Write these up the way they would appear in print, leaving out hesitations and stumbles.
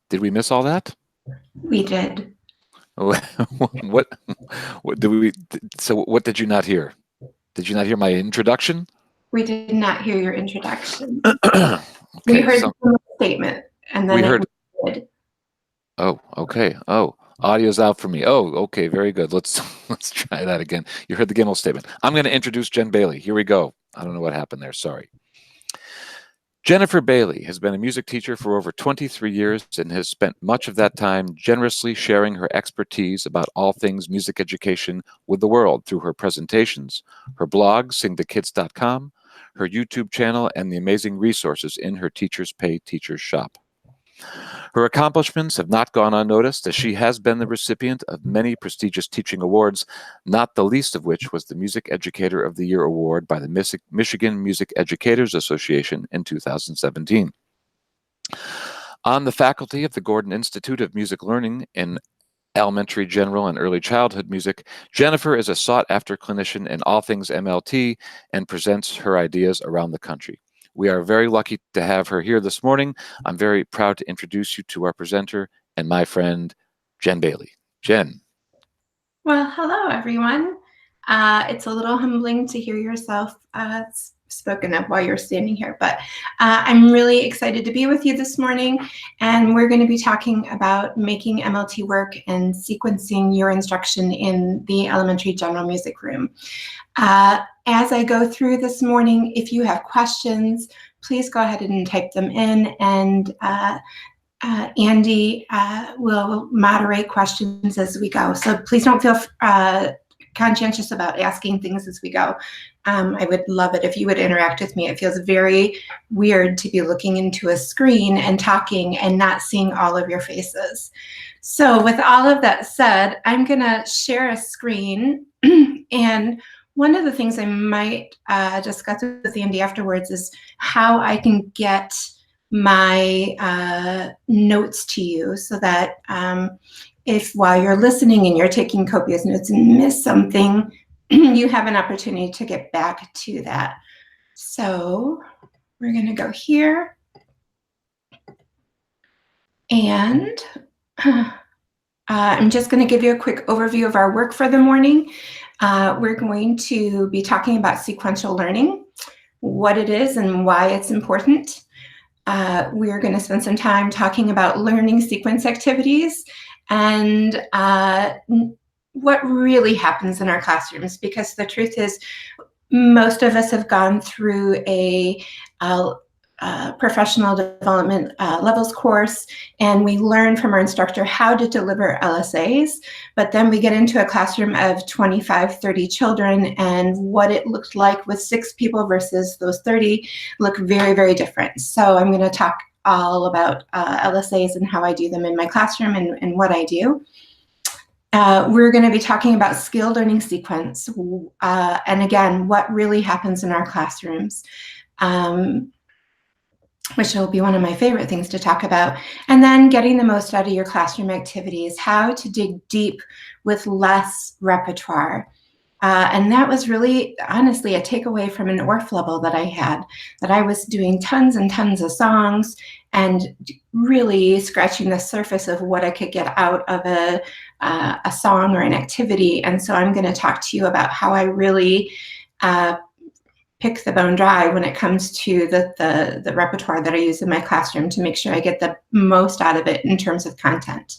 Did we miss all that? We did. What, what did we, so what did you not hear? Did you not hear my introduction? We did not hear your introduction. We Okay, heard so the statement, and we then it heard, did. oh, okay. Oh, audio's out for me. Oh, okay, very good. Let's let's try that again. You heard the Gimel statement. I'm going to introduce Jen Bailey. Here we go. I don't know what happened there. Sorry. Jennifer Bailey has been a music teacher for over 23 years and has spent much of that time generously sharing her expertise about all things music education with the world through her presentations, her blog, singthekids.com, her YouTube channel, and the amazing resources in her Teachers Pay Teachers shop. Her accomplishments have not gone unnoticed, as she has been the recipient of many prestigious teaching awards, not the least of which was the Music Educator of the Year award by the Michigan Music Educators Association in 2017. On the faculty of the Gordon Institute of Music Learning in elementary, general, and early childhood music, Jennifer is a sought-after clinician in all things MLT and presents her ideas around the country. We are very lucky to have her here this morning. I'm very proud to introduce you to our presenter and my friend, Jen Bailey. Jen. Well, hello, everyone. It's a little humbling to hear yourself spoken of while you're standing here, but I'm really excited to be with you this morning, and we're going to be talking about making MLT work and sequencing your instruction in the elementary general music room. As I go through this morning, if you have questions, please go ahead and type them in, and Andy will moderate questions as we go. So please don't feel conscientious about asking things as we go. I would love it if you would interact with me. It feels very weird to be looking into a screen and talking and not seeing all of your faces. So with all of that said, I'm gonna share a screen, and one of the things I might discuss with Andy afterwards is how I can get my notes to you, so that if while you're listening and you're taking copious notes and miss something, you have an opportunity to get back to that. So we're going to go here, and I'm just going to give you a quick overview of our work for the morning. We're going to be talking about sequential learning, what it is and why it's important. We're going to spend some time talking about learning sequence activities and what really happens in our classrooms, because the truth is most of us have gone through a professional development levels course, and we learn from our instructor how to deliver LSAs, but then we get into a classroom of 25, 30 children, and what it looked like with 6 people versus those 30 look very, very different. So I'm going to talk all about LSAs and how I do them in my classroom and what I do. We're going to be talking about skill learning sequence, and again, what really happens in our classrooms, which will be one of my favorite things to talk about. And then getting the most out of your classroom activities, how to dig deep with less repertoire. And that was really, honestly, a takeaway from an Orff level that I had, that I was doing tons and tons of songs and really scratching the surface of what I could get out of a song or an activity. And so I'm going to talk to you about how I really pick the bone dry when it comes to the repertoire that I use in my classroom to make sure I get the most out of it in terms of content.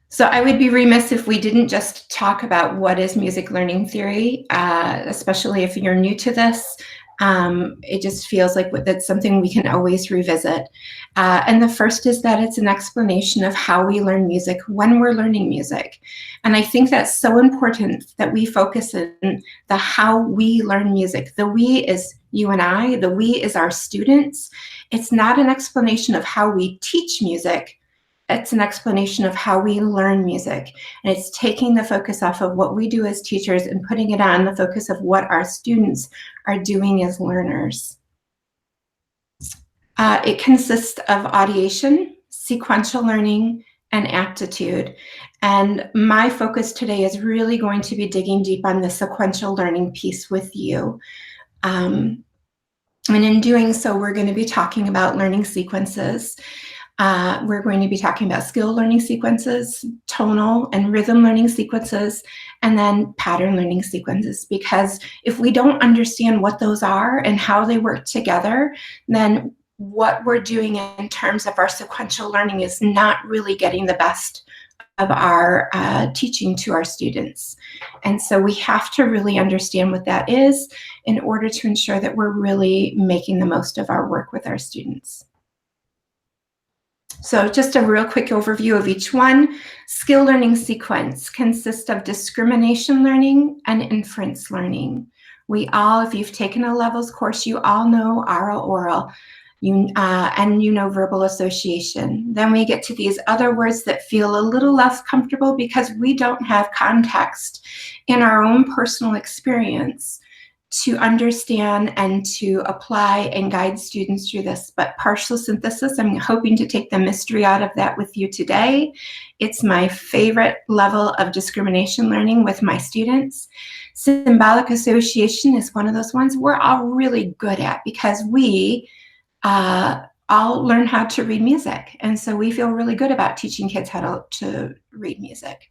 So I would be remiss if we didn't just talk about what is music learning theory, especially if you're new to this. It just feels like that's something we can always revisit. And the first is that it's an explanation of how we learn music when we're learning music. And I think that's so important that we focus in the how we learn music. The we is you and I, the we is our students. It's not an explanation of how we teach music. It's an explanation of how we learn music. And it's taking the focus off of what we do as teachers and putting it on the focus of what our students are doing as learners. It consists of audiation, sequential learning, and aptitude. And my focus today is really going to be digging deep on the sequential learning piece with you. And in doing so, we're going to be talking about learning sequences. We're going to be talking about skill learning sequences, tonal and rhythm learning sequences, and then pattern learning sequences. Because if we don't understand what those are and how they work together, then what we're doing in terms of our sequential learning is not really getting the best of our teaching to our students. And so we have to really understand what that is in order to ensure that we're really making the most of our work with our students. So just a real quick overview of each one. Skill learning sequence consists of discrimination learning and inference learning. We all, if you've taken a levels course, you all know oral, and you know verbal association. Then we get to these other words that feel a little less comfortable because we don't have context in our own personal experience to understand and to apply and guide students through this. But partial synthesis, I'm hoping to take the mystery out of that with you today. It's my favorite level of discrimination learning with my students. Symbolic association is one of those ones we're all really good at because we all learn how to read music. And so we feel really good about teaching kids how to read music.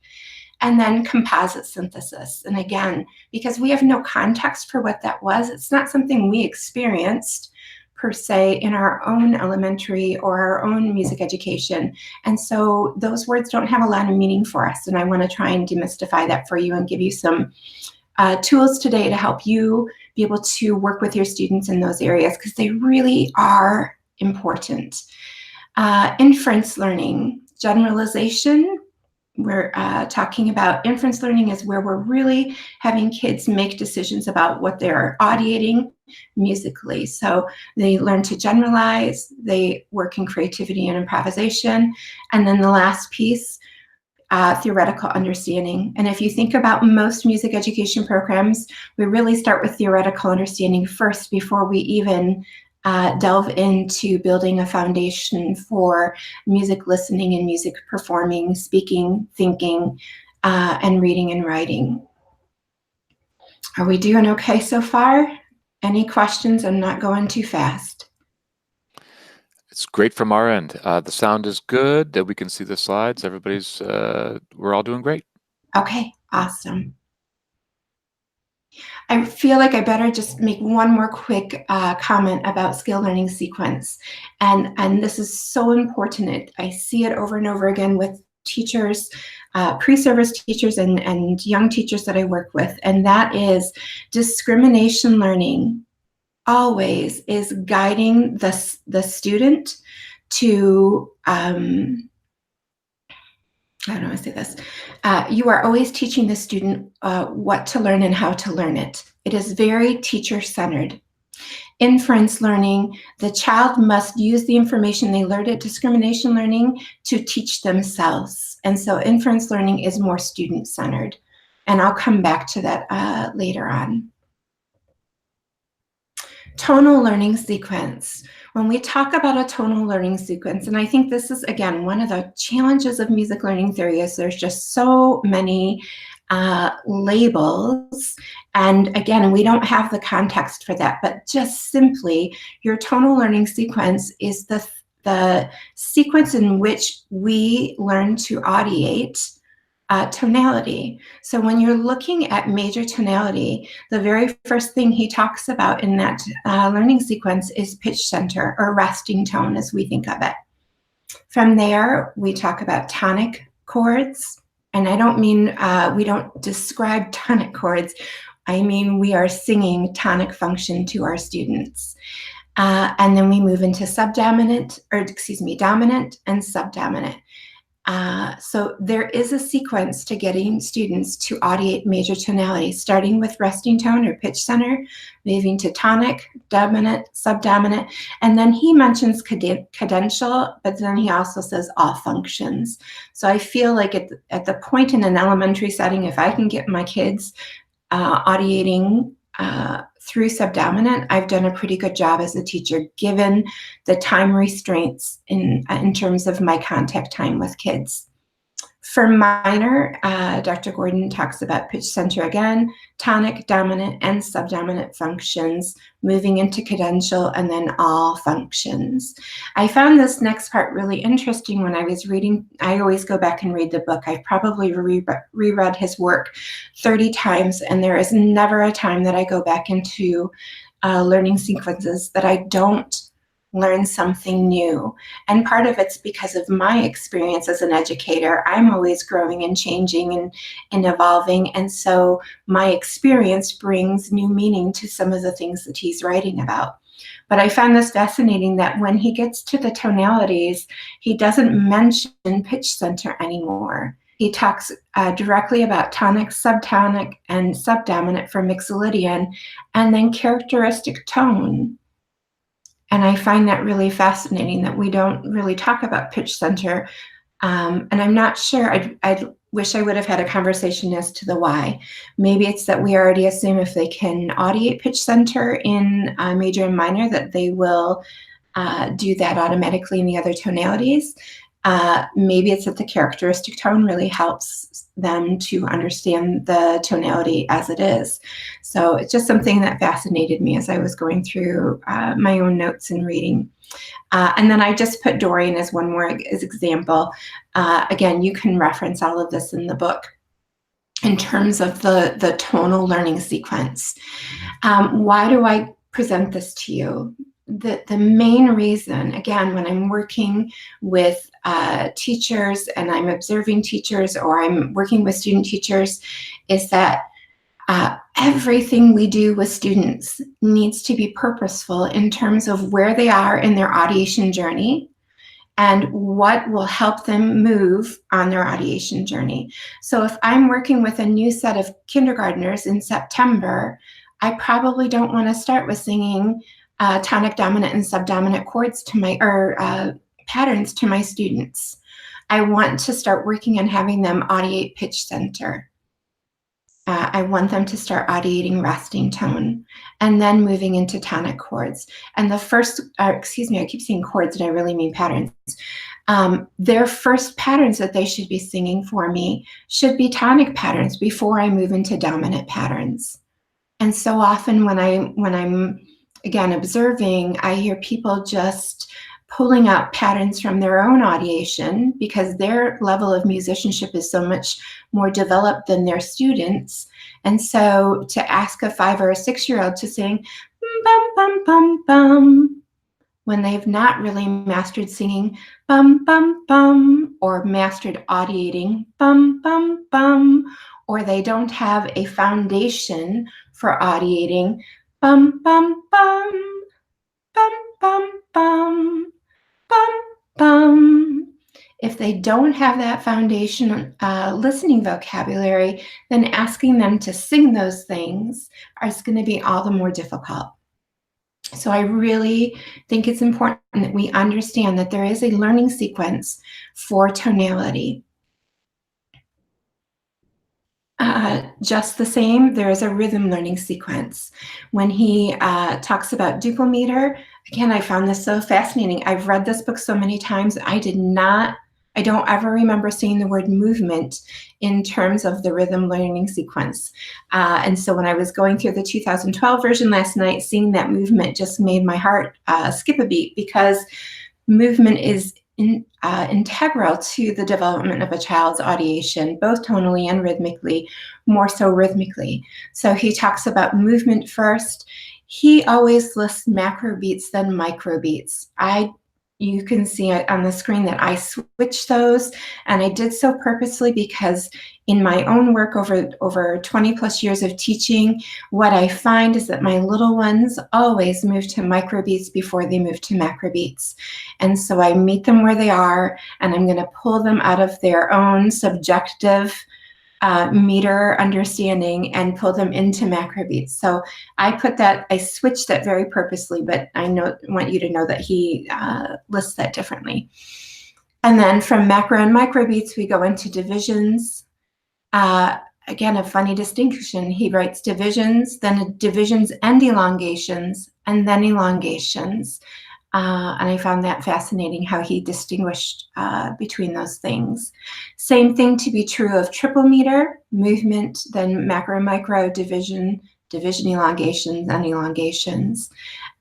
And then composite synthesis. And again, because we have no context for what that was, it's not something we experienced per se in our own elementary or our own music education. And so those words don't have a lot of meaning for us. And I want to try and demystify that for you and give you some tools today to help you be able to work with your students in those areas because they really are important. Inference learning, generalization. We're talking about inference learning is where we're really having kids make decisions about what they're audiating musically. So they learn to generalize, they work in creativity and improvisation. And then the last piece, theoretical understanding. And if you think about most music education programs, we really start with theoretical understanding first before we even delve into building a foundation for music listening and music performing, speaking, thinking, and reading and writing. Are we doing okay so far? Any questions? I'm not going too fast. It's great from our end. The sound is good. That we can see the slides. Everybody's, we're all doing great. Okay, awesome. I feel like I better just make one more quick comment about skill learning sequence. And this is so important. I see it over and over again with teachers, pre-service teachers and young teachers that I work with. And that is discrimination learning always is guiding the student to, how do I say this? You are always teaching the student what to learn and how to learn it. It is very teacher-centered. Inference learning, the child must use the information they learned at discrimination learning to teach themselves. And so inference learning is more student-centered. And I'll come back to that later on. Tonal learning sequence. When we talk about a tonal learning sequence, and I think this is, again, one of the challenges of music learning theory is there's just so many labels. And again, we don't have the context for that, but just simply your tonal learning sequence is the sequence in which we learn to audiate tonality. So when you're looking at major tonality, the very first thing he talks about in that learning sequence is pitch center or resting tone as we think of it. From there, we talk about tonic chords. And I don't mean we don't describe tonic chords. I mean we are singing tonic function to our students. And then we move into dominant and subdominant. So there is a sequence to getting students to audiate major tonality, starting with resting tone or pitch center, moving to tonic, dominant, subdominant, and then he mentions cadential, but then he also says all functions. So I feel like at the point in an elementary setting, if I can get my kids audiating through subdominant, I've done a pretty good job as a teacher, given the time restraints in terms of my contact time with kids. For minor, Dr. Gordon talks about pitch center again, tonic, dominant, and subdominant functions, moving into cadential, and then all functions. I found this next part really interesting when I was reading. I always go back and read the book. I've probably reread his work 30 times, and there is never a time that I go back into learning sequences that I don't learn something new. And part of it's because of my experience as an educator. I'm always growing and changing and evolving. And so my experience brings new meaning to some of the things that he's writing about. But I found this fascinating that when he gets to the tonalities, he doesn't mention pitch center anymore. He talks directly about tonic, subtonic, and subdominant for mixolydian, and then characteristic tone. And I find that really fascinating that we don't really talk about pitch center. And I'm not sure, I wish I would have had a conversation as to the why. Maybe it's that we already assume if they can audiate pitch center in major and minor that they will do that automatically in the other tonalities. Maybe it's that the characteristic tone really helps them to understand the tonality as it is. So it's just something that fascinated me as I was going through my own notes and reading. And then I just put Dorian as one more as example. Again, you can reference all of this in the book in terms of the tonal learning sequence. Why do I present this to you? The main reason, again, when I'm working with teachers and I'm observing teachers or I'm working with student teachers, is that everything we do with students needs to be purposeful in terms of where they are in their audiation journey and what will help them move on their audiation journey. So if I'm working with a new set of kindergartners in September, I probably don't want to start with singing tonic, dominant, and subdominant chords to my, patterns to my students. I want to start working on having them audiate pitch center. I want them to start audiating resting tone and then moving into tonic chords. And the first, excuse me, I keep saying chords and I really mean patterns. Their first patterns that they should be singing for me should be tonic patterns before I move into dominant patterns. And so often when I'm again observing, I hear people just pulling out patterns from their own audiation because their level of musicianship is so much more developed than their students. And so to ask a 5 or a 6-year-old to sing bum bum bum bum when they've not really mastered singing bum bum bum or mastered audiating bum bum bum, or they don't have a foundation for audiating bum bum bum bum bum bum bum bum. If they don't have that foundation listening vocabulary, then asking them to sing those things is going to be all the more difficult. So I really think it's important that we understand that there is a learning sequence for tonality. Just the same, there is a rhythm learning sequence. When he talks about duple meter, again, I found this so fascinating. I've read this book so many times. I don't ever remember seeing the word movement in terms of the rhythm learning sequence. And so when I was going through the 2012 version last night, seeing that movement just made my heart skip a beat, because movement is integral to the development of a child's audiation, both tonally and rhythmically, more so rhythmically. So he talks about movement first. He always lists macro beats then micro beats. You can see on the screen that I switched those, and I did so purposely because in my own work over 20 plus years of teaching, what I find is that my little ones always move to microbeats before they move to macrobeats. And so I meet them where they are, and I'm going to pull them out of their own subjective meter understanding and pull them into macrobeats. So I switched that very purposely, but I want you to know that he lists that differently. And then from macro and microbeats, we go into divisions. Again, a funny distinction. He writes divisions, then divisions and elongations, and then elongations. And I found that fascinating how he distinguished between those things. Same thing to be true of triple meter, movement, then macro, micro, division, elongations, and elongations.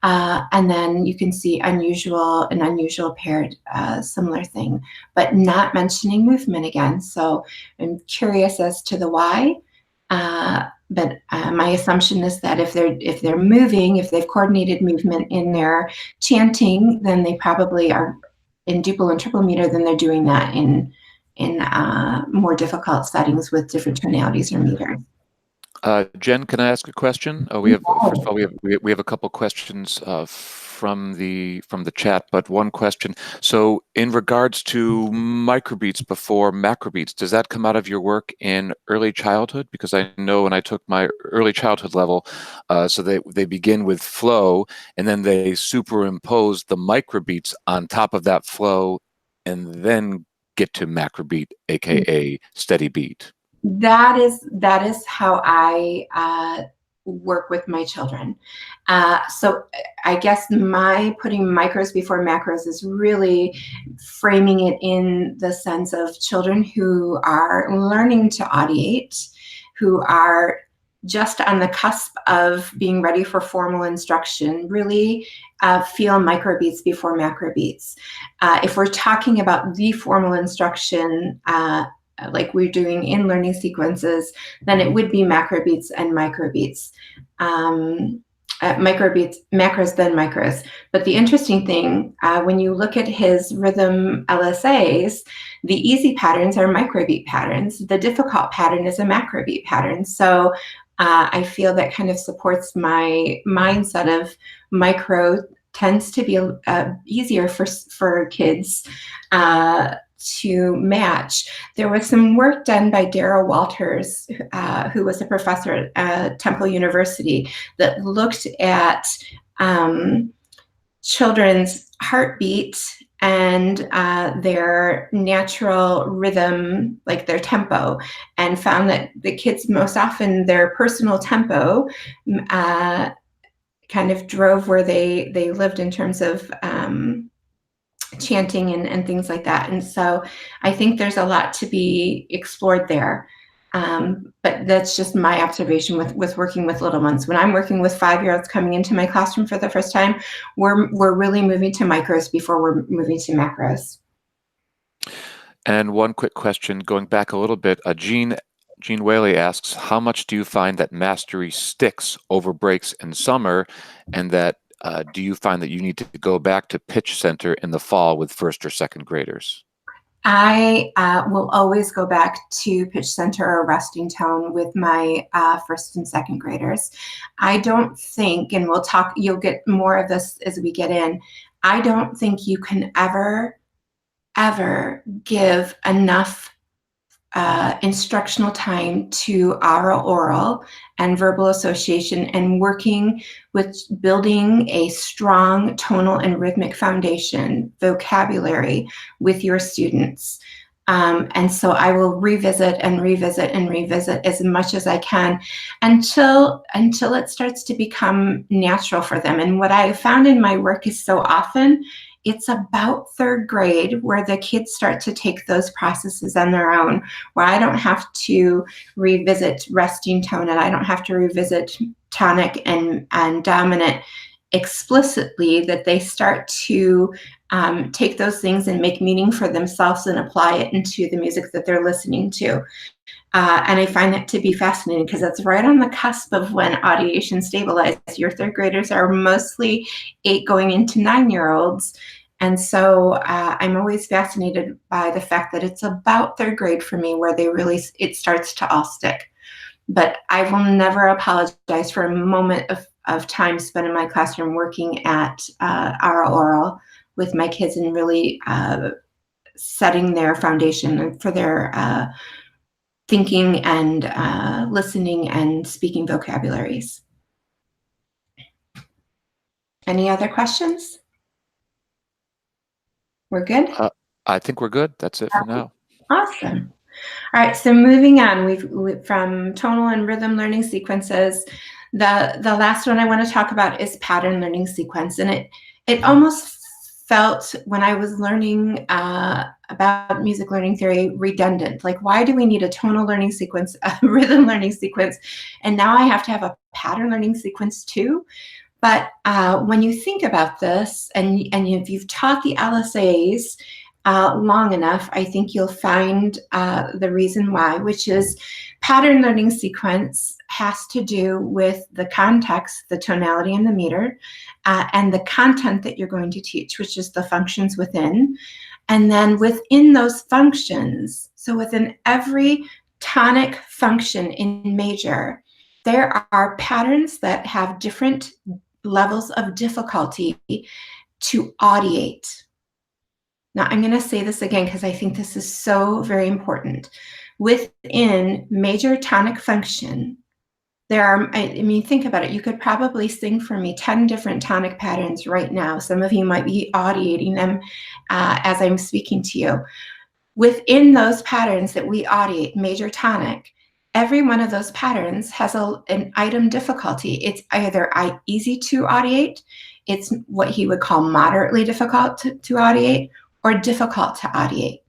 And then you can see unusual and unusual paired, similar thing, but not mentioning movement again. So I'm curious as to the why. But my assumption is that if they're moving, if they've coordinated movement in their chanting, then they probably are in duple and triple meter. Then they're doing that in more difficult settings with different tonalities or meters. Jen, can I ask a question? We have first of all we have a couple questions from the chat, but one question. So, in regards to microbeats before macrobeats, does that come out of your work in early childhood? Because I know when I took my early childhood level, so they begin with flow, and then they superimpose the microbeats on top of that flow, and then get to macrobeat, aka steady beat. That is how I work with my children. So I guess my putting micros before macros is really framing it in the sense of children who are learning to audiate, who are just on the cusp of being ready for formal instruction, really feel microbeats before macrobeats. If we're talking about the formal instruction, like we're doing in learning sequences, then it would be macrobeats and microbeats. Microbeats, macros, then micros. But the interesting thing, when you look at his rhythm LSAs, the easy patterns are microbeat patterns. The difficult pattern is a macrobeat pattern. So I feel that kind of supports my mindset of micro tends to be easier for kids to match. There was some work done by Darrell Walters, who was a professor at Temple University, that looked at children's heartbeat and their natural rhythm, like their tempo, and found that the kids most often, their personal tempo kind of drove where they lived in terms of chanting and things like that. And so I think there's a lot to be explored there. But that's just my observation with working with little ones. When I'm working with 5-year-olds coming into my classroom for the first time, we're really moving to micros before we're moving to macros. And one quick question, going back a little bit, Jean Whaley asks, how much do you find that mastery sticks over breaks in summer, and that do you find that you need to go back to pitch center in the fall with first or second graders? I will always go back to pitch center or resting tone with my first and second graders. I don't think, and we'll talk, you'll get more of this as we get in, I don't think you can ever give enough instructional time to oral and verbal association, and working with building a strong tonal and rhythmic foundation vocabulary with your students. And so I will revisit and revisit and revisit as much as I can until it starts to become natural for them. And what I found in my work is so often it's about third grade where the kids start to take those processes on their own, where I don't have to revisit resting tone and I don't have to revisit tonic and dominant explicitly, that they start to take those things and make meaning for themselves and apply it into the music that they're listening to. And I find that to be fascinating because that's right on the cusp of when audiation stabilizes. Your third graders are mostly 8 going into 9-year-olds. And so I'm always fascinated by the fact that it's about third grade for me where it starts to all stick. But I will never apologize for a moment of time spent in my classroom working at oral with my kids and really setting their foundation for their thinking and listening and speaking vocabularies. Any other questions? We're good? I think we're good. That's it for now. Awesome. All right, so moving on, we've from tonal and rhythm learning sequences. The last one I want to talk about is pattern learning sequence, and it almost felt when I was learning about music learning theory redundant. Like, why do we need a tonal learning sequence, a rhythm learning sequence, and now I have to have a pattern learning sequence too? But when you think about this, and if you've taught the LSAs long enough, I think you'll find the reason why, which is pattern learning sequence has to do with the context, the tonality and the meter, and the content that you're going to teach, which is the functions within. And then within those functions, so within every tonic function in major, there are patterns that have different levels of difficulty to audiate. Now, I'm going to say this again because I think this is so very important. Within major tonic function, there are, I mean, think about it. You could probably sing for me 10 different tonic patterns right now. Some of you might be audiating them as I'm speaking to you. Within those patterns that we audiate, major tonic, every one of those patterns has an item difficulty. It's either easy to audiate, it's what he would call moderately difficult to audiate, or difficult to audiate.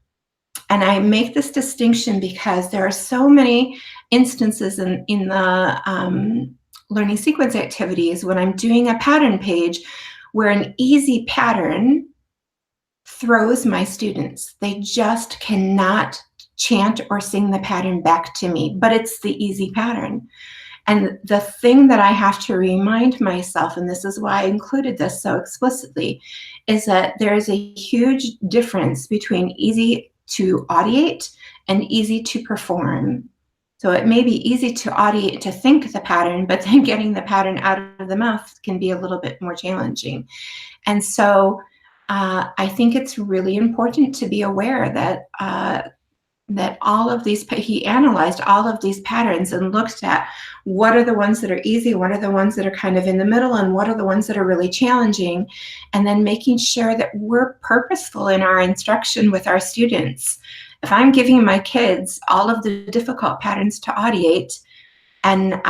And I make this distinction because there are so many instances in the learning sequence activities when I'm doing a pattern page where an easy pattern throws my students. They just cannot chant or sing the pattern back to me, but it's the easy pattern. And the thing that I have to remind myself, and this is why I included this so explicitly, is that there is a huge difference between easy to audiate and easy to perform. So it may be easy to audiate, to think the pattern, but then getting the pattern out of the mouth can be a little bit more challenging. And so I think it's really important to be aware that that all of these, he analyzed all of these patterns and looked at what are the ones that are easy, what are the ones that are kind of in the middle, and what are the ones that are really challenging, and then making sure that we're purposeful in our instruction with our students. If I'm giving my kids all of the difficult patterns to audiate and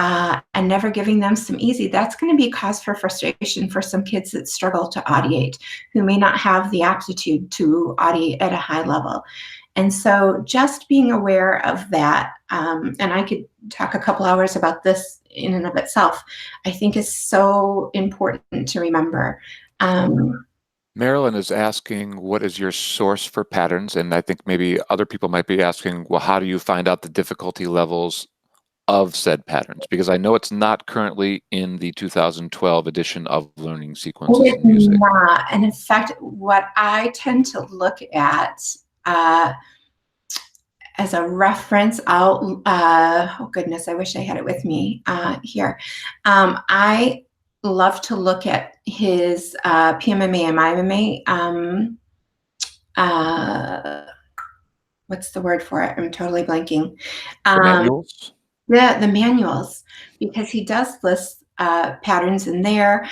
never giving them some easy, that's going to be a cause for frustration for some kids that struggle to audiate, who may not have the aptitude to audiate at a high level. And so just being aware of that, and I could talk a couple hours about this in and of itself, I think is so important to remember. Marilyn is asking, what is your source for patterns? And I think maybe other people might be asking, well, how do you find out the difficulty levels of said patterns? Because I know it's not currently in the 2012 edition of Learning Sequences in Music. Not. And in fact, what I tend to look at as a reference, oh goodness, I wish I had it with me here. I love to look at his PMMA and MIMMA. What's the word for it? I'm totally blanking. The manuals? The manuals, because he does list patterns in there.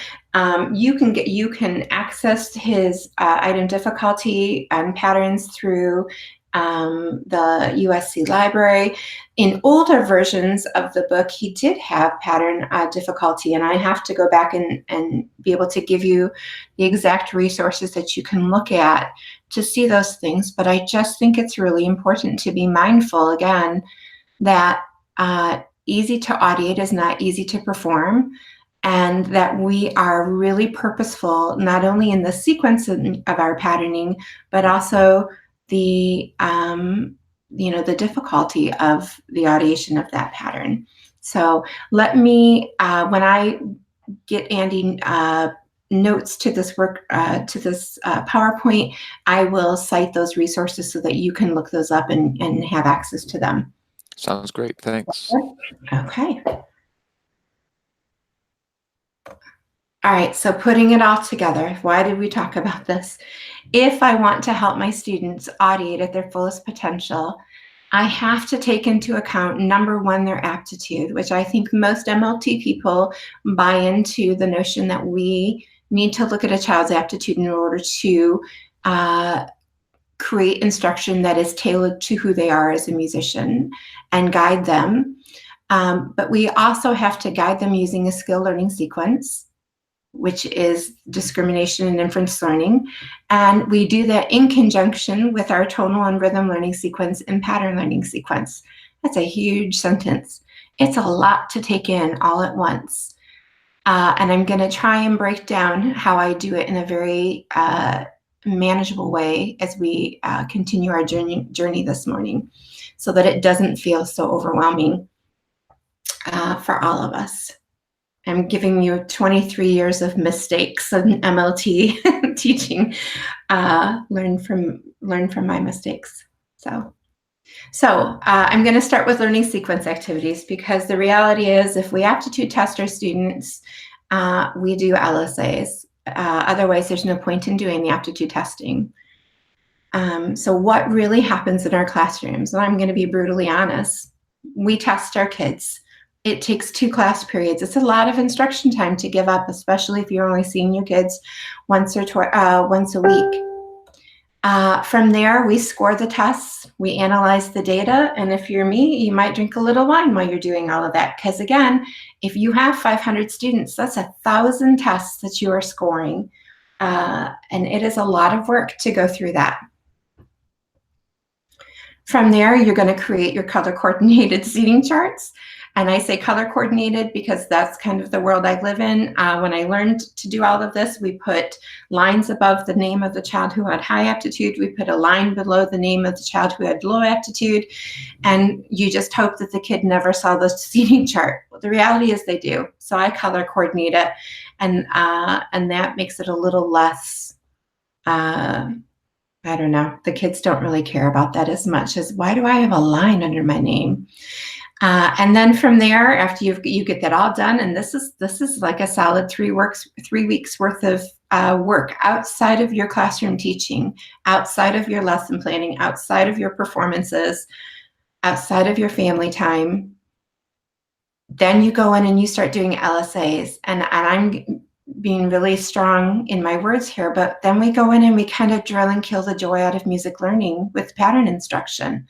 You can access his item difficulty and patterns through the USC library. In older versions of the book, he did have pattern difficulty, and I have to go back and be able to give you the exact resources that you can look at to see those things. But I just think it's really important to be mindful, again, that easy to audiate is not easy to perform, and that we are really purposeful, not only in the sequence of our patterning, but also the the difficulty of the audiation of that pattern. So let me, when I get Andy notes to this work, to this PowerPoint, I will cite those resources so that you can look those up and have access to them. Sounds great. Thanks. Okay. All right, so putting it all together, why did we talk about this? If I want to help my students audiate at their fullest potential, I have to take into account, number one, their aptitude, which I think most MLT people buy into the notion that we need to look at a child's aptitude in order to create instruction that is tailored to who they are as a musician and guide them. But we also have to guide them using a skill learning sequence. which is discrimination and inference learning. And we do that in conjunction with our tonal and rhythm learning sequence and pattern learning sequence. That's a huge sentence. It's a lot to take in all at once. And I'm going to try and break down how I do it in a very manageable way as we continue our journey this morning, so that it doesn't feel so overwhelming for all of us. I'm giving you 23 years of mistakes in MLT teaching. Learn from my mistakes. So I'm going to start with learning sequence activities, because the reality is, if we aptitude test our students, we do LSAs. Otherwise, there's no point in doing the aptitude testing. So what really happens in our classrooms, and I'm going to be brutally honest, we test our kids. It takes 2 class periods. It's a lot of instruction time to give up, especially if you're only seeing your kids once a week. From there, we score the tests, we analyze the data, and if you're me, you might drink a little wine while you're doing all of that. Because again, if you have 500 students, that's 1,000 tests that you are scoring. And it is a lot of work to go through that. From there, you're going to create your color-coordinated seating charts. And I say color-coordinated because that's kind of the world I live in. When I learned to do all of this, we put lines above the name of the child who had high aptitude. We put a line below the name of the child who had low aptitude. And you just hope that the kid never saw the seating chart. Well, the reality is they do. So I color-coordinate it. And that makes it a little less... I don't know. The kids don't really care about that as much as, why do I have a line under my name? And then from there, after you get that all done, and this is like a solid 3 weeks worth of work outside of your classroom teaching, outside of your lesson planning, outside of your performances, outside of your family time. Then you go in and you start doing LSAs, and I'm being really strong in my words here, but then we go in and we kind of drill and kill the joy out of music learning with pattern instruction.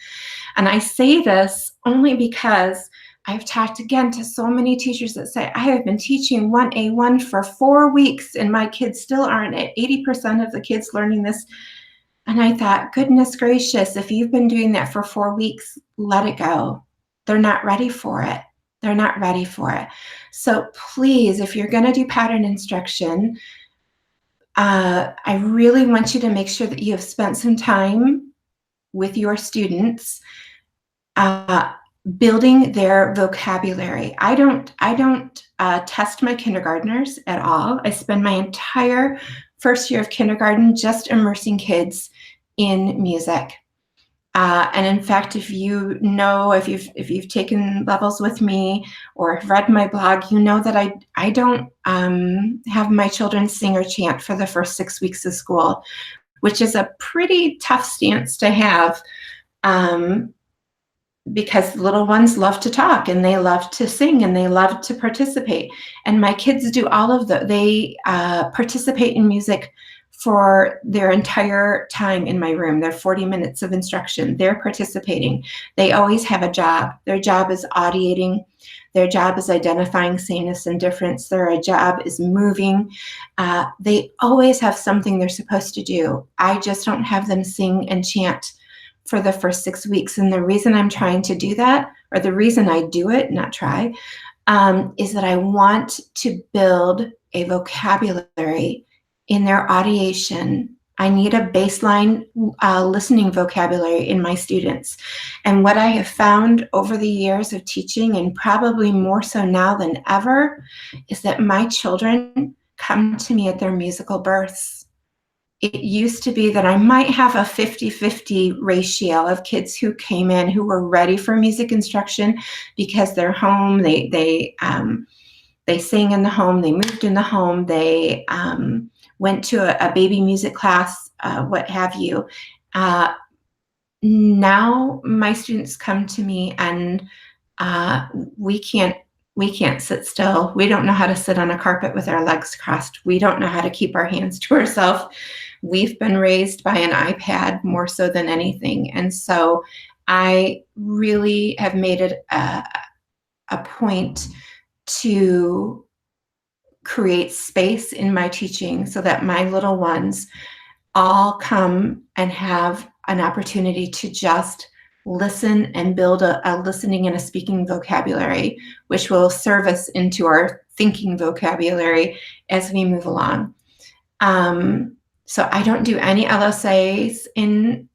And I say this only because I've talked again to so many teachers that say, I have been teaching 1A1 for 4 weeks and my kids still aren't at 80% of the kids learning this. And I thought, goodness gracious, if you've been doing that for 4 weeks, let it go. They're not ready for it. They're not ready for it. So please, if you're going to do pattern instruction, I really want you to make sure that you have spent some time with your students building their vocabulary. I don't test my kindergartners at all. I spend my entire first year of kindergarten just immersing kids in music. And in fact, if you've taken levels with me or have read my blog, you know that I don't have my children sing or chant for the first 6 weeks of school, which is a pretty tough stance to have, because little ones love to talk and they love to sing and they love to participate. And my kids do all of they participate in music for their entire time in my room. Their 40 minutes of instruction, they're participating. They always have a job. Their job is audiating. Their job is identifying sameness and difference. Their job is moving. They always have something they're supposed to do. I just don't have them sing and chant for the first 6 weeks. And the reason I'm trying to do that, or the reason I do it, not try, is that I want to build a vocabulary in their audiation. I need a baseline listening vocabulary in my students. And what I have found over the years of teaching, and probably more so now than ever, is that my children come to me at their musical births. It used to be that I might have a 50-50 ratio of kids who came in who were ready for music instruction because they're home, they sing in the home, they moved in the home, they went to a baby music class, what have you. Now my students come to me and we can't sit still. We don't know how to sit on a carpet with our legs crossed. We don't know how to keep our hands to ourselves. We've been raised by an iPad more so than anything. And so I really have made it a point to create space in my teaching so that my little ones all come and have an opportunity to just listen and build a listening and a speaking vocabulary, which will serve us into our thinking vocabulary as we move along. So I don't do any LSAs in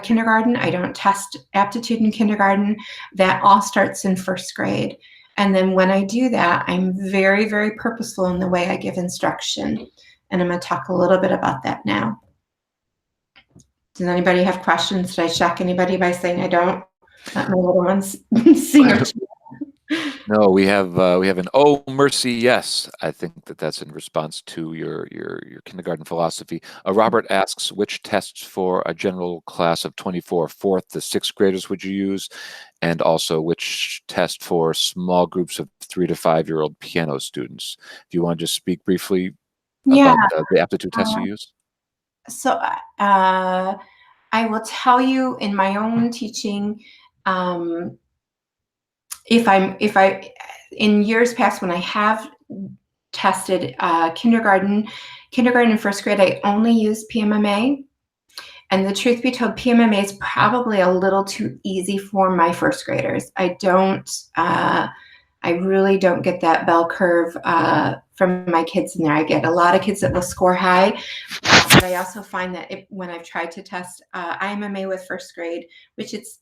kindergarten. I don't test aptitude in kindergarten. That all starts in first grade. And then when I do that, I'm very, very purposeful in the way I give instruction. And I'm going to talk a little bit about that now. Does anybody have questions? Did I shock anybody by saying I don't? Let my little ones sing or No, we have an oh mercy yes. I think that's in response to your kindergarten philosophy. Robert asks, which tests for a general class of 24 fourth to sixth graders would you use, and also which test for small groups of 3 to 5-year-old piano students? Do you want to just speak briefly about the aptitude tests you use? So I will tell you in my own teaching, if I in years past when I have tested kindergarten and first grade, I only use PMMA. And the truth be told, PMMA is probably a little too easy for my first graders. I really don't get that bell curve from my kids in there. I get a lot of kids that will score high, but I also find that when I've tried to test IMMA with first grade, which it's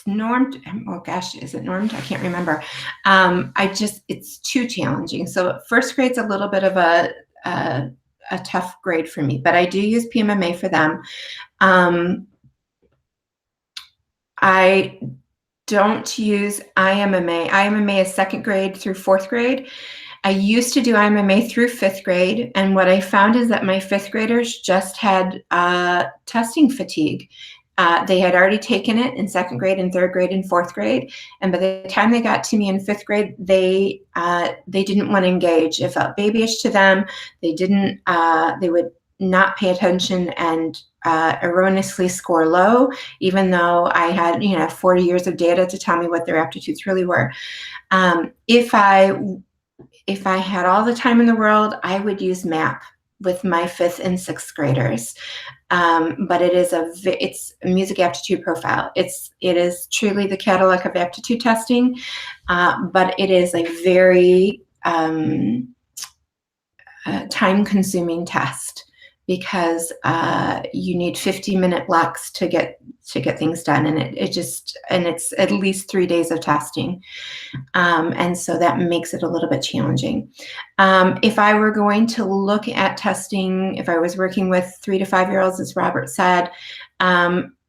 normed. Oh gosh, is it normed? I can't remember. It's too challenging. So first grade's a little bit of a tough grade for me, but I do use PMMA for them. I don't use IMMA. IMMA is second grade through fourth grade. I used to do IMMA through fifth grade, and what I found is that my fifth graders just had testing fatigue. They had already taken it in second grade and third grade and fourth grade, and by the time they got to me in fifth grade, they didn't want to engage. It felt babyish to them. They would not pay attention and erroneously score low, even though I had 40 years of data to tell me what their aptitudes really were. If I had all the time in the world, I would use MAP with my fifth and sixth graders. But it's a music aptitude profile. It is truly the Cadillac of aptitude testing, but it is a very time-consuming test because you need 50-minute blocks to get things done, and it's at least 3 days of testing, and so that makes it a little bit challenging. If I were going to look at testing, if I was working with 3 to 5-year-olds, as Robert said,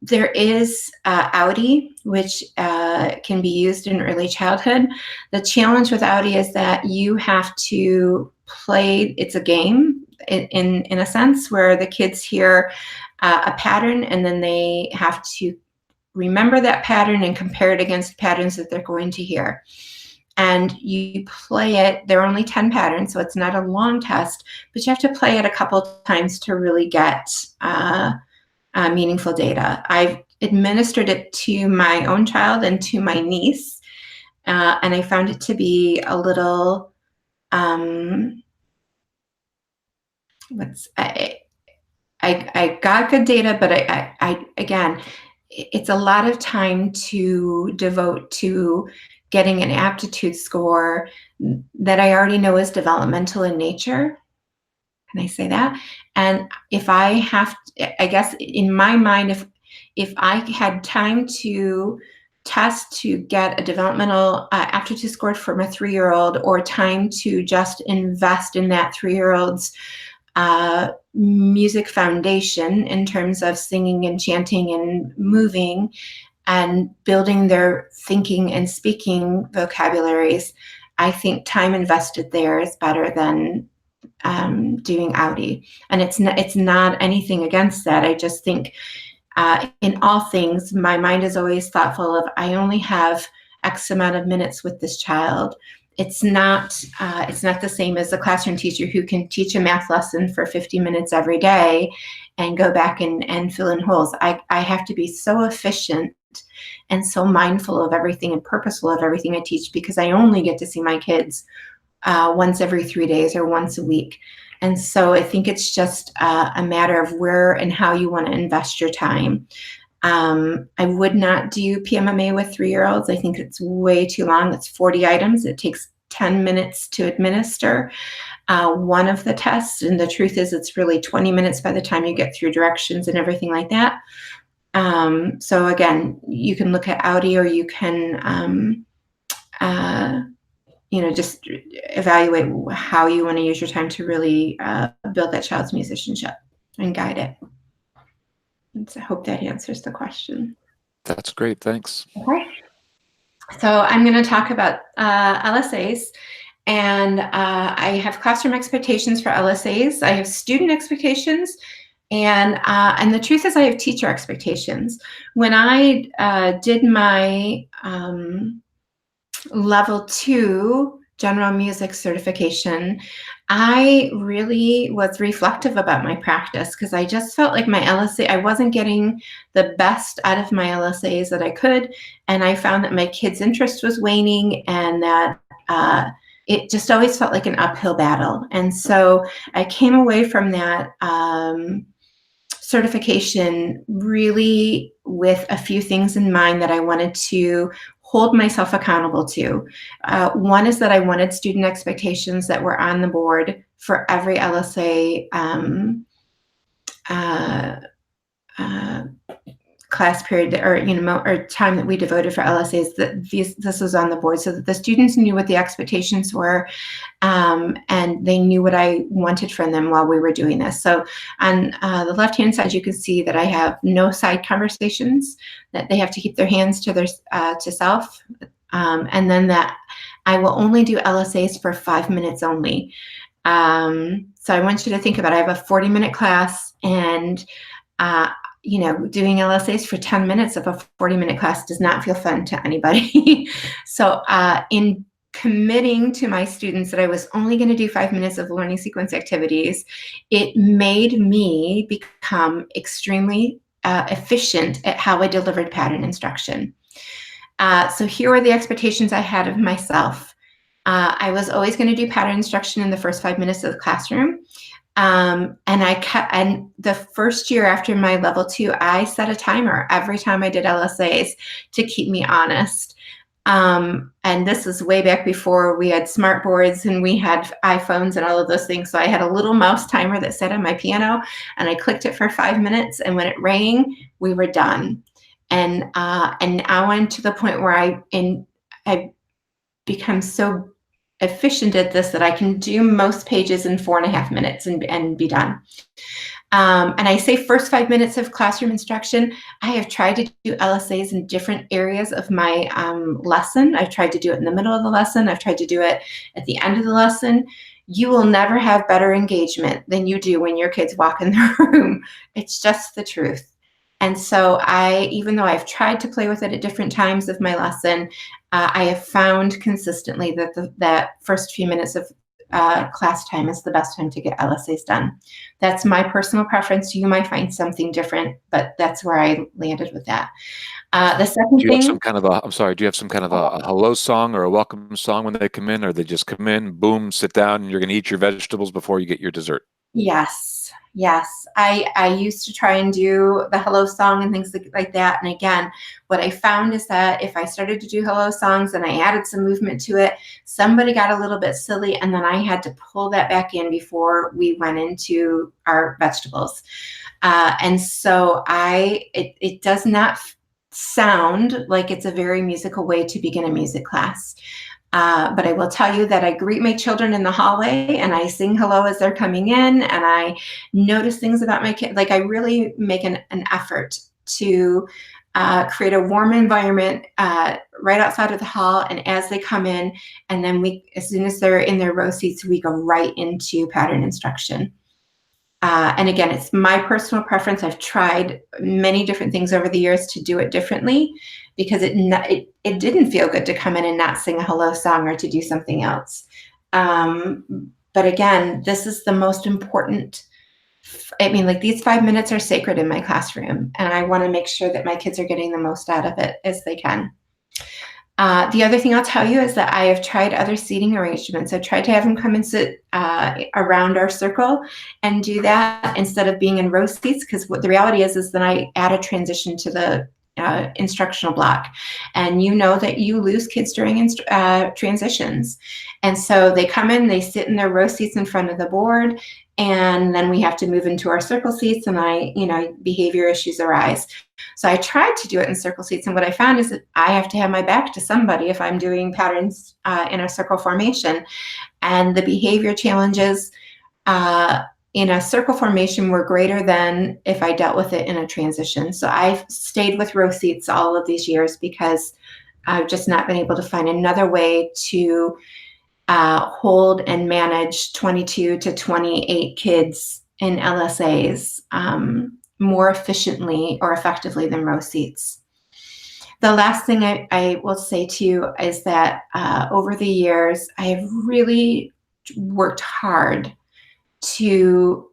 there is Audi, which can be used in early childhood. The challenge with Audi is that you have to play. It's a game in a sense where the kids hear a pattern and then they have to remember that pattern and compare it against patterns that they're going to hear. And you play it. There are only 10 patterns, so it's not a long test, but you have to play it a couple times to really get meaningful data. I've administered it to my own child and to my niece, and I found it to be a little I got good data, but I again, it's a lot of time to devote to getting an aptitude score that I already know is developmental in nature. Can I say that? And if I have, I guess in my mind, if I had time to test to get a developmental aptitude score from a 3-year-old, or time to just invest in that 3-year-old's music foundation in terms of singing and chanting and moving and building their thinking and speaking vocabularies, I think time invested there is better than doing Audi. And it's not anything against that. I just think in all things, my mind is always thoughtful of, I only have X amount of minutes with this child. It's not the same as a classroom teacher who can teach a math lesson for 50 minutes every day and go back and fill in holes. I have to be so efficient and so mindful of everything and purposeful of everything I teach, because I only get to see my kids once every 3 days or once a week. And so I think it's just a matter of where and how you want to invest your time. I would not do PMMA with 3-year-olds. I think it's way too long. It's 40 items. It takes 10 minutes to administer one of the tests. And the truth is, it's really 20 minutes by the time you get through directions and everything like that. So again, you can look at Audi, or you can, just evaluate how you want to use your time to really build that child's musicianship and guide it. And so I hope that answers the question. That's great. Thanks. Okay. So I'm going to talk about LSAs. And I have classroom expectations for LSAs. I have student expectations. And the truth is, I have teacher expectations. When I did my level 2 general music certification, I really was reflective about my practice, because I just felt like my LSA, I wasn't getting the best out of my LSAs that I could. And I found that my kids' interest was waning, and that it just always felt like an uphill battle. And so I came away from that certification really with a few things in mind that I wanted to hold myself accountable to. One is that I wanted student expectations that were on the board for every LSA class period, or time that we devoted for LSAs, that this was on the board, so that the students knew what the expectations were, and they knew what I wanted from them while we were doing this. So on the left-hand side, you can see that I have no side conversations, that they have to keep their hands to their to self, and then that I will only do LSAs for 5 minutes only. So I want you to think about it. I have a 40-minute class, and doing LSAs for 10 minutes of a 40-minute class does not feel fun to anybody. So in committing to my students that I was only going to do 5 minutes of learning sequence activities, it made me become extremely efficient at how I delivered pattern instruction. So here were the expectations I had of myself. I was always going to do pattern instruction in the first 5 minutes of the classroom. And the first year after my level 2, I set a timer every time I did LSAs to keep me honest. And this is way back before we had smart boards and we had iPhones and all of those things. So I had a little mouse timer that sat on my piano, and I clicked it for 5 minutes. And when it rang, we were done. And now I'm to the point where I've become so efficient at this that I can do most pages in 4.5 minutes and be done. And I say first 5 minutes of classroom instruction. I have tried to do LSAs in different areas of my lesson. I've tried to do it in the middle of the lesson. I've tried to do it at the end of the lesson. You will never have better engagement than you do when your kids walk in the room. It's just the truth. And so even though I've tried to play with it at different times of my lesson, I have found consistently that that first few minutes of class time is the best time to get LSAs done. That's my personal preference. You might find something different, but that's where I landed with that. The second Do you thing, have some kind of do you have some kind of a hello song or a welcome song when they come in, or they just come in, boom, sit down, and you're going to eat your vegetables before you get your dessert? Yes. I used to try and do the hello song and things like that. And again, what I found is that if I started to do hello songs and I added some movement to it, somebody got a little bit silly, and then I had to pull that back in before we went into our vegetables. And so it does not sound like it's a very musical way to begin a music class. But I will tell you that I greet my children in the hallway, and I sing hello as they're coming in, and I notice things about my kid. Like, I really make an effort to create a warm environment right outside of the hall, and as they come in, and then as soon as they're in their row seats, we go right into pattern instruction. And again, it's my personal preference. I've tried many different things over the years to do it differently, because it didn't feel good to come in and not sing a hello song or to do something else. But again, this is the most important I mean, like, these 5 minutes are sacred in my classroom, and I want to make sure that my kids are getting the most out of it as they can. The other thing I'll tell you is that I have tried other seating arrangements. I've tried to have them come and sit around our circle and do that instead of being in row seats, because what the reality is then I add a transition to the instructional block. And you know that you lose kids during transitions. And so they come in, they sit in their row seats in front of the board, and then we have to move into our circle seats, and behavior issues arise. So I tried to do it in circle seats, and what I found is that I have to have my back to somebody if I'm doing patterns in a circle formation. And the behavior challenges in a circle formation were greater than if I dealt with it in a transition. So I've stayed with row seats all of these years because I've just not been able to find another way to hold and manage 22 to 28 kids in LSAs more efficiently or effectively than row seats. The last thing I will say to you is that over the years, I have really worked hard to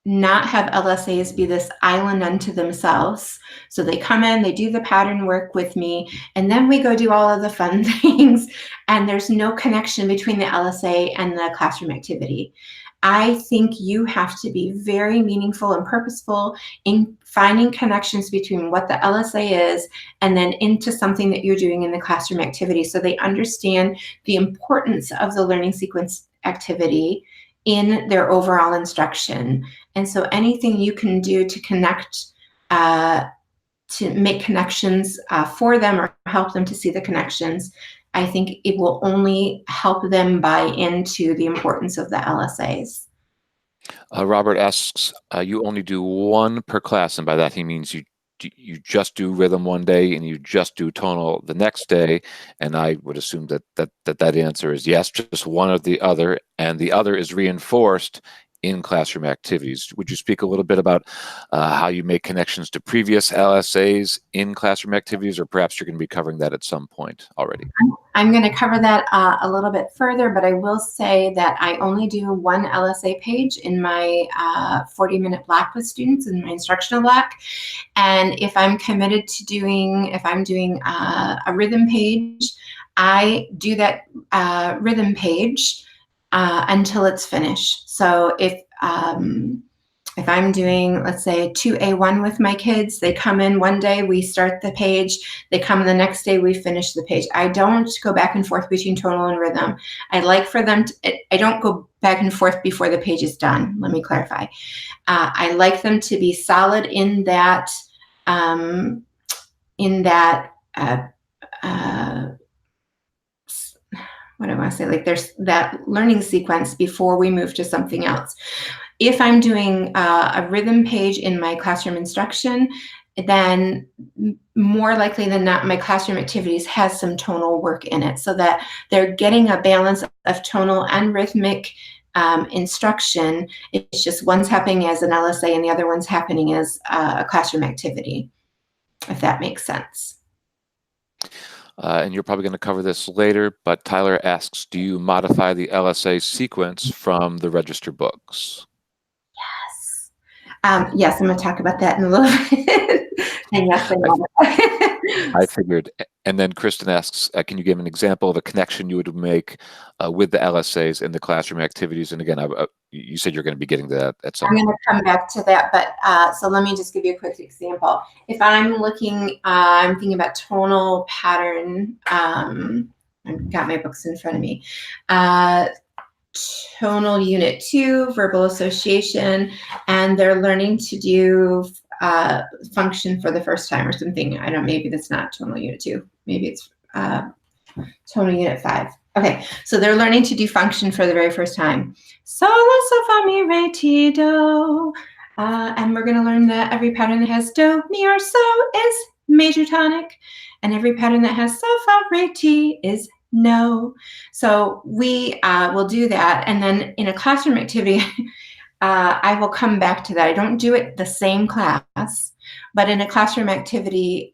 not have LSAs be this island unto themselves. So they come in, they do the pattern work with me, and then we go do all of the fun things, and there's no connection between the LSA and the classroom activity. I think you have to be very meaningful and purposeful in finding connections between what the LSA is and then into something that you're doing in the classroom activity, so they understand the importance of the learning sequence activity in their overall instruction. And so anything you can do to connect, to make connections for them or help them to see the connections, I think it will only help them buy into the importance of the LSAs. Robert asks, you only do one per class, and by that he means you just do rhythm one day and you just do tonal the next day. And I would assume that answer is yes, just one or the other, and the other is reinforced in classroom activities. Would you speak a little bit about how you make connections to previous LSAs in classroom activities, or perhaps you're going to be covering that at some point already? I'm going to cover that a little bit further, but I will say that I only do one LSA page in my 40-minute block with students in my instructional block. And if I'm committed to doing a rhythm page, I do that rhythm page until it's finished. So if I'm doing, let's say, 2A1 with my kids, they come in one day, we start the page, they come the next day, we finish the page. I don't go back and forth between tonal and rhythm. I like for them I don't go back and forth before the page is done. Let me clarify. I like them to be solid in that, what do I want to say? Like, there's that learning sequence before we move to something else. If I'm doing a rhythm page in my classroom instruction, then more likely than not, my classroom activities has some tonal work in it, so that they're getting a balance of tonal and rhythmic instruction. It's just one's happening as an LSA and the other one's happening as a classroom activity, if that makes sense. And you're probably going to cover this later, but Tyler asks, do you modify the LSA sequence from the register books? Yes, I'm going to talk about that in a little bit. And yes, I figured. And then Kristen asks, can you give an example of a connection you would make with the LSAs in the classroom activities? And again, you said you're going to be getting to that at some point. I'm going to come back to that, but so let me just give you a quick example. If I'm looking, I'm thinking about tonal pattern. I've got my books in front of me. Tonal Unit 2, verbal association, and they're learning to do function for the first time or something. I don't know, maybe that's not Tonal Unit 2. Maybe it's Tonal Unit 5. Okay, so they're learning to do function for the very first time. So, la, sol, fa, mi, re, ti, do. And we're going to learn that every pattern that has do, mi, or so is major tonic, and every pattern that has sol, fa, re, ti is no. So we will do that, and then in a classroom activity, I will come back to that. I don't do it the same class, But in a classroom activity,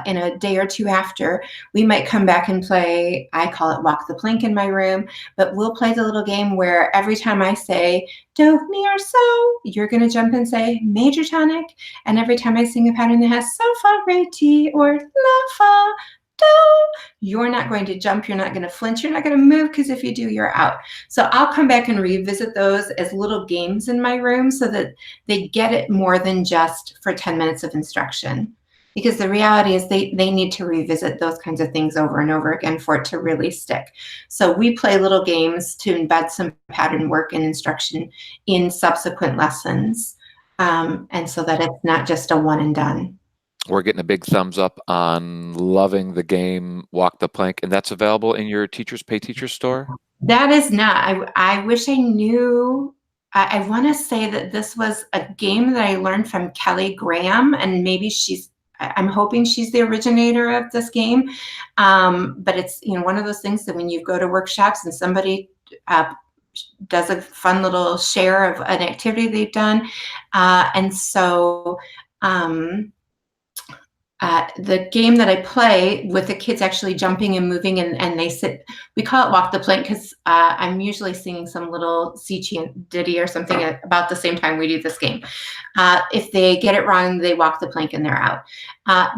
in a day or two after, we might come back and play, I call it walk the plank in my room, but we'll play the little game where every time I say do, mi, or so, you're going to jump and say major tonic. And every time I sing a pattern that has so, fa, re, ti, or la, fa, do, you're not going to jump, you're not going to flinch, you're not going to move, because if you do, you're out. So I'll come back and revisit those as little games in my room so that they get it more than just for 10 minutes of instruction. Because the reality is they need to revisit those kinds of things over and over again for it to really stick. So we play little games to embed some pattern work and instruction in subsequent lessons, and so that it's not just a one and done. We're getting a big thumbs up on loving the game Walk the Plank, and that's available in your Teachers Pay Teachers store? That is not. I wish I knew. I want to say that this was a game that I learned from Kelly Graham, and maybe I'm hoping she's the originator of this game. But it's, one of those things that when you go to workshops and somebody does a fun little share of an activity they've done, and so the game that I play with the kids actually jumping and moving, and they sit, we call it walk the plank because I'm usually singing some little sea chant ditty or something about the same time we do this game. If they get it wrong, they walk the plank and they're out.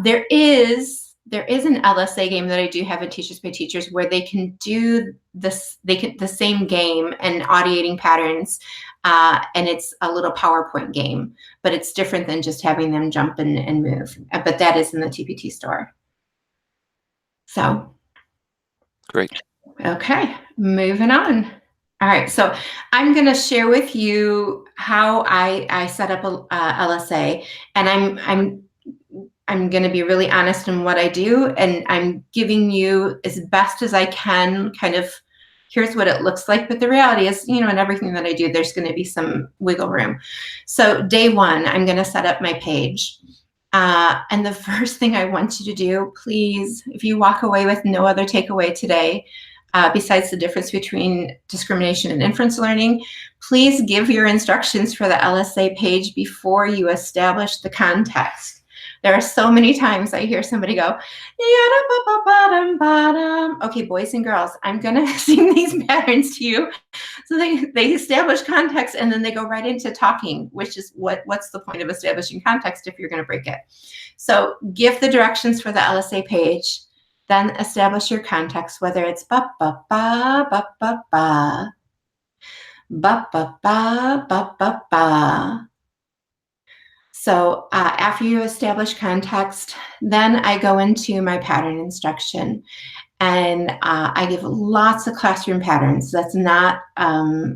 There is an LSA game that I do have in Teachers Pay Teachers where they can do this, the same game and audiating patterns, and it's a little PowerPoint game, but it's different than just having them jump and move. But that is in the TPT store. So. Great. Okay, moving on. All right, so I'm going to share with you how I set up a LSA, and I'm going to be really honest in what I do, and I'm giving you as best as I can kind of here's what it looks like. But the reality is, in everything that I do, there's going to be some wiggle room. So day one, I'm going to set up my page. And the first thing I want you to do, please, if you walk away with no other takeaway today, besides the difference between discrimination and inference learning, please give your instructions for the LSA page before you establish the context. There are so many times I hear somebody go, okay, boys and girls, I'm going to sing these patterns to you. So they establish context and then they go right into talking, which is what's the point of establishing context if you're going to break it? So give the directions for the LSA page, then establish your context, whether it's ba ba ba ba ba ba ba ba ba ba ba ba. So after you establish context, then I go into my pattern instruction, and I give lots of classroom patterns. That's not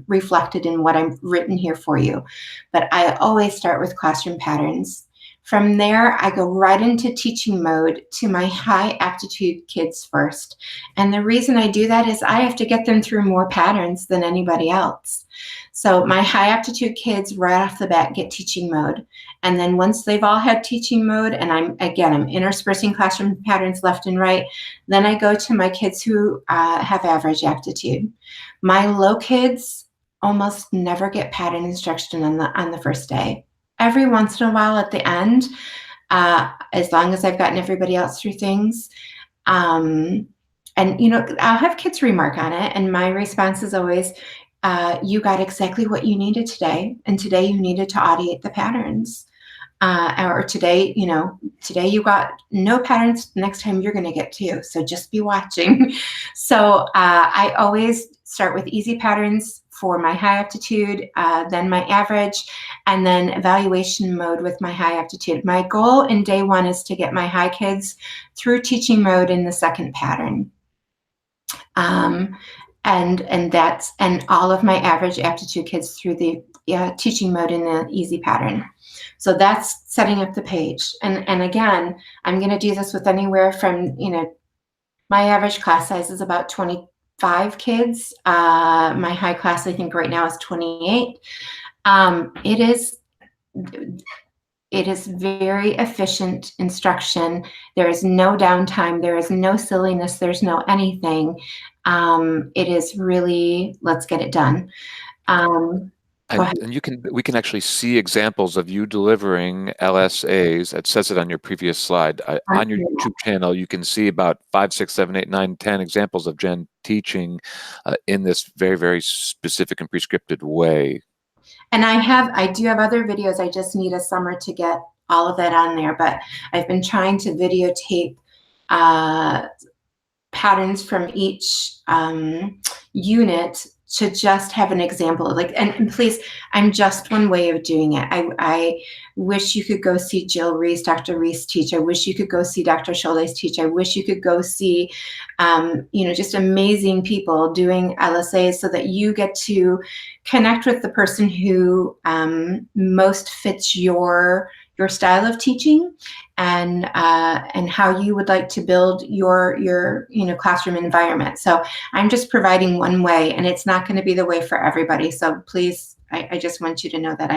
reflected in what I've written here for you, but I always start with classroom patterns. From there, I go right into teaching mode to my high aptitude kids first. And the reason I do that is I have to get them through more patterns than anybody else. So my high aptitude kids right off the bat get teaching mode. And then once they've all had teaching mode, and I'm interspersing classroom patterns left and right, then I go to my kids who have average aptitude. My low kids almost never get pattern instruction on the first day. Every once in a while at the end, as long as I've gotten everybody else through things. And, I'll have kids remark on it. And my response is always, you got exactly what you needed today. And today you needed to audiate the patterns. Or today you got no patterns. Next time you're going to get two. So just be watching. So I always start with easy patterns for my high aptitude, then my average, and then evaluation mode with my high aptitude. My goal in day one is to get my high kids through teaching mode in the second pattern. And all of my average aptitude kids through the teaching mode in the easy pattern. So that's setting up the page. And again, I'm going to do this with anywhere from, my average class size is about 25 kids. My high class, I think right now is 28. It is very efficient instruction. There is no downtime. There is no silliness. There's no anything. It is really, let's get it done. Go ahead. And we can actually see examples of you delivering LSAs. It says it on your previous slide. On your YouTube channel, you can see about 5, 6, 7, 8, 9, 10 examples of Jen teaching in this very, very specific and prescripted way. And I do have other videos. I just need a summer to get all of that on there, but I've been trying to videotape patterns from each unit to just have an example. Like, and please, I'm just one way of doing it. I wish you could go see Jill Reese, Dr. Reese teach. I wish you could go see Dr. Scholes teach. I wish you could go see, just amazing people doing LSAs so that you get to connect with the person who most fits your style of teaching and how you would like to build your classroom environment. So I'm just providing one way, and it's not going to be the way for everybody. So please, I just want you to know that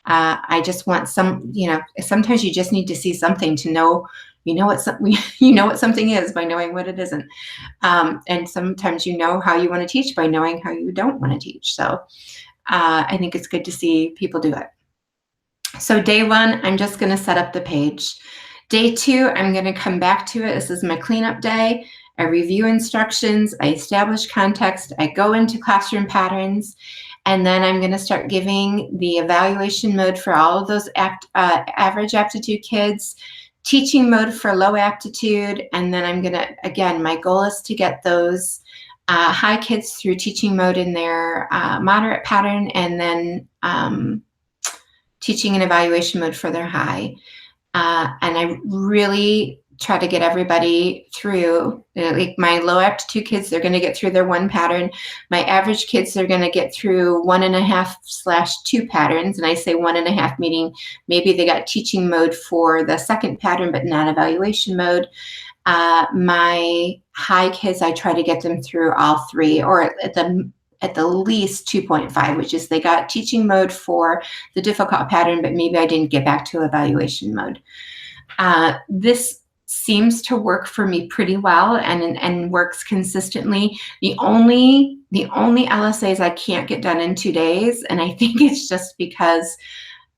I just want sometimes you just need to see something to know, what something is by knowing what it isn't. And sometimes how you want to teach by knowing how you don't want to teach. So I think it's good to see people do it. So day 1, I'm just going to set up the page. Day 2, I'm going to come back to it. This is my cleanup day. I review instructions. I establish context. I go into classroom patterns. And then I'm going to start giving the evaluation mode for all of those average aptitude kids, teaching mode for low aptitude. And then I'm going to, again, my goal is to get those high kids through teaching mode in their moderate pattern, and then teaching and evaluation mode for their high. And I really try to get everybody through. Like my low aptitude kids, they're going to get through their 1 pattern. My average kids, they're going to get through 1.5/2 patterns. And I say 1.5, meaning maybe they got teaching mode for the 2nd pattern, but not evaluation mode. My high kids, I try to get them through all 3, or at the least 2.5, which is they got teaching mode for the difficult pattern, but maybe I didn't get back to evaluation mode. This seems to work for me pretty well and works consistently. The only LSAs I can't get done in 2 days, and I think it's just because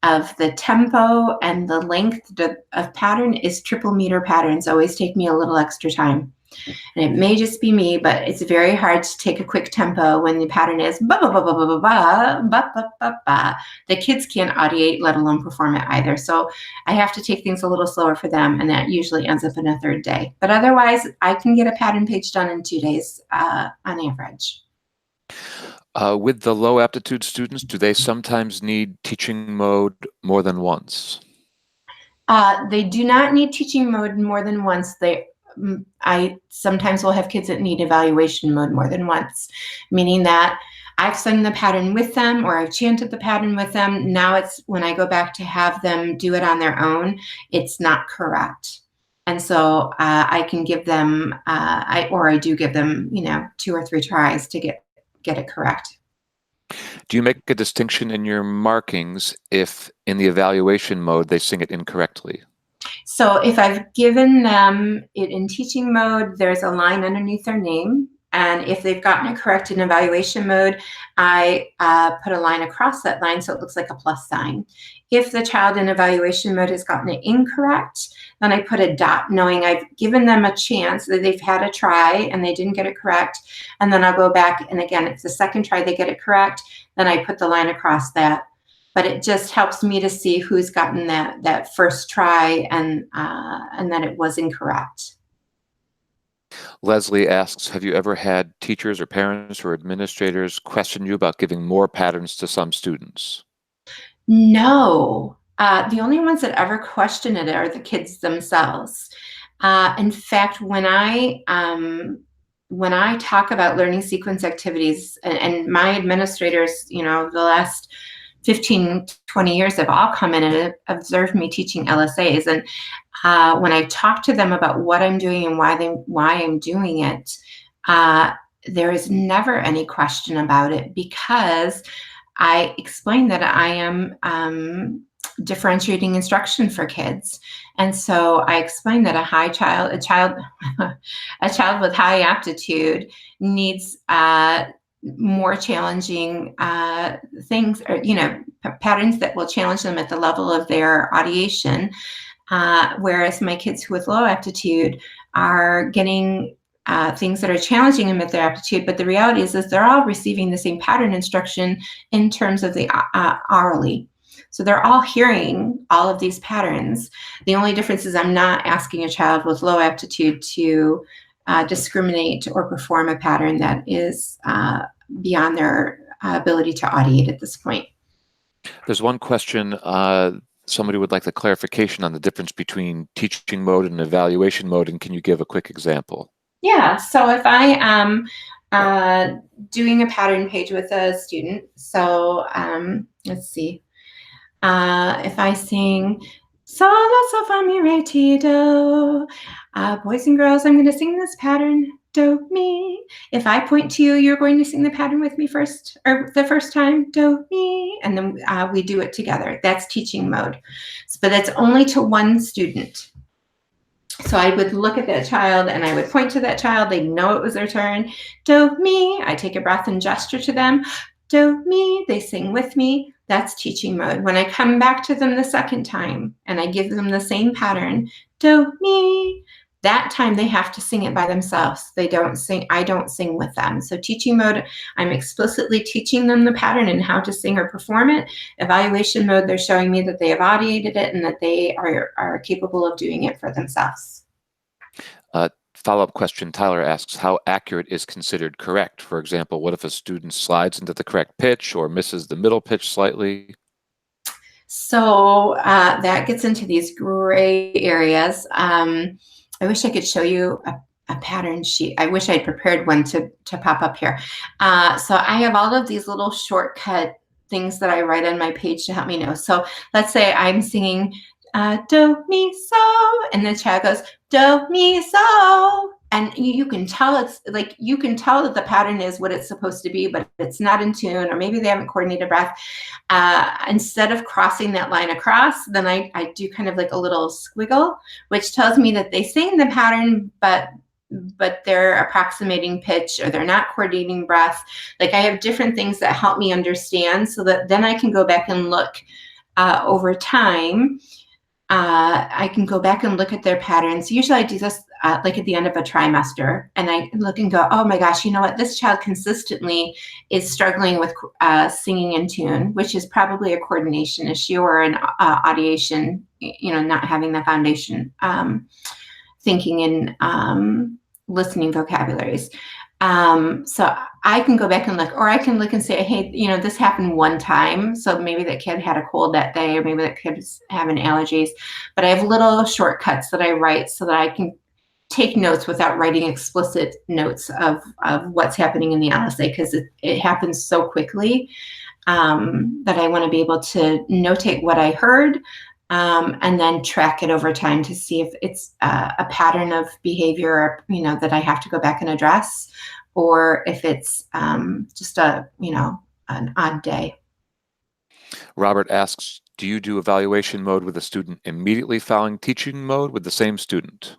of the tempo and the length of pattern, is triple meter patterns always take me a little extra time. And it may just be me, but it's very hard to take a quick tempo when the pattern is ba ba ba ba ba ba ba ba ba ba ba. The kids can't audiate, let alone perform it either. So I have to take things a little slower for them, and that usually ends up in a 3rd day. But otherwise, I can get a pattern page done in 2 days on average. With the low aptitude students, do they sometimes need teaching mode more than once? They do not need teaching mode more than once. I sometimes will have kids that need evaluation mode more than once, meaning that I've sung the pattern with them, or I've chanted the pattern with them. Now it's when I go back to have them do it on their own, it's not correct. And so I can give them, I do give them, 2 or 3 tries to get it correct. Do you make a distinction in your markings if in the evaluation mode they sing it incorrectly? So if I've given them it in teaching mode, there's a line underneath their name. And if they've gotten it correct in evaluation mode, I put a line across that line so it looks like a plus sign. If the child in evaluation mode has gotten it incorrect, then I put a dot, knowing I've given them a chance, that they've had a try and they didn't get it correct. And then I'll go back, and again, if the 2nd try they get it correct, then I put the line across that. But it just helps me to see who's gotten that first try and that it was incorrect. Leslie asks, have you ever had teachers or parents or administrators question you about giving more patterns to some students? No. The only ones that ever question it are the kids themselves. In fact, when I talk about learning sequence activities, and my administrators, the last 15, 20 years have all come in and observed me teaching LSAs. And when I talk to them about what I'm doing and why I'm doing it, there is never any question about it, because I explain that I am differentiating instruction for kids. And so I explain that a child with high aptitude needs more challenging things, or patterns that will challenge them at the level of their audiation, whereas my kids with low aptitude are getting things that are challenging them at their aptitude. But the reality is they're all receiving the same pattern instruction in terms of the orally. So they're all hearing all of these patterns. The only difference is I'm not asking a child with low aptitude to discriminate or perform a pattern that is beyond their ability to audiate at this point. There's one question. Somebody would like the clarification on the difference between teaching mode and evaluation mode, and can you give a quick example? Yeah, so if I am doing a pattern page with a student, so let's see, if I sing sol la sol fa mi re ti do, boys and girls, I'm going to sing this pattern do mi. If I point to you, you're going to sing the pattern with me first, or the first time do mi, and then we do it together. That's teaching mode, but that's only to one student. So I would look at that child and I would point to that child. They'd know it was their turn. Do mi. I take a breath and gesture to them. Do mi. They sing with me. That's teaching mode. When I come back to them the second time and I give them the same pattern, do mi, that time they have to sing it by themselves. They don't sing. I don't sing with them. So teaching mode, I'm explicitly teaching them the pattern and how to sing or perform it. Evaluation mode, they're showing me that they have audiated it and that they are capable of doing it for themselves. Follow-up question. Tyler asks, how accurate is considered correct? For example, what if a student slides into the correct pitch or misses the middle pitch slightly? So that gets into these gray areas. I wish I could show you a pattern sheet. I wish I'd prepared one to pop up here. So I have all of these little shortcut things that I write on my page to help me know. So let's say I'm singing do, mi, so, and the child goes, do, mi, so. And you can tell it's like, you can tell that the pattern is what it's supposed to be, but it's not in tune, or maybe they haven't coordinated breath. Instead of crossing that line across, then I do kind of like a little squiggle, which tells me that they sing the pattern, but they're approximating pitch, or they're not coordinating breath. Like I have different things that help me understand, so that then I can go back and look over time. I can go back and look at their patterns. Usually I do this like at the end of a trimester, and I look and go, oh my gosh, you know what? This child consistently is struggling with singing in tune, which is probably a coordination issue or an audiation, not having the foundation thinking and listening vocabularies. So I can go back and look, or I can look and say, hey, this happened one time. So maybe that kid had a cold that day, or maybe that kid's having allergies. But I have little shortcuts that I write so that I can take notes without writing explicit notes of what's happening in the LSA, because it happens so quickly that I want to be able to notate what I heard. And then track it over time to see if it's a pattern of behavior, that I have to go back and address, or if it's just an odd day. Robert asks, do you do evaluation mode with a student immediately following teaching mode with the same student?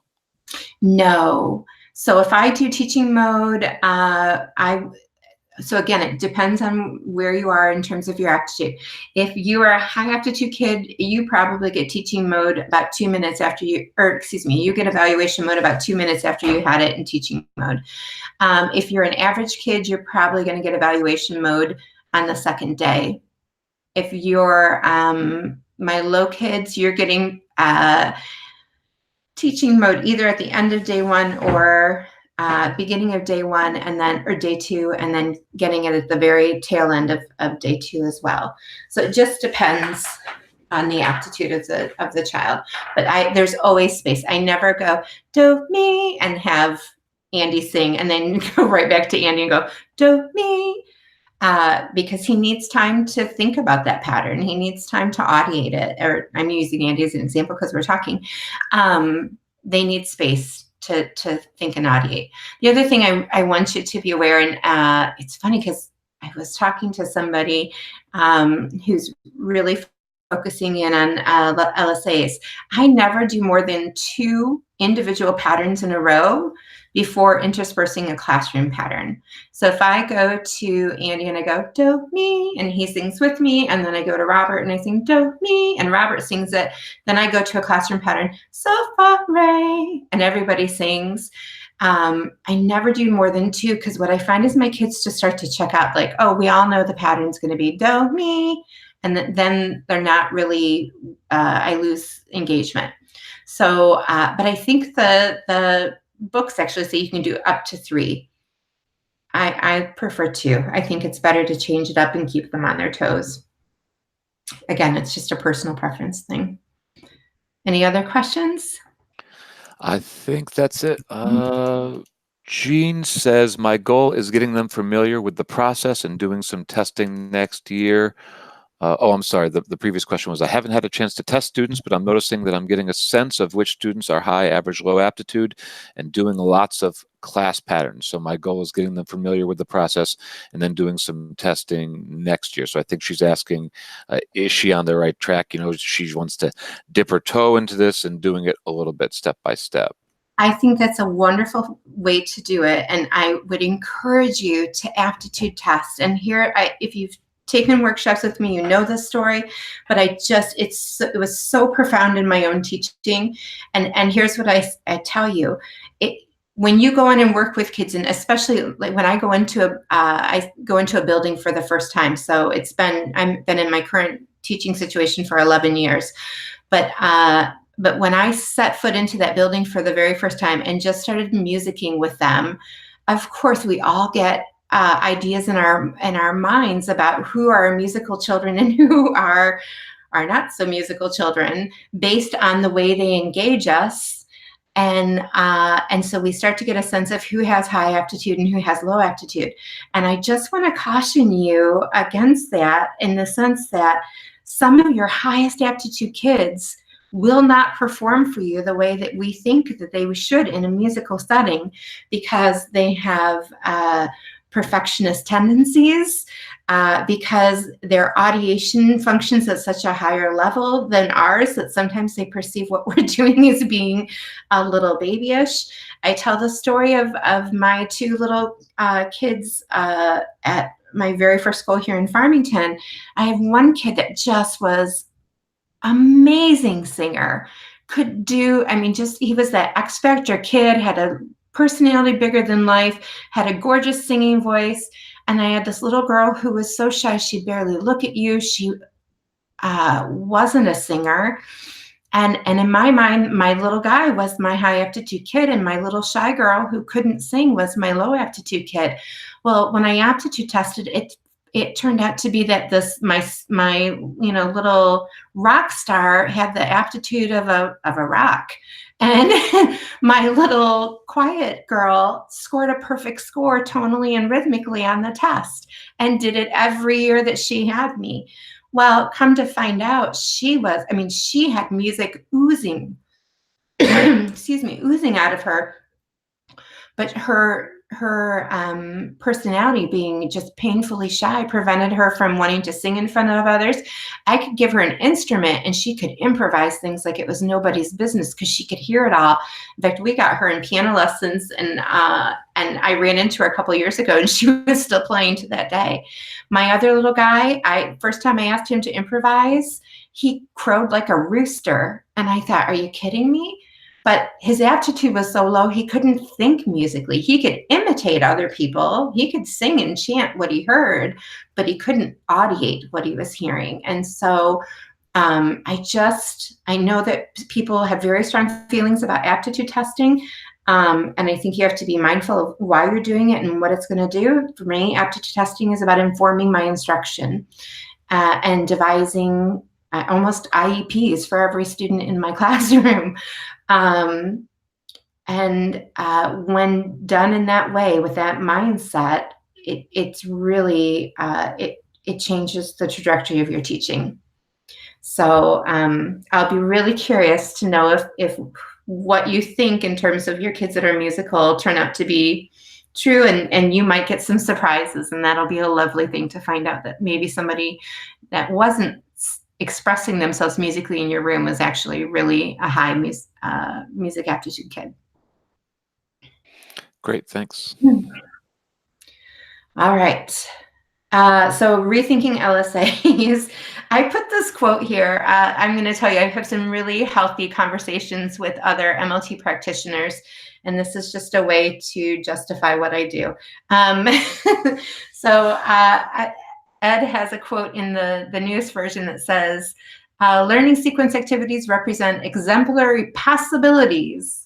No. So if I do teaching mode, so again, it depends on where you are in terms of your aptitude. If you are a high aptitude kid, you probably get teaching mode about 2 minutes after you get evaluation mode about 2 minutes after you had it in teaching mode. If you're an average kid, you're probably going to get evaluation mode on the second day. If you're my low kids, you're getting teaching mode either at the end of day one or beginning of day one, or day two, and then getting it at the very tail end of day two as well. So it just depends on the aptitude of the child. But there's always space. I never go do mi and have Andy sing and then go right back to Andy and go do mi, because he needs time to think about that pattern. He needs time to audiate it. Or I'm using Andy as an example because we're talking. They need space to think and audiate. The other thing I want you to be aware, and it's funny because I was talking to somebody who's really focusing in on LSAs. I never do more than 2 individual patterns in a row before interspersing a classroom pattern. So if I go to Andy and I go, do, me, and he sings with me, and then I go to Robert and I sing, do, me, and Robert sings it, then I go to a classroom pattern, so, fa, re, and everybody sings. I never do more than 2 because what I find is my kids just start to check out, like, oh, we all know the pattern's going to be do, me, and then they're not really, I lose engagement. So, but I think the books actually say you can do up to 3. I prefer 2. I think it's better to change it up and keep them on their toes. Again, it's just a personal preference thing. Any other questions? I think that's it. Jean says, my goal is getting them familiar with the process and doing some testing next year. Oh, I'm sorry. The previous question was, I haven't had a chance to test students, but I'm noticing that I'm getting a sense of which students are high, average, low aptitude, and doing lots of class patterns. So my goal is getting them familiar with the process and then doing some testing next year. So I think she's asking, is she on the right track? You know, she wants to dip her toe into this and doing it a little bit step by step. I think that's a wonderful way to do it. And I would encourage you to aptitude test. And here, if you've taken workshops with me, you know this story, but it was so profound in my own teaching. And here's what I tell you. When you go in and work with kids, and especially like when I go into a building for the first time. So I've been in my current teaching situation for 11 years, but when I set foot into that building for the very first time and just started musicking with them, of course we all get ideas in our minds about who are musical children and who are not so musical children based on the way they engage us. And so we start to get a sense of who has high aptitude and who has low aptitude. And I just want to caution you against that in the sense that some of your highest aptitude kids will not perform for you the way that we think that they should in a musical setting because they have perfectionist tendencies, because their audiation functions at such a higher level than ours that sometimes they perceive what we're doing as being a little babyish. I tell the story of my 2 little kids at my very first school here in Farmington. I have one kid that just was amazing singer, could do, he was that X Factor kid, had a personality bigger than life, had a gorgeous singing voice. And I had this little girl who was so shy, she'd barely look at you. She wasn't a singer. And in my mind, my little guy was my high aptitude kid, and my little shy girl who couldn't sing was my low aptitude kid. Well, when I aptitude tested, it turned out to be that my little rock star had the aptitude of a rock, and my little quiet girl scored a perfect score tonally and rhythmically on the test and did it every year that she had me. Well, come to find out, she had music oozing oozing out of her, but her personality being just painfully shy prevented her from wanting to sing in front of others. I could give her an instrument and she could improvise things like it was nobody's business because she could hear it all. In fact, we got her in piano lessons, and I ran into her a couple of years ago and she was still playing to that day. My other little guy, first time I asked him to improvise, he crowed like a rooster. And I thought, are you kidding me? But his aptitude was so low, he couldn't think musically. He could imitate other people. He could sing and chant what he heard, but he couldn't audiate what he was hearing. And so I know that people have very strong feelings about aptitude testing. And I think you have to be mindful of why you're doing it and what it's going to do. For me, aptitude testing is about informing my instruction and devising almost IEPs for every student in my classroom. When done in that way, with that mindset, it's really, it changes the trajectory of your teaching. So I'll be really curious to know if what you think in terms of your kids that are musical turn out to be true, and you might get some surprises, and that'll be a lovely thing to find out that maybe somebody that wasn't expressing themselves musically in your room was actually really a high music aptitude kid. Great, thanks. All right. So rethinking LSAs, I put this quote here. I'm going to tell you, I have some really healthy conversations with other MLT practitioners, and this is just a way to justify what I do. So Ed has a quote in the newest version that says, learning sequence activities represent exemplary possibilities.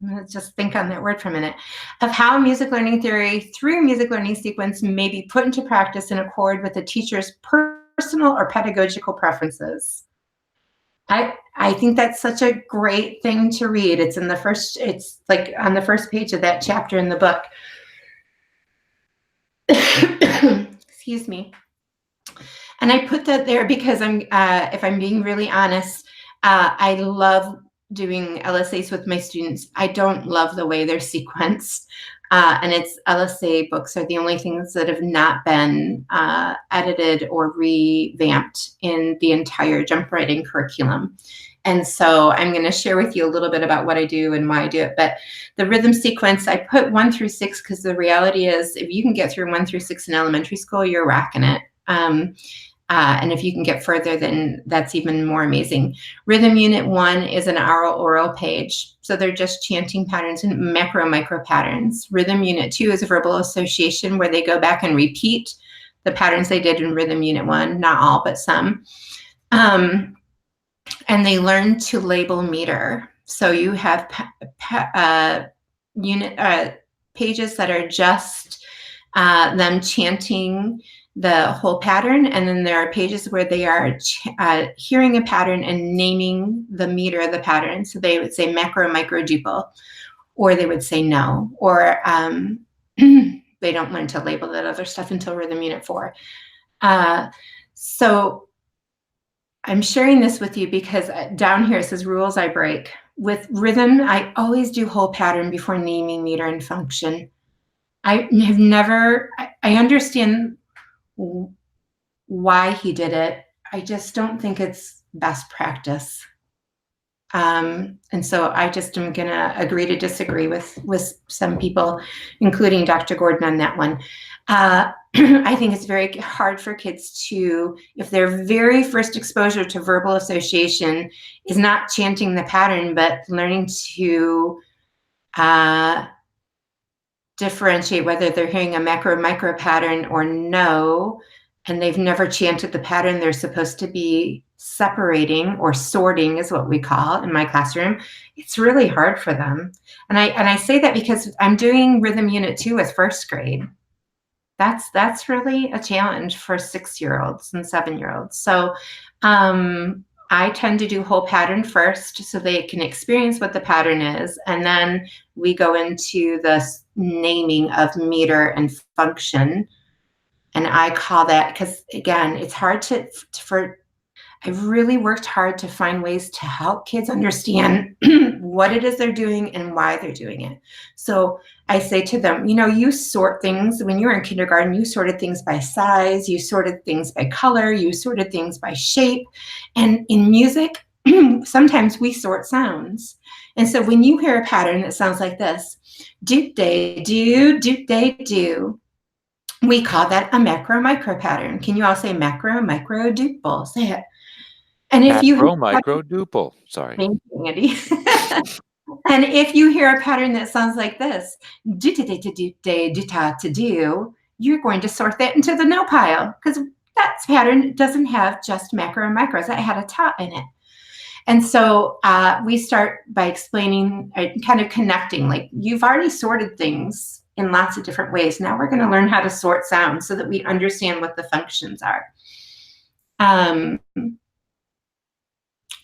Let's just think on that word for a minute, of how music learning theory through music learning sequence may be put into practice in accord with the teacher's personal or pedagogical preferences. I think that's such a great thing to read. It's in the first, it's like on the first page of that chapter in the book. Excuse me. And I put that there because if I'm being really honest, I love doing LSAs with my students. I don't love the way they're sequenced. And it's LSA books are the only things that have not been edited or revamped in the entire jump writing curriculum. And so I'm going to share with you a little bit about what I do and why I do it. But the rhythm sequence, I put 1 through 6 because the reality is if you can get through 1 through 6 in elementary school, you're rocking it. And if you can get further, then that's even more amazing. Rhythm Unit 1 is an oral page. So they're just chanting patterns and macro-micro patterns. Rhythm Unit 2 is a verbal association where they go back and repeat the patterns they did in Rhythm Unit 1, not all, but some. And they learn to label meter. So you have pages that are just them chanting the whole pattern, and then there are pages where they are hearing a pattern and naming the meter of the pattern. So they would say macro, micro, duple, or they would say no, or they don't learn to label that other stuff until Rhythm Unit 4. So I'm sharing this with you because down here it says rules I break. With rhythm, I always do whole pattern before naming meter and function. I have never, I understand why he did it. I just don't think it's best practice. And so I just am going to agree to disagree with some people, including Dr. Gordon on that one. I think it's very hard for kids to, if their very first exposure to verbal association is not chanting the pattern, but learning to differentiate whether they're hearing a macro micro pattern or no, and they've never chanted the pattern they're supposed to be separating, or sorting is what we call in my classroom. It's really hard for them. And I say that because I'm doing Rhythm Unit 2 with first grade. That's really a challenge for 6-year-olds and 7-year-olds. So I tend to do whole pattern first so they can experience what the pattern is, and then we go into the naming of meter and function. And I call that, because again, it's hard I've really worked hard to find ways to help kids understand what it is they're doing and why they're doing it. So I say to them, you sort things. When you were in kindergarten, you sorted things by size, you sorted things by color, you sorted things by shape. And in music, sometimes we sort sounds. And so when you hear a pattern that sounds like this, doot-day-do, doot-day-do, we call that a macro-micro pattern. Can you all say macro, micro, duple? Say it. And if macro, micro, duple. Sorry. Thank you, Andy. And if you hear a pattern that sounds like this, do, you're going to sort that into the no pile, because that pattern doesn't have just macro and micros. That had a ta in it. And so we start by explaining, kind of connecting, like you've already sorted things in lots of different ways. Now we're going to learn how to sort sounds so that we understand what the functions are.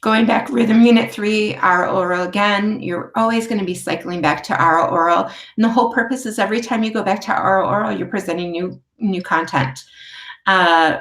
Going back, Rhythm Unit 3, oral again, you're always going to be cycling back to oral. And the whole purpose is every time you go back to oral, you're presenting new content.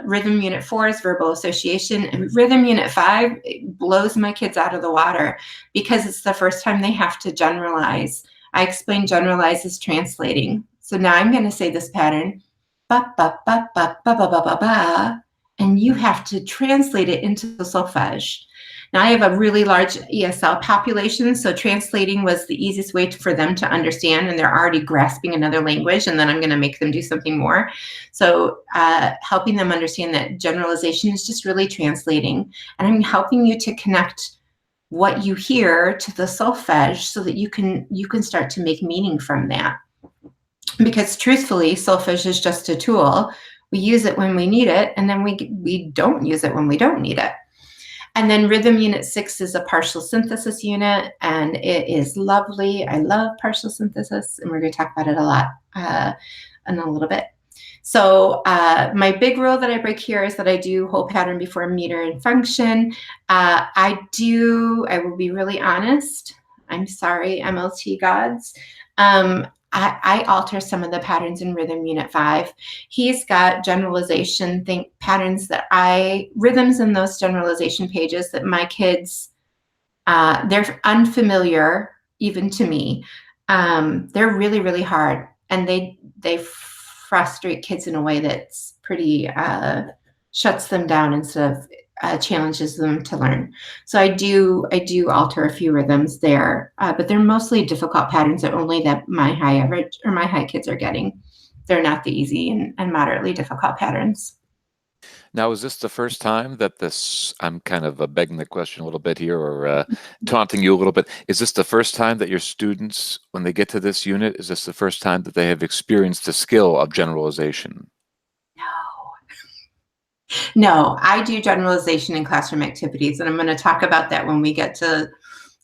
Rhythm Unit 4 is verbal association. And Rhythm Unit 5 blows my kids out of the water because it's the first time they have to generalize. I explain generalize as translating. So now I'm going to say this pattern, ba ba ba ba ba ba ba ba ba, and you have to translate it into solfege. Now, I have a really large ESL population, so translating was the easiest way for them to understand, and they're already grasping another language, and then I'm going to make them do something more. So helping them understand that generalization is just really translating, and I'm helping you to connect what you hear to the solfege so that you can start to make meaning from that. Because truthfully, solfege is just a tool. We use it when we need it, and then we don't use it when we don't need it. And then Rhythm Unit 6 is a partial synthesis unit, and it is lovely. I love partial synthesis, and we're going to talk about it a lot in a little bit. So my big rule that I break here is that I do whole pattern before meter and function. I will be really honest. I'm sorry, MLT gods. I alter some of the patterns in Rhythm Unit 5. He's got generalization patterns rhythms in those generalization pages that my kids, they're unfamiliar even to me. They're really, really hard, and they frustrate kids in a way that's pretty shuts them down instead of challenges them to learn. So I do alter a few rhythms there, but they're mostly difficult patterns that only my high kids are getting. They're not the easy and moderately difficult patterns. Now, is this the first time that I'm kind of begging the question a little bit here, or taunting you a little bit. Is this the first time that your students, when they get to this unit, is this the first time that they have experienced the skill of generalization? No, I do generalization in classroom activities, and I'm going to talk about that when we get to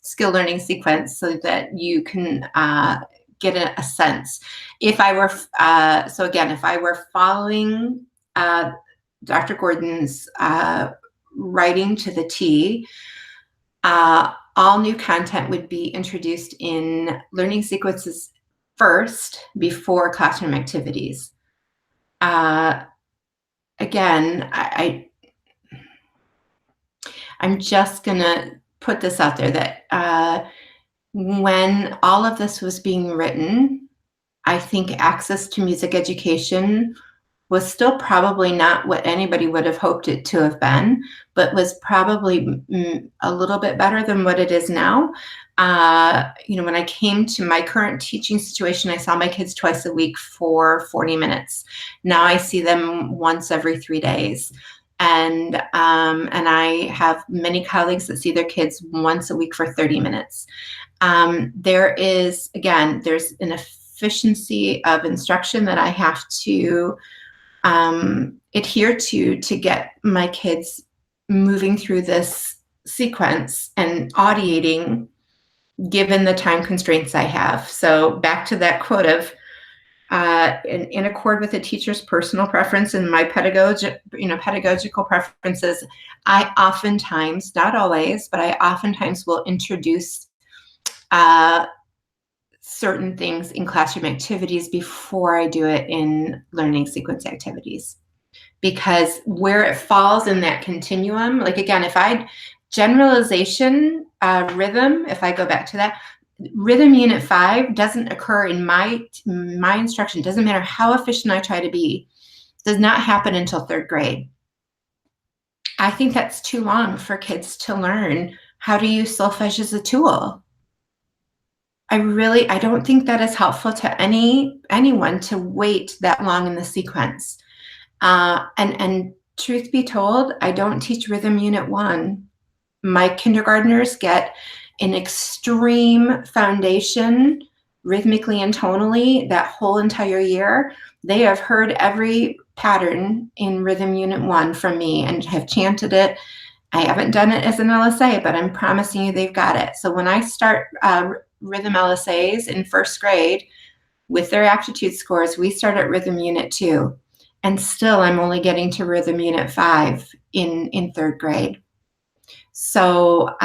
skill learning sequence so that you can get a sense. If I were, if I were following Dr. Gordon's writing to the T, all new content would be introduced in learning sequences first before classroom activities. Again, I'm just going to put this out there that when all of this was being written, I think access to music education was still probably not what anybody would have hoped it to have been, but was probably a little bit better than what it is now. When I came to my current teaching situation, I saw my kids twice a week for 40 minutes. Now I see them once every 3 days. And I have many colleagues that see their kids once a week for 30 minutes. There's an efficiency of instruction that I have to adhere to get my kids moving through this sequence and audiating given the time constraints I have. So back to that quote of in accord with the teacher's personal preference and my pedagogical preferences, I oftentimes, not always, but I oftentimes will introduce certain things in classroom activities before I do it in learning sequence activities. Because where it falls in that continuum, like again, if I generalization rhythm, if I go back to that, Rhythm Unit 5 doesn't occur in my instruction. Doesn't matter how efficient I try to be, does not happen until 3rd grade. I think that's too long for kids to learn how to use solfege as a tool. I don't think that is helpful to anyone to wait that long in the sequence. And truth be told, I don't teach Rhythm Unit 1. My kindergartners get an extreme foundation rhythmically and tonally that whole entire year. They have heard every pattern in Rhythm Unit 1 from me and have chanted it. I haven't done it as an LSA, but I'm promising you they've got it. So when I start rhythm LSAs in 1st grade with their aptitude scores, we start at Rhythm Unit 2. And still I'm only getting to Rhythm Unit 5 in 3rd grade. So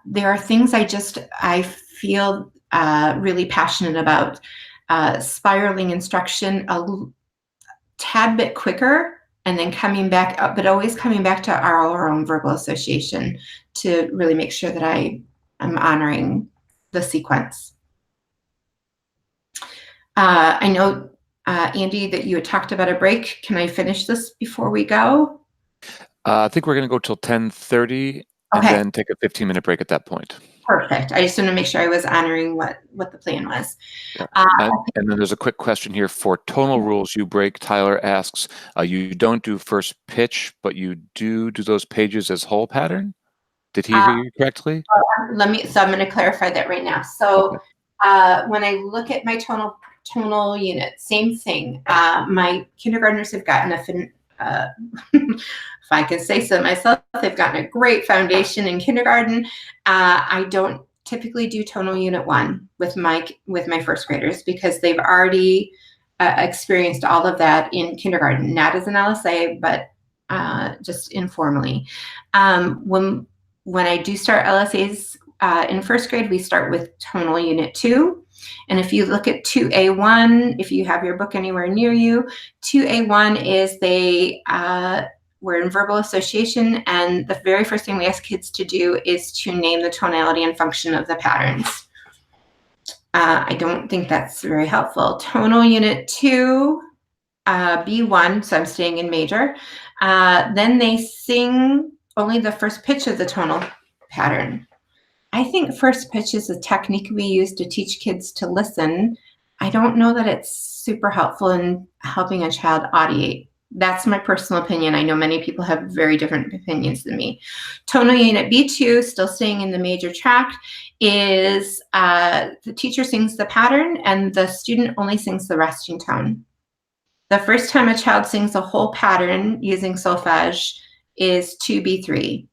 there are things I feel really passionate about. Spiraling instruction a tad bit quicker and then coming back up, but always coming back to our own verbal association to really make sure that I'm honoring the sequence. I know, Andy, that you had talked about a break. Can I finish this before we go? I think we're going to go till 10:30 and Okay, then take a 15-minute break at that point. perfect. I just want to make sure I was honoring what the plan was. Yeah. Uh, And then there's a quick question here. For tonal rules you break, Tyler asks, you don't do first pitch, but you do those pages as whole pattern? Did he uh, hear you correctly? so I'm going to clarify that right now. So Okay. when I look at my tonal unit, same thing. My kindergartners have gotten if I can say so myself, they've gotten a great foundation in kindergarten. I don't typically do tonal unit 1 with my first graders because they've already experienced all of that in kindergarten, not as an LSA, but just informally. When I do start LSAs in first grade, we start with tonal unit 2. And if you look at 2A1, if you have your book anywhere near you, 2A1 is we're in verbal association, and the very first thing we ask kids to do is to name the tonality and function of the patterns. I don't think that's very helpful. Tonal unit 2, B1, so I'm staying in major. Then they sing only the first pitch of the tonal pattern. I think first pitch is a technique we use to teach kids to listen. I don't know that it's super helpful in helping a child audiate. That's my personal opinion. I know many people have very different opinions than me. Tonal unit B2, still staying in the major track, is the teacher sings the pattern and the student only sings the resting tone. The first time a child sings a whole pattern using solfege is 2B3.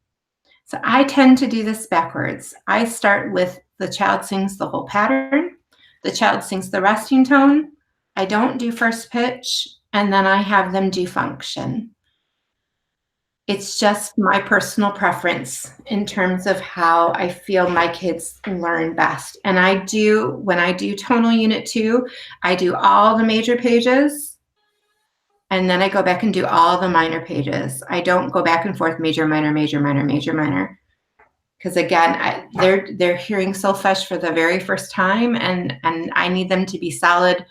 So I tend to do this backwards. I start with the child sings the whole pattern, the child sings the resting tone, I don't do first pitch, and then I have them do function. It's just my personal preference in terms of how I feel my kids learn best. And when I do tonal unit 2, I do all the major pages, and then I go back and do all the minor pages. I don't go back and forth major, minor, major, minor, major, minor. Because again, they're hearing solfege for the very first time, and I need them to be solid,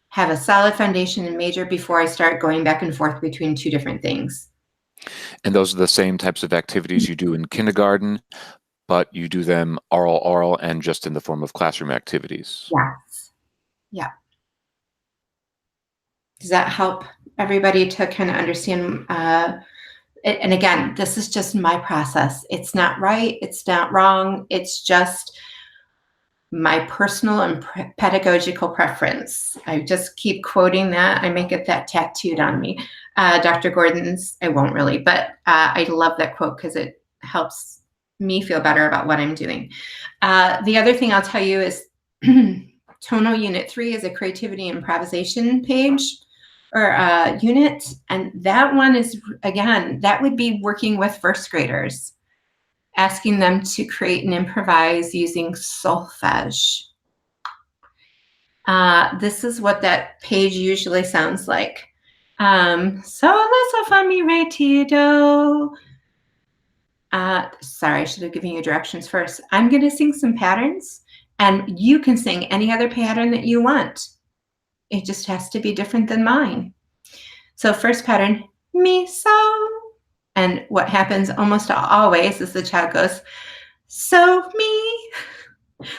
have a solid foundation in major before I start going back and forth between two different things. And those are the same types of activities you do in kindergarten, but you do them oral, and just in the form of classroom activities. Yes. Yeah. Does that help everybody to kind of understand? And again, this is just my process. It's not right. It's not wrong. It's just my personal and pedagogical preference. I just keep quoting that. I may get that tattooed on me. Dr. Gordon's, I won't really, but I love that quote because it helps me feel better about what I'm doing. The other thing I'll tell you is tonal unit 3 is a creativity improvisation page or unit. And that one is, again, that would be working with first graders, asking them to create and improvise using solfege. This is what that page usually sounds like. So let's so fa mi re ti do. Sorry, I should have given you directions first. I'm going to sing some patterns, and you can sing any other pattern that you want. It just has to be different than mine. So first pattern, mi, so. And what happens almost always is the child goes, so, mi.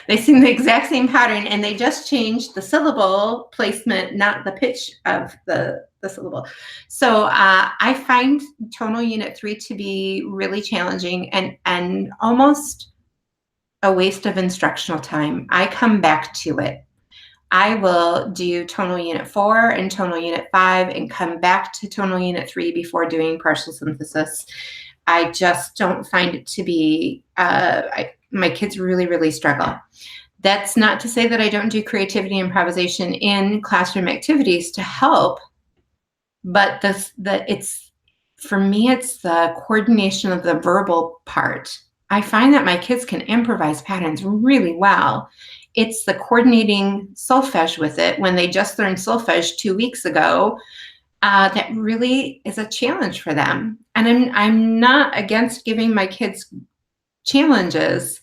They sing the exact same pattern, and they just change the syllable placement, not the pitch of the syllable. So I find tonal unit 3 to be really challenging and almost a waste of instructional time. I come back to it. I will do tonal unit 4 and tonal unit 5 and come back to tonal unit 3 before doing partial synthesis. I just don't find it to be, my kids really, really struggle. That's not to say that I don't do creativity improvisation in classroom activities to help, but for me, it's the coordination of the verbal part. I find that my kids can improvise patterns really well. It's the coordinating solfege with it when they just learned solfege 2 weeks ago that really is a challenge for them. And I'm not against giving my kids challenges,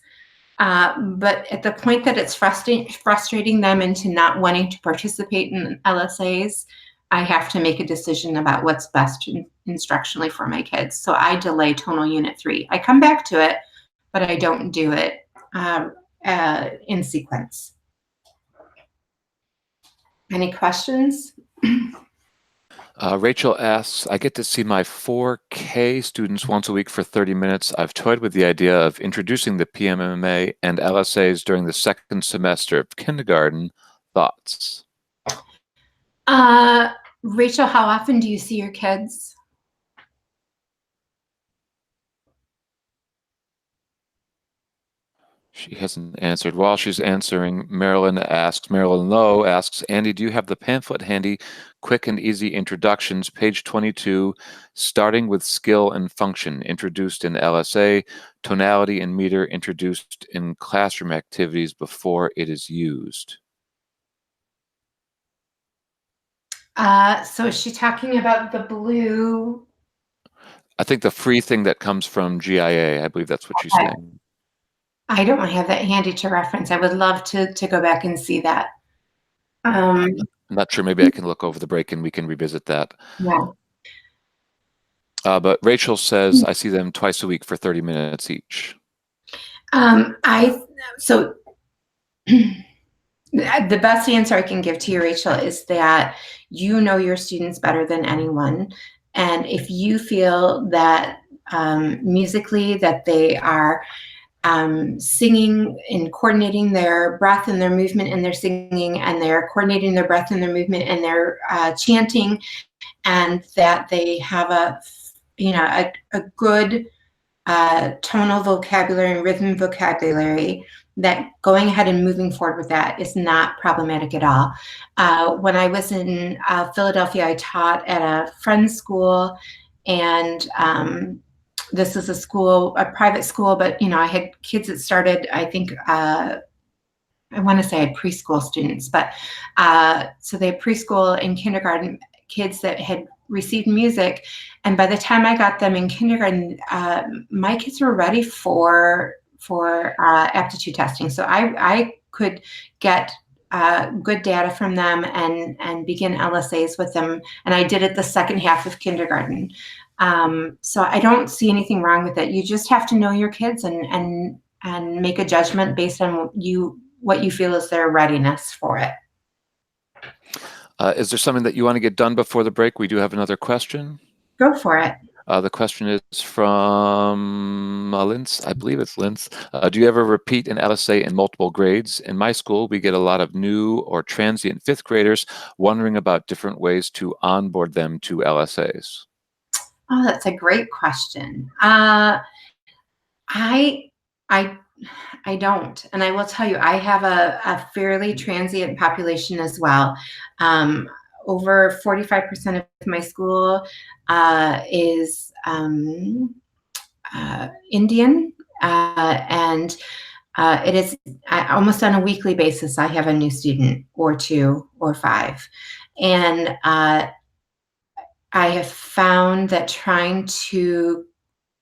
but at the point that it's frustrating them into not wanting to participate in LSAs, I have to make a decision about what's best instructionally for my kids. So I delay tonal unit 3. I come back to it, but I don't do it in sequence. Any questions? Rachel asks, I get to see my 4K students once a week for 30 minutes. I've toyed with the idea of introducing the PMMA and LSAs during the second semester of kindergarten. Thoughts? Rachel, how often do you see your kids? She hasn't answered. While she's answering, Marilyn Lowe asks, Andy, do you have the pamphlet handy? Quick and easy introductions, page 22, starting with skill and function, introduced in LSA, tonality and meter, introduced in classroom activities before it is used. So is she talking about the blue? I think the free thing that comes from GIA. I believe that's what she's saying. I don't have that handy to reference. I would love to go back and see that. I'm not sure. Maybe I can look over the break and we can revisit that. Yeah. But Rachel says, I see them twice a week for 30 minutes each. So the best answer I can give to you, Rachel, is that you know your students better than anyone. And if you feel that musically that they are singing and coordinating their breath and their movement and their singing, and they're coordinating their breath and their movement and their chanting, and that they have a good tonal vocabulary and rhythm vocabulary, that going ahead and moving forward with that is not problematic at all. When I was in Philadelphia, I taught at a friend's school, and this is a private school, but I had kids that started, I think, I want to say I had preschool students, but so they had preschool and kindergarten kids that had received music. And by the time I got them in kindergarten, my kids were ready for aptitude testing. So I could get good data from them and begin LSAs with them. And I did it the second half of kindergarten. So I don't see anything wrong with it. You just have to know your kids and make a judgment based on what you feel is their readiness for it. Is there something that you want to get done before the break? We do have another question. Go for it. The question is from Linz. I believe it's Linz. Do you ever repeat an LSA in multiple grades? In my school, we get a lot of new or transient fifth graders wondering about different ways to onboard them to LSAs. Oh, that's a great question. I don't, and I will tell you, I have a fairly transient population as well. Over 45% of my school is Indian, and it is almost on a weekly basis. I have a new student or 2 or 5, and I have found that trying to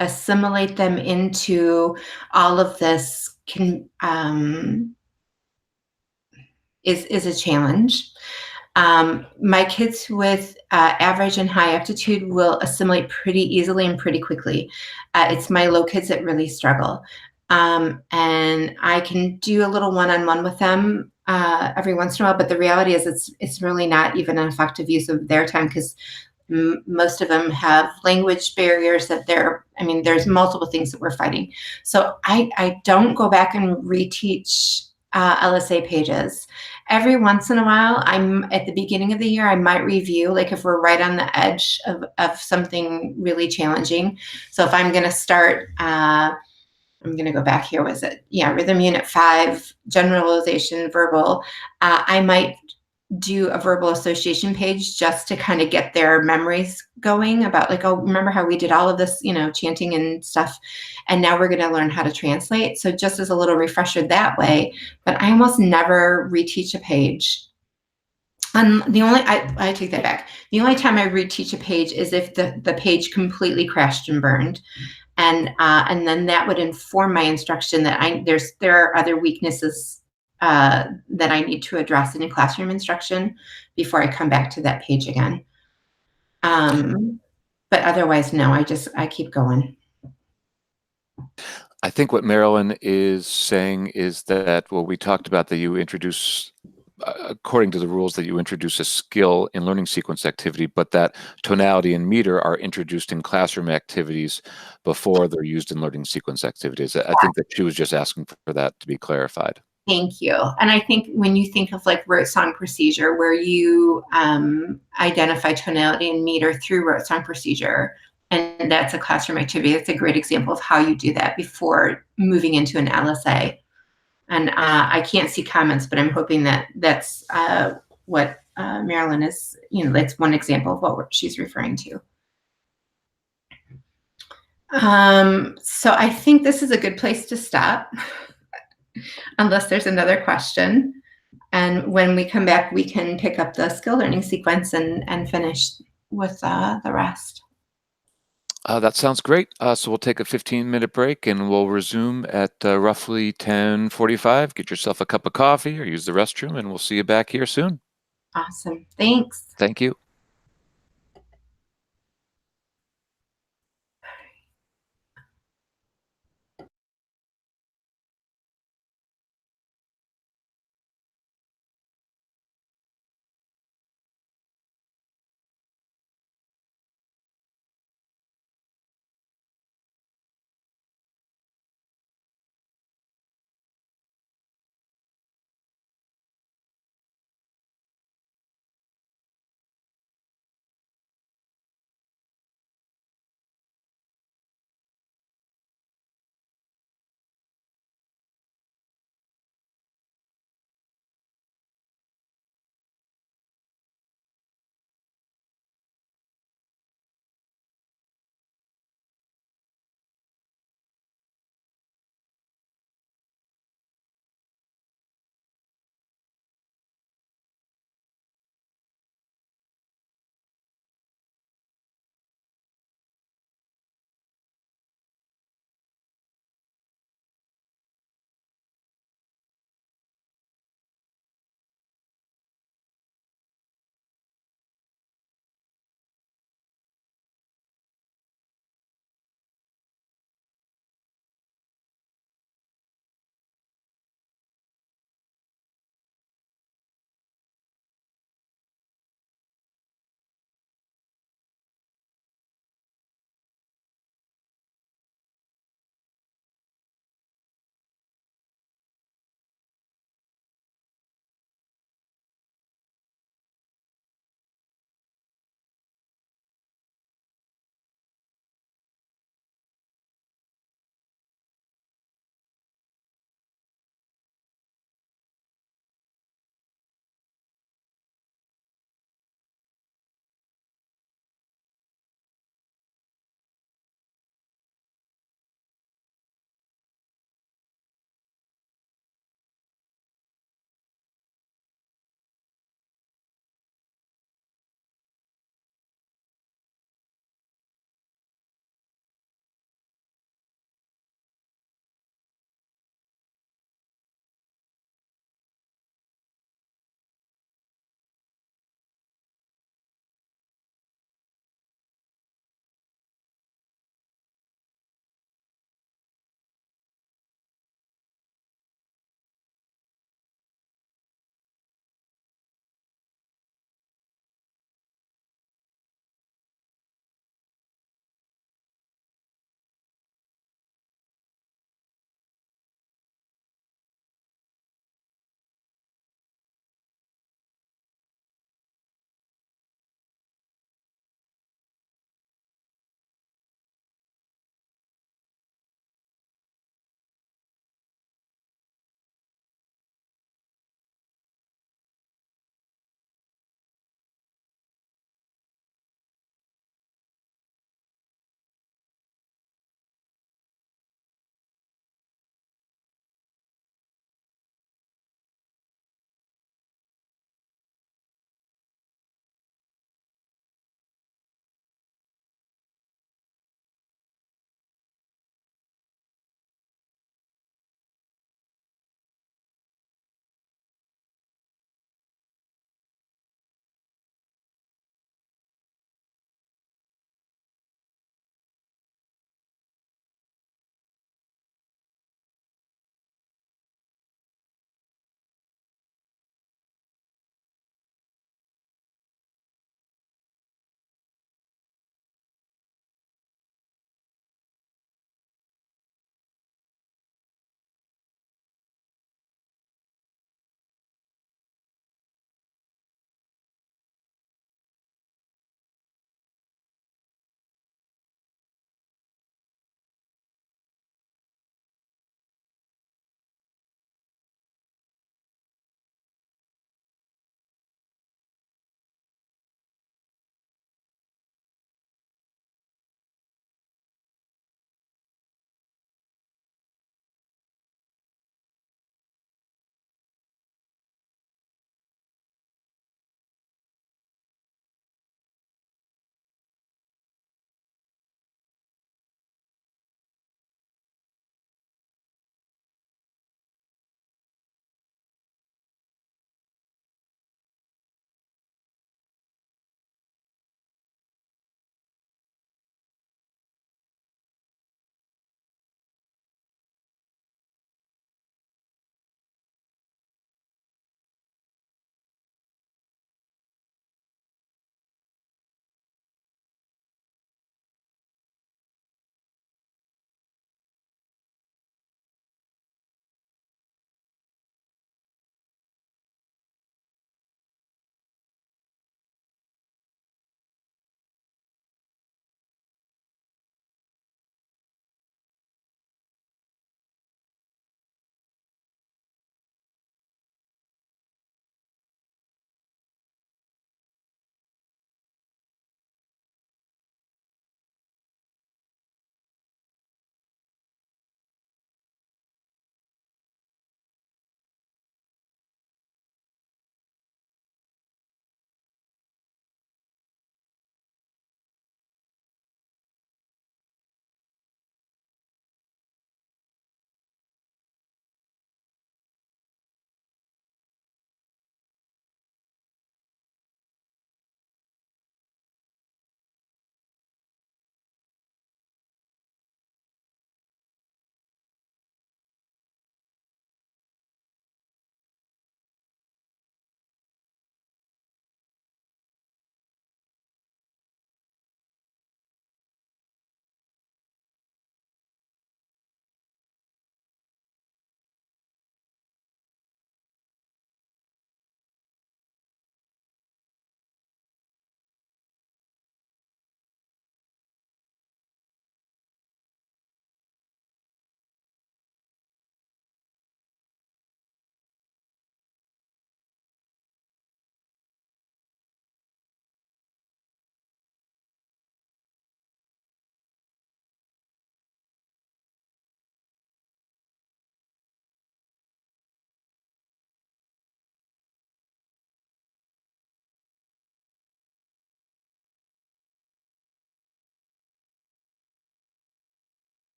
assimilate them into all of this is a challenge. My kids with average and high aptitude will assimilate pretty easily and pretty quickly. It's my low kids that really struggle. And I can do a little one-on-one with them every once in a while, but the reality is it's really not even an effective use of their time, because most of them have language barriers that there's multiple things that we're fighting. So I don't go back and reteach LSA pages. Every once in a while, I'm at the beginning of the year, I might review, like if we're right on the edge of something really challenging. So if I'm going to start, I'm going to go back here. Was it? Yeah, Rhythm Unit 5, Generalization, Verbal. I might do a verbal association page just to kind of get their memories going about, like, oh, remember how we did all of this, chanting and stuff, and now we're going to learn how to translate. So just as a little refresher that way. But I almost never reteach a page. And I take that back. The only time I reteach a page is if the page completely crashed and burned. And then that would inform my instruction that there are other weaknesses that I need to address in classroom instruction before I come back to that page again. But otherwise, no, I keep going. I think what Marilyn is saying is that, well, we talked about that you introduce, according to the rules, that you introduce a skill in learning sequence activity, but that tonality and meter are introduced in classroom activities before they're used in learning sequence activities. I think that she was just asking for that to be clarified. Thank you. And I think when you think of like rote song procedure, where you identify tonality and meter through rote song procedure, and that's a classroom activity, that's a great example of how you do that before moving into an LSA. And I can't see comments, but I'm hoping that that's what Marilyn is, that's one example of what she's referring to. So I think this is a good place to stop, unless there's another question. And when we come back, we can pick up the skill learning sequence and finish with the rest. That sounds great. So we'll take a 15-minute break and we'll resume at roughly 10:45. Get yourself a cup of coffee or use the restroom, and we'll see you back here soon. Awesome. Thanks. Thank you.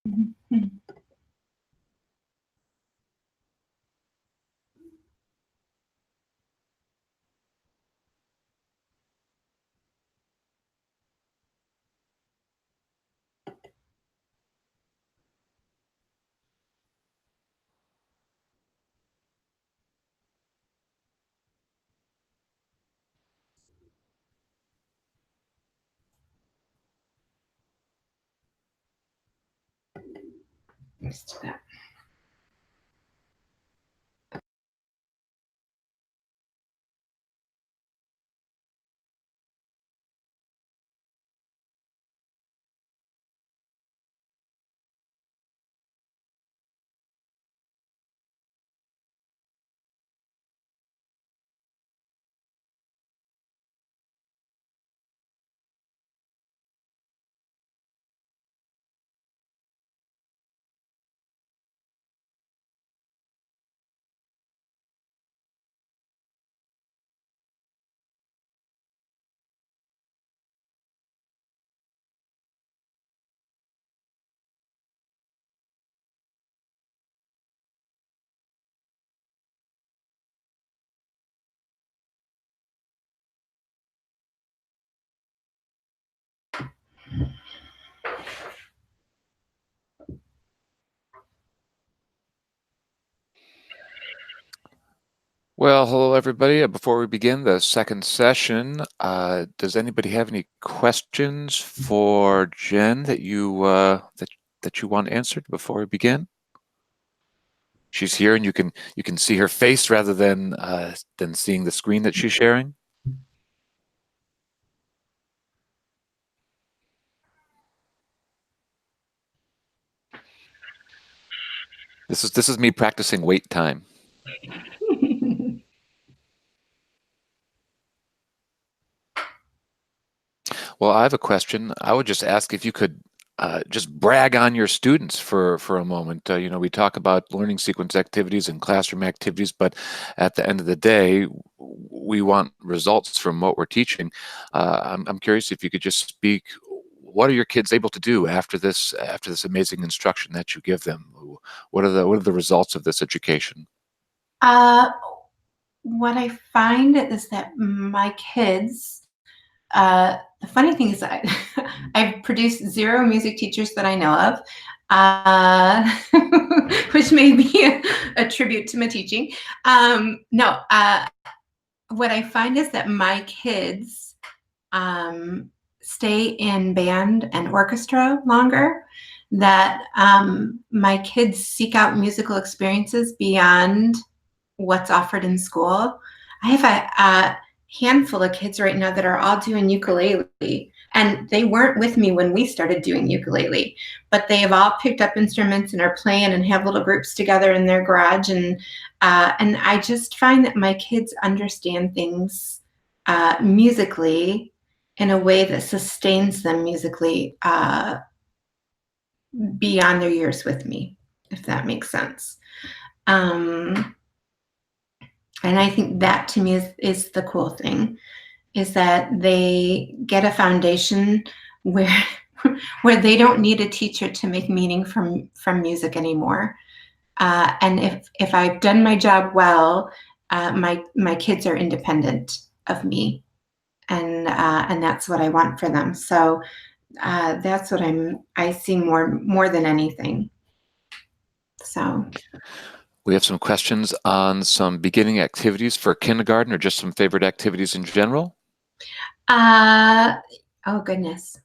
Mhm. Let's do that. Well, hello everybody. Before we begin the second session, does anybody have any questions for Jen that you want answered before we begin? She's here, and you can see her face rather than seeing the screen that she's sharing. This is me practicing wait time. Well, I have a question. I would just ask if you could just brag on your students for a moment. You know, we talk about learning sequence activities and classroom activities, but at the end of the day, we want results from what we're teaching. I'm curious if you could just speak. What are your kids able to do after this amazing instruction that you give them? What are the results of this education? What I find is that my kids, the funny thing is I've produced 0 music teachers that I know of, which may be a tribute to my teaching. No, what I find is that my kids stay in band and orchestra longer, that my kids seek out musical experiences beyond what's offered in school. I have a handful of kids right now that are all doing ukulele, and they weren't with me when we started doing ukulele, but they have all picked up instruments and are playing and have little groups together in their garage. And I just find that my kids understand things musically in a way that sustains them musically beyond their years with me, if that makes sense. And I think that to me is the cool thing, is that they get a foundation where where they don't need a teacher to make meaning from music anymore. And if I've done my job well, my kids are independent of me, and that's what I want for them. So that's what I see more than anything. So We have some questions on some beginning activities for kindergarten, or just some favorite activities in general. Oh goodness.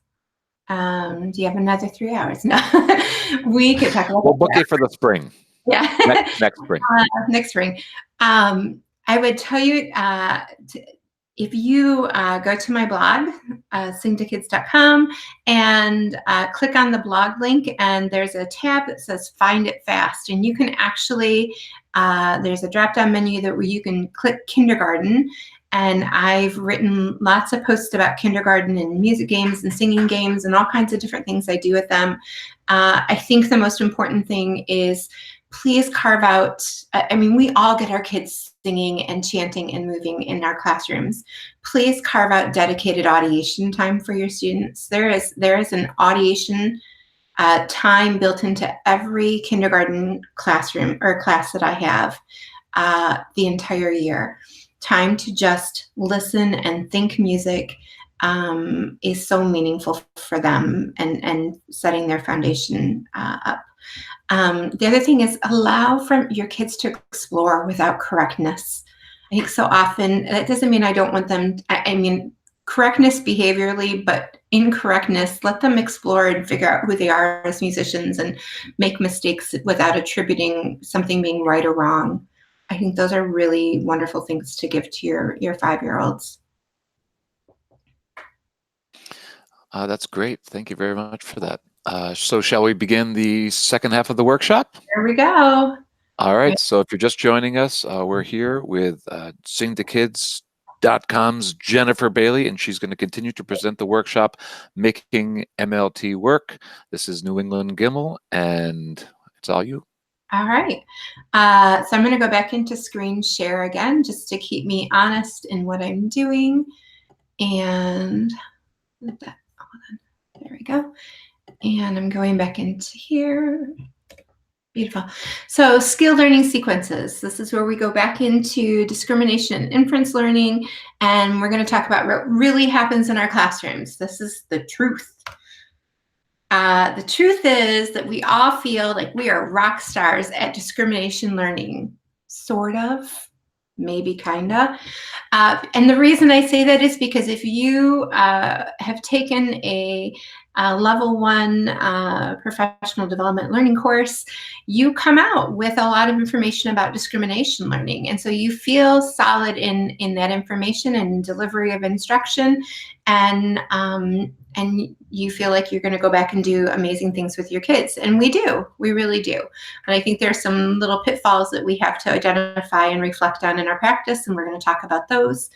Do you have another 3 hours? No, we could talk about We'll book it for the spring. Yeah, next spring. Next spring. I would tell you if you go to my blog, singtokids.com, and click on the blog link, and there's a tab that says Find It Fast, and you can actually there's a drop-down menu where you can click kindergarten. And I've written lots of posts about kindergarten and music games and singing games and all kinds of different things I do with them. I think the most important thing is please carve out, I mean, we all get our kids singing and chanting and moving in our classrooms. Please carve out dedicated audiation time for your students. There is an audiation time built into every kindergarten classroom or class that I have the entire year. Time to just listen and think music is so meaningful for them and setting their foundation up. The other thing is allow for your kids to explore without correctness. I think so often, that doesn't mean I don't want them, I mean, correctness behaviorally, but incorrectness, let them explore and figure out who they are as musicians and make mistakes without attributing something being right or wrong. I think those are really wonderful things to give to your 5-year-olds. That's great. Thank you very much for that. So shall we begin the second half of the workshop? There we go. All right. So if you're just joining us, we're here with SingToKids.com's Jennifer Bailey, and she's going to continue to present the workshop, Making MLT Work. This is New England Gimmel, and it's all you. All right. So I'm going to go back into screen share again, just to keep me honest in what I'm doing. And hold on. There we go. And I'm going back into here. Beautiful. So skill learning sequences. This is where we go back into discrimination and inference learning, and we're going to talk about what really happens in our classrooms. This is the truth. The truth is that we all feel like we are rock stars at discrimination learning. Sort of. Maybe, kind of. And the reason I say that is because if you have taken a level 1 professional development learning course, you come out with a lot of information about discrimination learning. And so you feel solid in that information and delivery of instruction. And you feel like you're going to go back and do amazing things with your kids. And we do. We really do. And I think there's some little pitfalls that we have to identify and reflect on in our practice, and we're going to talk about those.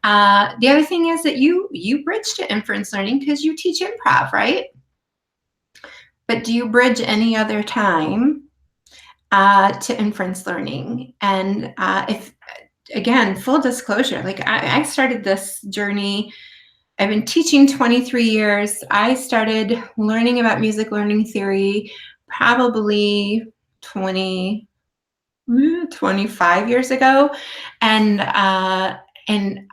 The other thing is that you bridge to inference learning because you teach improv, right? But do you bridge any other time to inference learning? And if, again, full disclosure, like I started this journey, I've been teaching 23 years. I started learning about music learning theory probably 25 years ago. And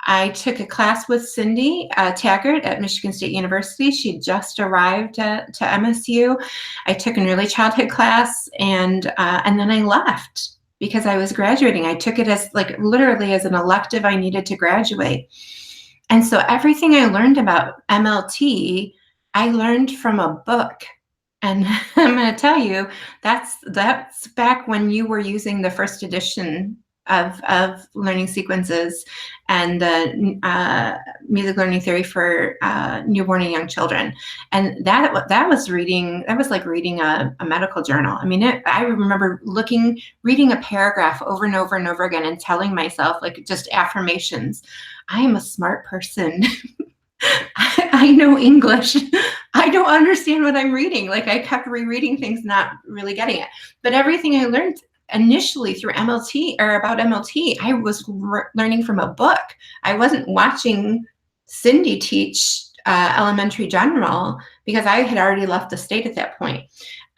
I took a class with Cindy Taggart at Michigan State University. She just arrived to MSU. I took an early childhood class, and then I left because I was graduating. I took it as literally as an elective I needed to graduate. And so everything I learned about MLT, I learned from a book. And I'm going to tell you, that's back when you were using the first edition of learning sequences and the music learning theory for newborn and young children. And that was like reading a medical journal. I mean, I remember reading a paragraph over and over and over again and telling myself, just affirmations. I am a smart person. I know English. I don't understand what I'm reading. I kept rereading things, not really getting it. But everything I learned initially through MLT or about MLT, I was learning from a book. I wasn't watching Cindy teach elementary general because I had already left the state at that point.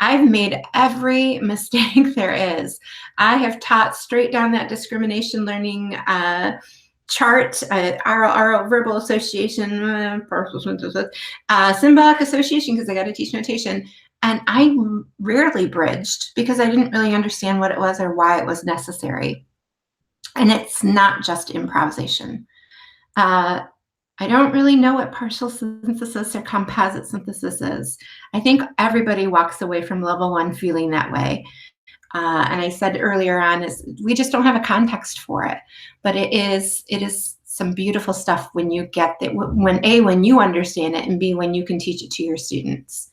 I've made every mistake there is. I have taught straight down that discrimination learning chart, oral verbal association, symbolic association, because I got to teach notation. And I rarely bridged because I didn't really understand what it was or why it was necessary. And it's not just improvisation. I don't really know what partial synthesis or composite synthesis is. I think everybody walks away from level 1 feeling that way. And I said earlier on, is we just don't have a context for it. But it is some beautiful stuff when you get that, when you understand it, and B, when you can teach it to your students.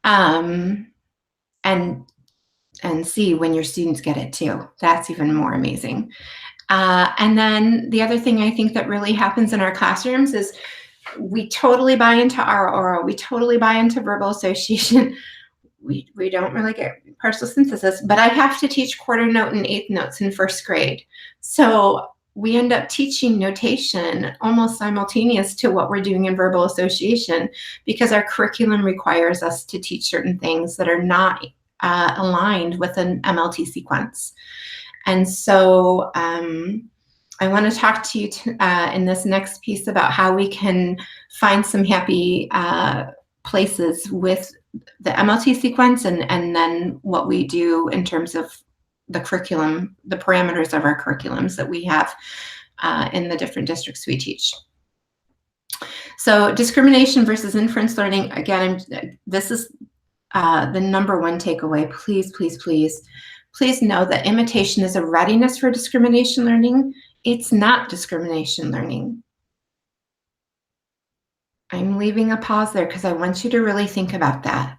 And C, when your students get it too. That's even more amazing. And then the other thing I think that really happens in our classrooms is we totally buy into our oral. We totally buy into verbal association. We don't really get partial synthesis, but I have to teach quarter note and eighth notes in first grade. So we end up teaching notation almost simultaneous to what we're doing in verbal association, because our curriculum requires us to teach certain things that are not aligned with an MLT sequence. And so I want to talk to you in this next piece about how we can find some happy places with the MLT sequence, and then what we do in terms of the curriculum, the parameters of our curriculums that we have in the different districts we teach. So discrimination versus inference learning, again, this is the number one takeaway. Please, please, please, please know that imitation is a readiness for discrimination learning. It's not discrimination learning. I'm leaving a pause there because I want you to really think about that.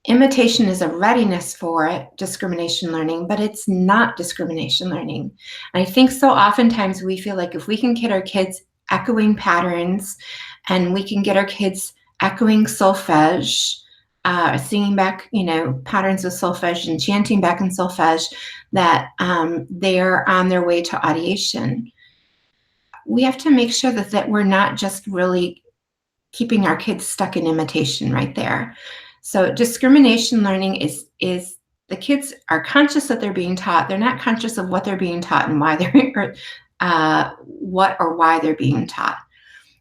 Imitation is a readiness for discrimination learning, but it's not discrimination learning. And I think so oftentimes we feel like if we can get our kids echoing patterns, and we can get our kids echoing solfege, singing back, patterns of solfege and chanting back in solfege, that they're on their way to audiation. We have to make sure that we're not just really keeping our kids stuck in imitation right there. So discrimination learning is the kids are conscious that they're being taught. They're not conscious of what they're being taught and why they're what or why they're being taught.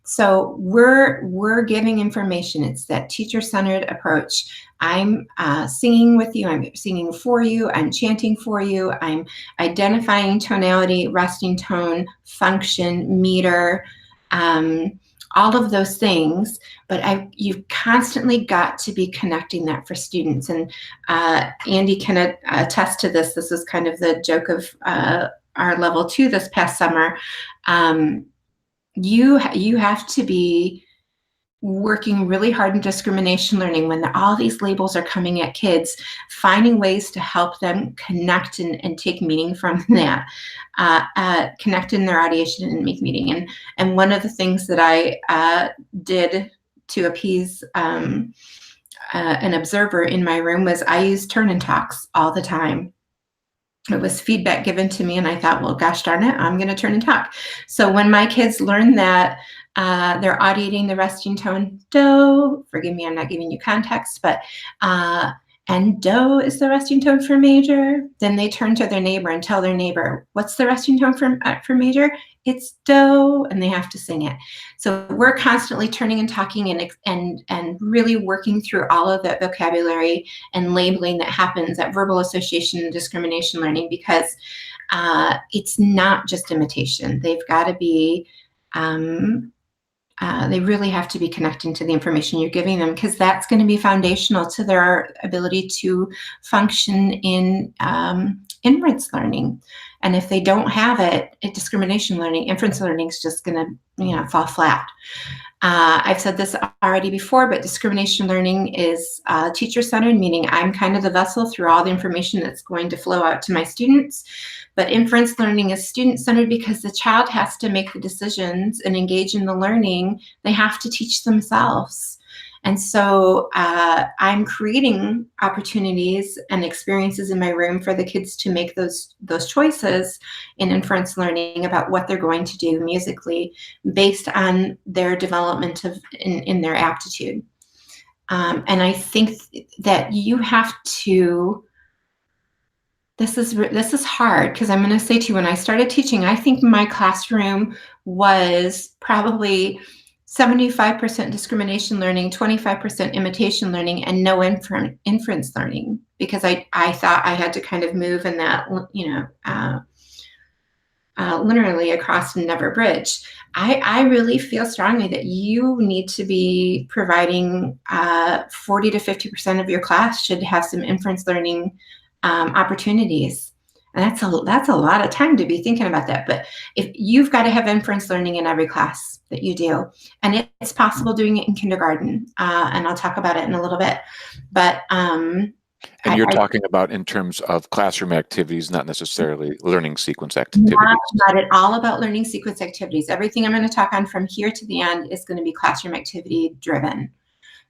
So we're giving information. It's that teacher-centered approach. I'm singing with you. I'm singing for you. I'm chanting for you. I'm identifying tonality, resting tone, function, meter, all of those things, but you've constantly got to be connecting that for students. And Andy can attest to this. This was kind of the joke of our level 2 this past summer. You have to be working really hard in discrimination learning when all these labels are coming at kids, finding ways to help them connect and take meaning from that, connect in their audiation and make meaning. And one of the things that I did to appease an observer in my room was I used turn and talks all the time. It was feedback given to me, and I thought, well, gosh darn it, I'm going to turn and talk. So when my kids learn that they're audiating the resting tone, do, forgive me, I'm not giving you context, but, and do is the resting tone for major, then they turn to their neighbor and tell their neighbor, what's the resting tone for major? It's do, and they have to sing it. So we're constantly turning and talking and really working through all of that vocabulary and labeling that happens at verbal association and discrimination learning, because it's not just imitation. They've got to be, they really have to be connecting to the information you're giving them, because that's going to be foundational to their ability to function in inference learning. And if they don't have it, discrimination learning, inference learning is just going to fall flat. I've said this already before, but discrimination learning is teacher-centered, meaning I'm kind of the vessel through all the information that's going to flow out to my students. But inference learning is student-centered because the child has to make the decisions and engage in the learning. They have to teach themselves. And so I'm creating opportunities and experiences in my room for the kids to make those choices in inference learning about what they're going to do musically based on their development in their aptitude. And I think that you have to, this is hard, because I'm going to say to you, when I started teaching, I think my classroom was probably 75% discrimination learning, 25% imitation learning, and no inference learning, because I thought I had to kind of move in that, linearly across and never bridge. I really feel strongly that you need to be providing 40 to 50% of your class should have some inference learning opportunities. And that's a lot of time to be thinking about that. But if you've got to have inference learning in every class that you do, and it's possible doing it in kindergarten, and I'll talk about it in a little bit. But and you're talking about in terms of classroom activities, not necessarily learning sequence activities. Not at all about learning sequence activities. Everything I'm going to talk on from here to the end is going to be classroom activity driven.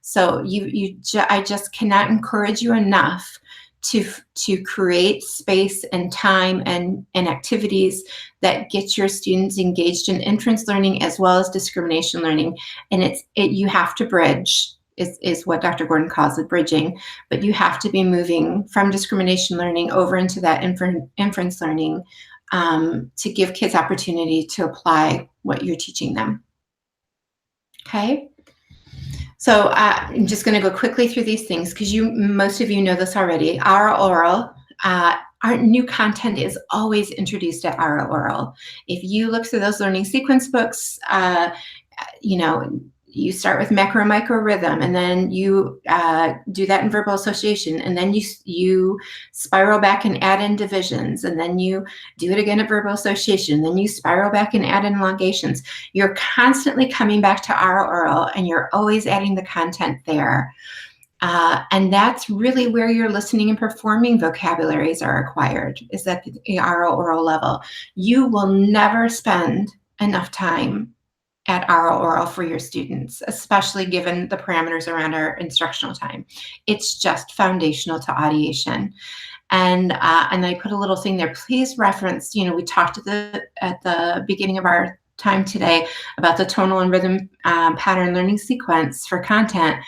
So I just cannot encourage you enough to create space and time and activities that get your students engaged in inference learning as well as discrimination learning. And you have to bridge, is what Dr. Gordon calls it, bridging, but you have to be moving from discrimination learning over into that inference learning to give kids opportunity to apply what you're teaching them. Okay. So I'm just going to go quickly through these things because most of you know this already. Oral. Our new content is always introduced at oral. If you look through those learning sequence books, you start with macro, micro, rhythm, and then you do that in verbal association, and then you spiral back and add in divisions, and then you do it again at verbal association, then you spiral back and add in elongations. You're constantly coming back to oral, and you're always adding the content there. And that's really where your listening and performing vocabularies are acquired, is at the oral level. You will never spend enough time at oral for your students, especially given the parameters around our instructional time. It's just foundational to audiation. And I put a little thing there. Please reference, we talked at the beginning of our time today about the tonal and rhythm pattern learning sequence for content.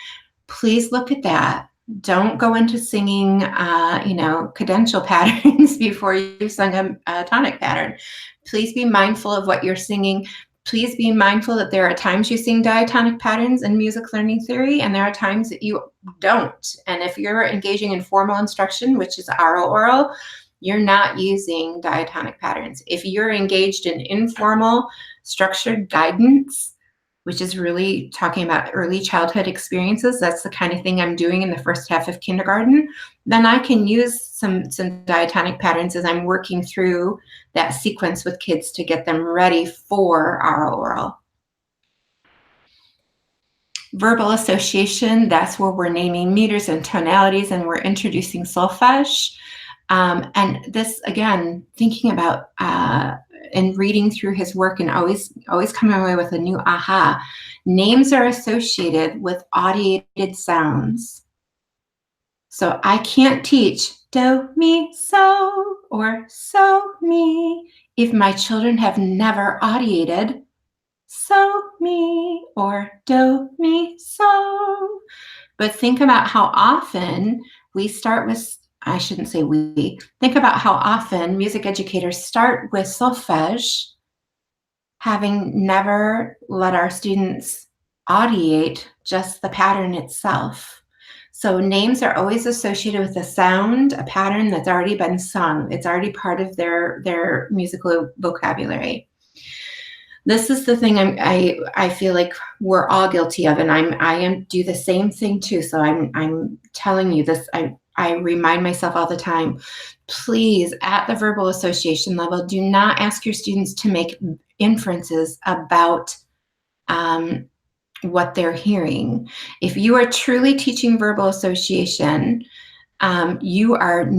Please look at that. Don't go into singing, cadential patterns before you sing a tonic pattern. Please be mindful of what you're singing. Please be mindful that there are times you sing diatonic patterns in music learning theory, and there are times that you don't. And if you're engaging in formal instruction, which is oral, you're not using diatonic patterns. If you're engaged in informal structured guidance, which is really talking about early childhood experiences, that's the kind of thing I'm doing in the first half of kindergarten, then I can use some diatonic patterns as I'm working through that sequence with kids to get them ready for our oral. Verbal association, that's where we're naming meters and tonalities, and we're introducing solfege. And this, again, thinking about and reading through his work and always coming away with a new aha. Names are associated with audiated sounds. So I can't teach do, mi, so, or so, mi, if my children have never audiated so, mi, or do, mi, so. But think about how often we start with, I shouldn't say we, think about how often music educators start with solfege, having never let our students audiate just the pattern itself. So names are always associated with a sound, a pattern that's already been sung. It's already part of their musical vocabulary. This is the thing I feel like we're all guilty of, and I do the same thing too. So I'm telling you this. I remind myself all the time, please, at the verbal association level, do not ask your students to make inferences about what they're hearing. If you are truly teaching verbal association, you are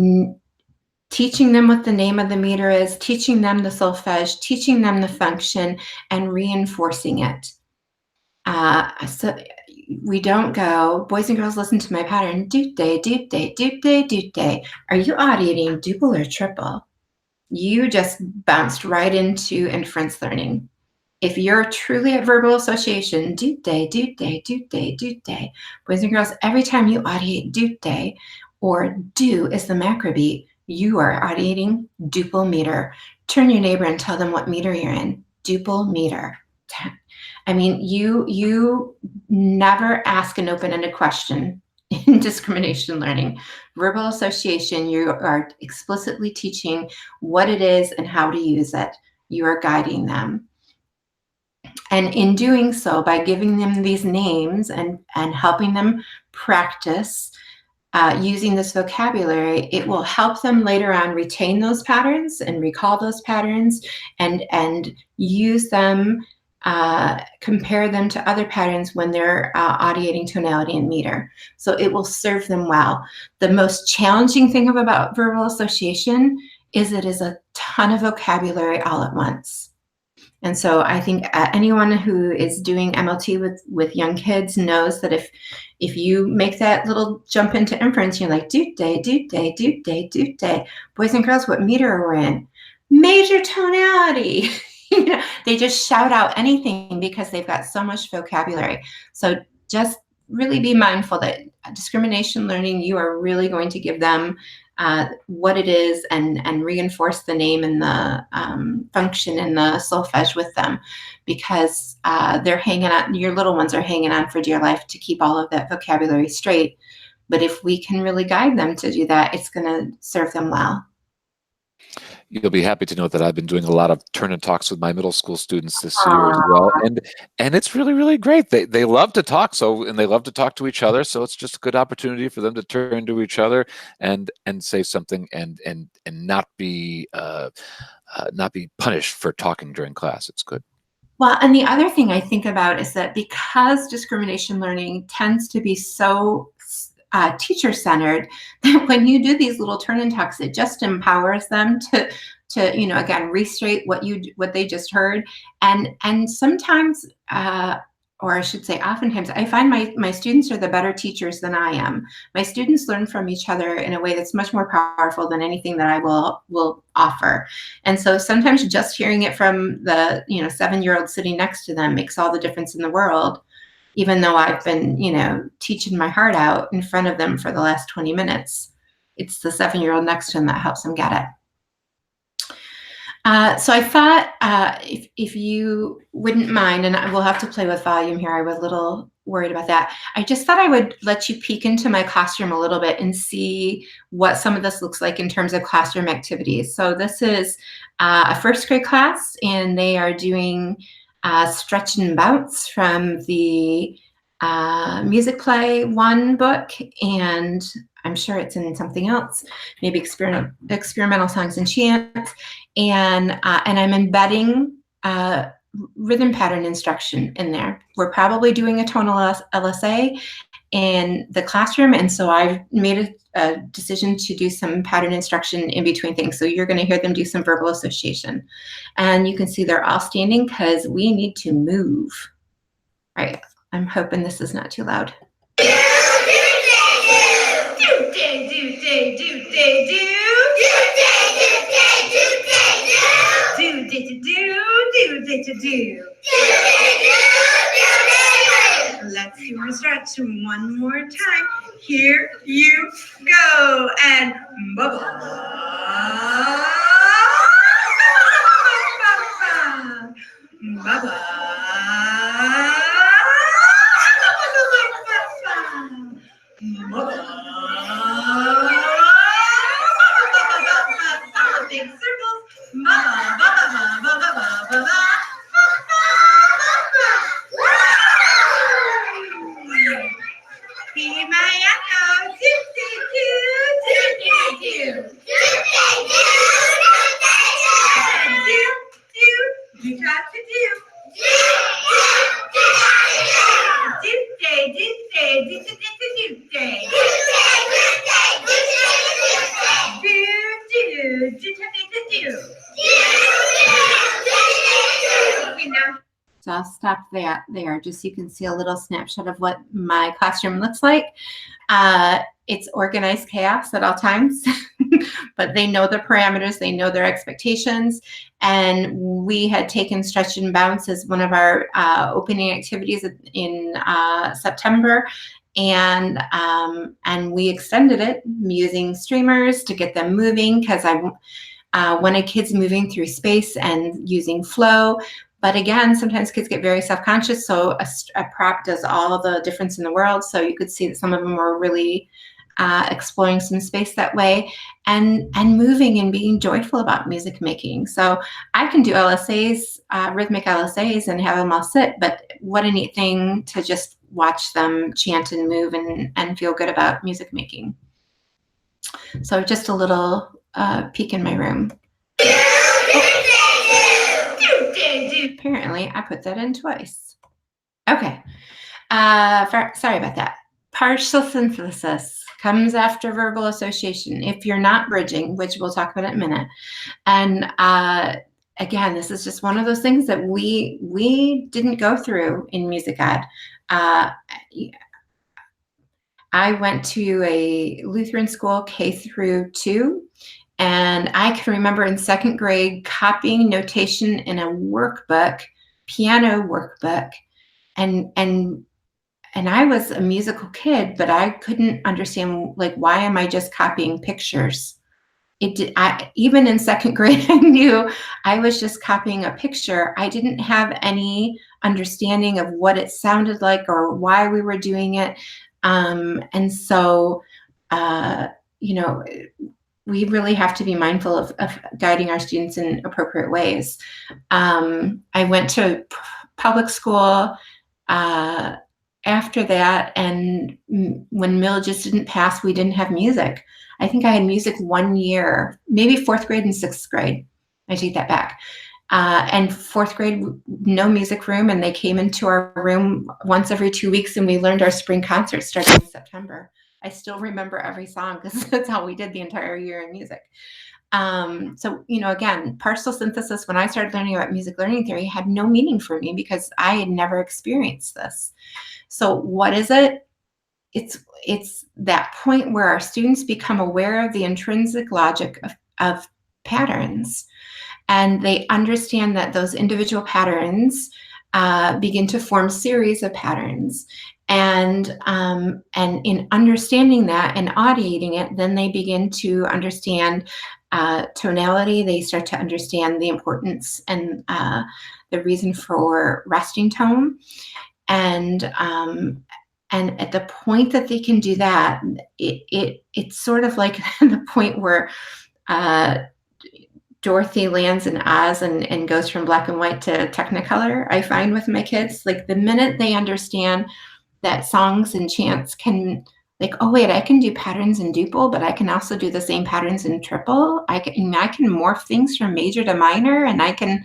teaching them what the name of the meter is, teaching them the solfege, teaching them the function, and reinforcing it. So we don't go, boys and girls, listen to my pattern, doot-day, doot-day, doot-day, doot-day. Are you audiating duple or triple? You just bounced right into inference learning. If you're truly at verbal association, doot-day, doot-day, doot-day, doot-day. Boys and girls, every time you audiate doot-day, or do is the macro beat, you are audiating duple meter. Turn your neighbor and tell them what meter you're in. Duple meter. I mean, you never ask an open-ended question in discrimination learning. Verbal association, you are explicitly teaching what it is and how to use it. You are guiding them. And in doing so, by giving them these names and helping them practice using this vocabulary, it will help them later on retain those patterns and recall those patterns and use them, compare them to other patterns when they're audiating tonality and meter. So it will serve them well. The most challenging thing about verbal association is it is a ton of vocabulary all at once. And so I think anyone who is doing MLT with young kids knows that if you make that little jump into inference, you're like, doot day, doot day, doot day, doot day. Boys and girls, what meter are we in? Major tonality. You know, they just shout out anything because they've got so much vocabulary. So just really be mindful that discrimination learning, you are really going to give them what it is and reinforce the name and the function and the solfege with them, because they're hanging on, your little ones are hanging on for dear life to keep all of that vocabulary straight. But if we can really guide them to do that, it's going to serve them well. You'll be happy to know that I've been doing a lot of turn and talks with my middle school students this year as well, and it's really, really great. They love to talk, and they love to talk to each other. So it's just a good opportunity for them to turn to each other and say something and not be punished for talking during class. It's good. Well, and the other thing I think about is that because discrimination learning tends to be so teacher-centered, that when you do these little turn and talks, it just empowers them to again restate what they just heard, and sometimes or I should say oftentimes, I find my students are the better teachers than I am. My students learn from each other in a way that's much more powerful than anything that I will offer. And so sometimes just hearing it from the 7-year-old sitting next to them makes all the difference in the world, even though I've been, teaching my heart out in front of them for the last 20 minutes. It's the 7-year-old next to them that helps them get it. So I thought if you wouldn't mind, and we'll have to play with volume here, I was a little worried about that. I just thought I would let you peek into my classroom a little bit and see what some of this looks like in terms of classroom activities. So this is a first grade class, and they are doing Stretch and Bounce from the Music Play 1 book, and I'm sure it's in something else, maybe experimental songs and chants, and I'm embedding rhythm pattern instruction in there. We're probably doing a tonal LSA in the classroom, and so I've made a decision to do some pattern instruction in between things. So you're going to hear them do some verbal association, and you can see they're all standing because we need to move. All right, I'm hoping this is not too loud. Let's do a stretch one more time. Here you go, and baba. Big circles. Be my echo. You got to do. So I'll stop there, just so you can see a little snapshot of what my classroom looks like. It's organized chaos at all times, but they know the parameters, they know their expectations, and we had taken Stretch and Bounce as one of our opening activities in September, and we extended it using streamers to get them moving, because I wanted kids moving through space and using flow. But again, sometimes kids get very self-conscious, so a prop does all the difference in the world. So you could see that some of them were really exploring some space that way, and moving and being joyful about music making. So I can do LSAs, rhythmic LSAs, and have them all sit, but what a neat thing to just watch them chant and move and feel good about music making. So just a little peek in my room. Apparently, I put that in twice. Okay. Sorry about that. Partial synthesis comes after verbal association if you're not bridging, which we'll talk about in a minute. And again, this is just one of those things that we didn't go through in music ed. I went to a Lutheran school, K through 2, and I can remember in second grade copying notation in a workbook, piano workbook, and I was a musical kid, but I couldn't understand, like, why am I just copying pictures? Even in second grade, I knew I was just copying a picture. I didn't have any understanding of what it sounded like or why we were doing it. And so, you know, we really have to be mindful of guiding our students in appropriate ways. I went to public school after that, and when Mill just didn't pass, we didn't have music. I think I had music 1 year, maybe fourth grade and sixth grade. I take that back. And fourth grade, no music room, and they came into our room once every 2 weeks, and we learned our spring concert starting in September. I still remember every song because that's how we did the entire year in music. So, you know, again, partial synthesis, when I started learning about music learning theory, had no meaning for me because I had never experienced this. So what is it? It's that point where our students become aware of the intrinsic logic of patterns, and they understand that those individual patterns begin to form series of patterns. And in understanding that and audiating it, then they begin to understand tonality. They start to understand the importance and the reason for resting tone. And at the point that they can do that, it's sort of like the point where Dorothy lands in Oz and goes from black and white to Technicolor. I find with my kids, like the minute they understand that songs and chants can, like, oh wait, I can do patterns in duple, but I can also do the same patterns in triple. I can morph things from major to minor, and I can,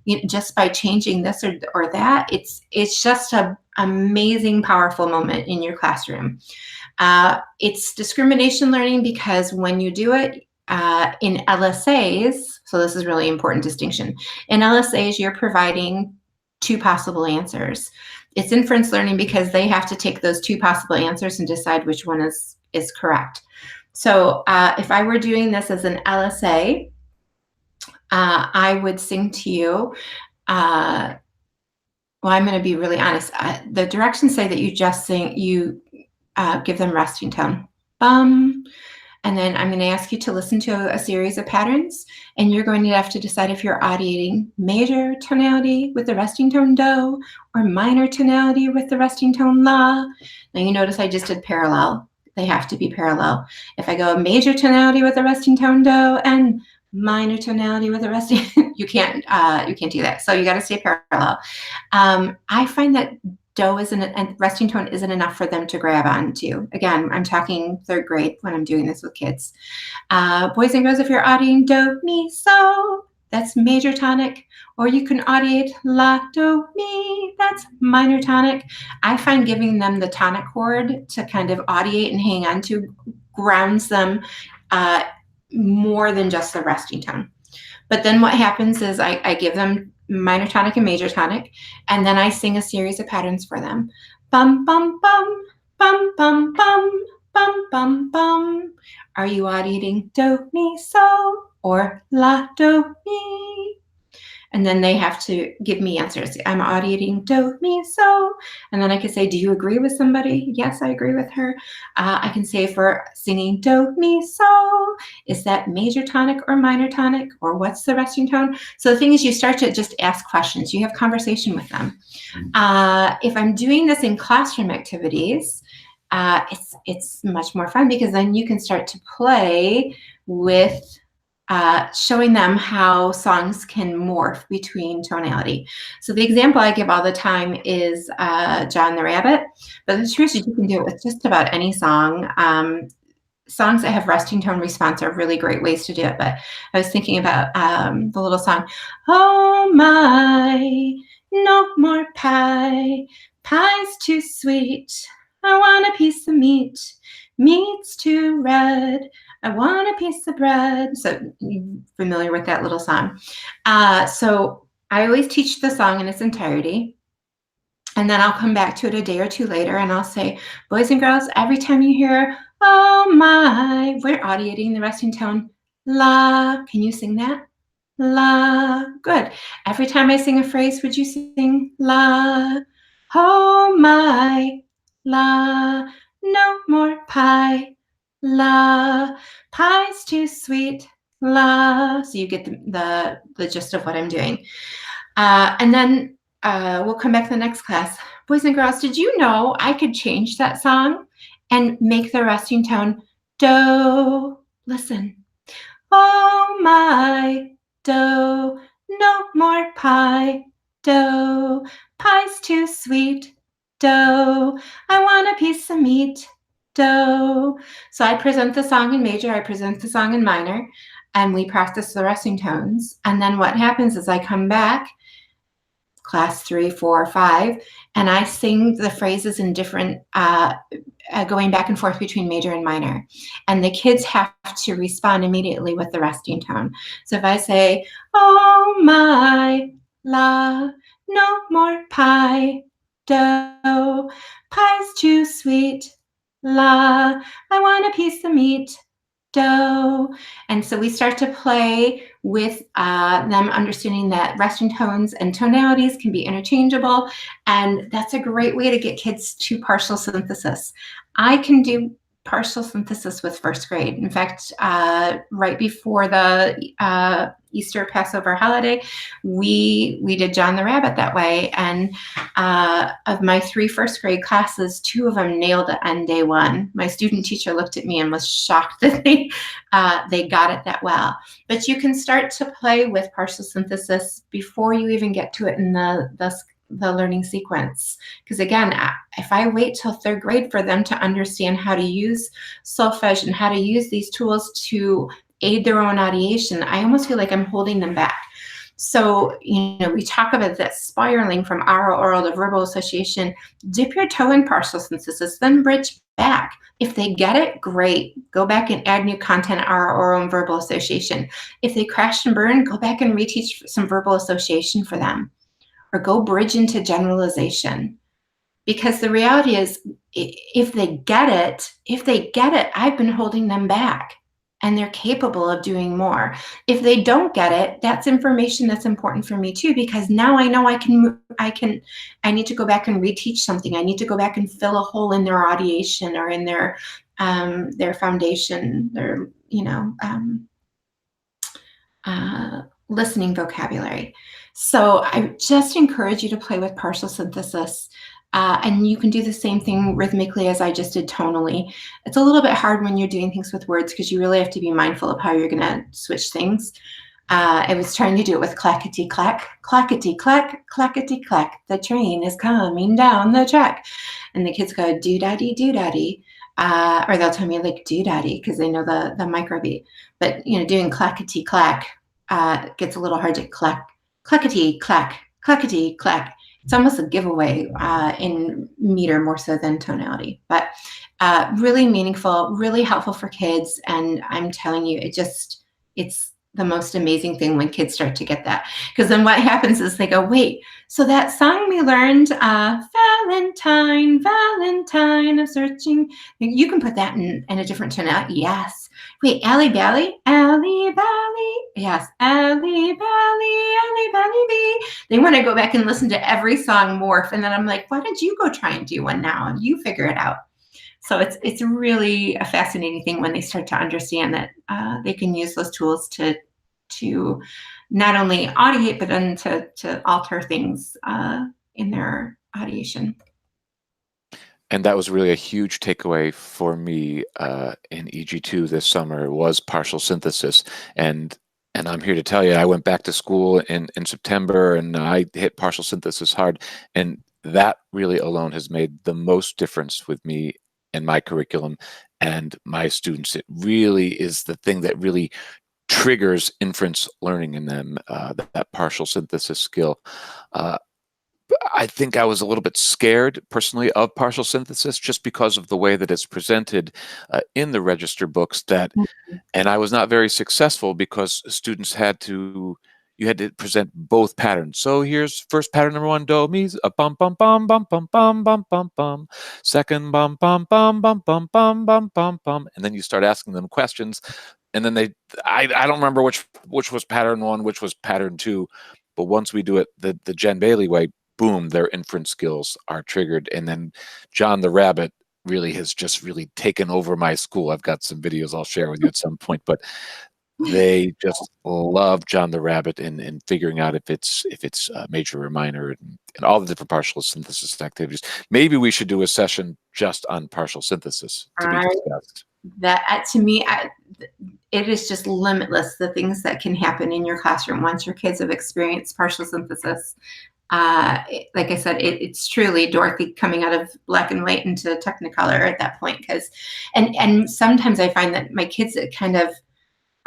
you know, just by changing this or that. It's just an amazing, powerful moment in your classroom. It's discrimination learning because when you do it in LSAs, so this is really important distinction. In LSAs, you're providing 2 possible answers. It's inference learning because they have to take those 2 possible answers and decide which one is correct. So if I were doing this as an LSA, I would sing to you, well, I'm going to be really honest. The directions say that you just sing, you give them resting tone. Bum. And then I'm going to ask you to listen to a series of patterns, and you're going to have to decide if you're audiating major tonality with the resting tone do or minor tonality with the resting tone la. Now you notice I just did parallel. They have to be parallel. If I go major tonality with the resting tone do and minor tonality with the resting, you can't do that. So you got to stay parallel. I find that do isn't, and resting tone isn't enough for them to grab onto. Again, I'm talking third grade when I'm doing this with kids. Boys and girls, if you're audiating do, mi, so, that's major tonic, or you can audiate la, do, mi, that's minor tonic. I find giving them the tonic chord to kind of audiate and hang on to grounds them more than just the resting tone. But then what happens is I give them minor tonic and major tonic, and then I sing a series of patterns for them. Bum, bum, bum, bum, bum, bum, bum, bum, bum. Are you audiating do, mi, so, or la, do, mi? And then they have to give me answers. I'm audiating do, mi, so. And then I can say, do you agree with somebody? Yes, I agree with her. I can say, for singing do, mi, so, is that major tonic or minor tonic? Or what's the resting tone? So the thing is, you start to just ask questions. You have conversation with them. If I'm doing this in classroom activities, it's much more fun because then you can start to play with showing them how songs can morph between tonality. So the example I give all the time is John the Rabbit, but the truth is you can do it with just about any song. Songs that have resting tone response are really great ways to do it, but I was thinking about the little song, oh my, no more pie, pie's too sweet, I want a piece of meat. Meat's too red. I want a piece of bread. So you're familiar with that little song. So I always teach the song in its entirety. And then I'll come back to it a day or two later and I'll say, boys and girls, every time you hear, oh my, we're audiating the resting tone, la. Can you sing that? La. Good. Every time I sing a phrase, would you sing la? Oh my, la. No more pie, la. Pie's too sweet, la. So you get the gist of what I'm doing. And then we'll come back to the next class. Boys and girls, did you know I could change that song and make the resting tone do? Listen. Oh my, do, no more pie, do, pie's too sweet, do, I want a piece of meat, do. So I present the song in major, I present the song in minor, and we practice the resting tones. And then what happens is I come back, class 3, 4, 5, and I sing the phrases in different, going back and forth between major and minor. And the kids have to respond immediately with the resting tone. So if I say, oh my, la, no more pie, dough, pie's too sweet, la, I want a piece of meat, dough. And so we start to play with them understanding that resting tones and tonalities can be interchangeable. And that's a great way to get kids to partial synthesis. I can do partial synthesis with first grade. In fact, right before the Easter Passover holiday, we did John the Rabbit that way. And of my 3 first grade classes, 2 of them nailed it on day 1. My student teacher looked at me and was shocked that they got it that well. But you can start to play with partial synthesis before you even get to it in the learning sequence. Because again, if I wait till 3rd grade for them to understand how to use solfege and how to use these tools to aid their own audiation, I almost feel like I'm holding them back. So, we talk about that spiraling from oral to verbal association. Dip your toe in partial synthesis, then bridge back. If they get it, great. Go back and add new content, oral and verbal association. If they crash and burn, go back and reteach some verbal association for them. Or go bridge into generalization. Because the reality is, if they get it, I've been holding them back. And they're capable of doing more. If they don't get it, that's information that's important for me too, because now I know I need to go back and reteach something. I need to go back and fill a hole in their audiation or in their foundation, their listening vocabulary. So I just encourage you to play with partial synthesis. And you can do the same thing rhythmically as I just did tonally. It's a little bit hard when you're doing things with words because you really have to be mindful of how you're going to switch things. I was trying to do it with clackety clack, clackety clack, clackety clack. The train is coming down the track. And the kids go doo-daddy, doo-daddy. Or they'll tell me like doo-daddy because they know the microbeat. But, doing clackety clack gets a little hard to clack, clackety clack, clackety clack. It's almost a giveaway in meter more so than tonality, but really meaningful, really helpful for kids. And I'm telling you, it's the most amazing thing when kids start to get that. Because then what happens is they go, wait, so that song we learned, Valentine, Valentine, I'm searching. You can put that in a different tonality. Yes. Wait, Alley Bally, Alley Bally. Yes, Alley Bally Bee. They want to go back and listen to every song morph. And then I'm like, why don't you go try and do one now? And you figure it out. So it's really a fascinating thing when they start to understand that they can use those tools to not only audiate, but then to alter things in their audiation. And that was really a huge takeaway for me in EG2 this summer was partial synthesis. And I'm here to tell you, I went back to school in September and I hit partial synthesis hard. And that really alone has made the most difference with me and my curriculum and my students. It really is the thing that really triggers inference learning in them, that partial synthesis skill. I think I was a little bit scared personally of partial synthesis just because of the way that it's presented in the register books and I was not very successful because students you had to present both patterns. So here's first pattern number one, do, mi, a bum bum bum bum bum bum bum bum bum. Second bum bum bum bum bum bum bum bum bum. And then you start asking them questions. And then I don't remember which was pattern one, which was pattern two. But once we do it the Jen Bailey way, boom, their inference skills are triggered. And then John the Rabbit really has just really taken over my school. I've got some videos I'll share with you at some point, but they just love John the Rabbit in figuring out if it's major or minor and all the different partial synthesis activities. Maybe we should do a session just on partial synthesis to be discussed. That to me, it is just limitless, the things that can happen in your classroom once your kids have experienced partial synthesis. Like I said, it's truly Dorothy coming out of black and white into Technicolor at that point. Because, and sometimes I find that my kids kind of,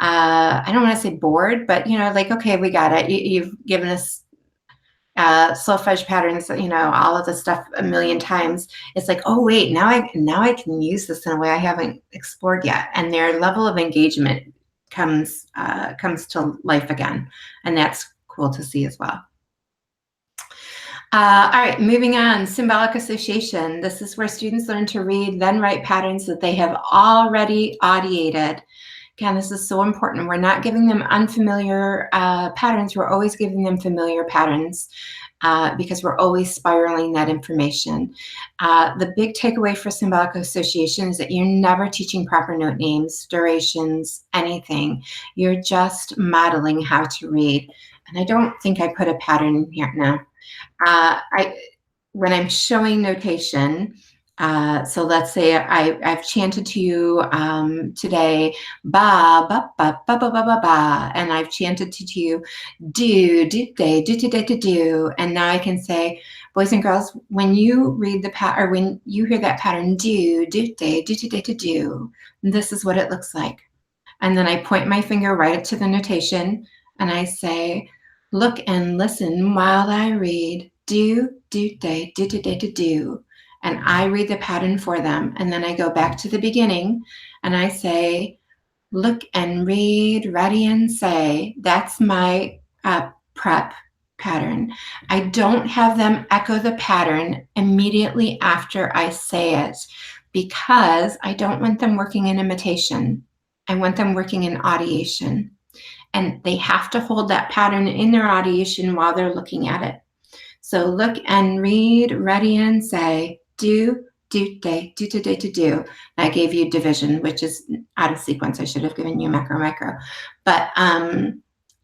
I don't want to say bored, but like, okay, we got it. You've given us solfege patterns, all of the stuff a million times. It's like, oh wait, now I can use this in a way I haven't explored yet, and their level of engagement comes to life again, and that's cool to see as well. All right, moving on, symbolic association. This is where students learn to read, then write patterns that they have already audiated. Again, this is so important. We're not giving them unfamiliar patterns. We're always giving them familiar patterns because we're always spiraling that information. The big takeaway for symbolic association is that you're never teaching proper note names, durations, anything. You're just modeling how to read. And I don't think I put a pattern in here now. When I'm showing notation, so let's say I've chanted to you today, ba, ba, ba, ba, ba, ba, ba, ba, and I've chanted to you, do, day, do. And now I can say, boys and girls, when you read the pattern, or when you hear that pattern, do, day, do, this is what it looks like. And then I point my finger right up to the notation, and I say, look and listen while I read, do, day, do. And I read the pattern for them. And then I go back to the beginning and I say, look and read, ready and say. That's my prep pattern. I don't have them echo the pattern immediately after I say it because I don't want them working in imitation. I want them working in audiation. And they have to hold that pattern in their audiation while they're looking at it. So look and read, ready and say, do, day, do. I gave you division, which is out of sequence. I should have given you macro. But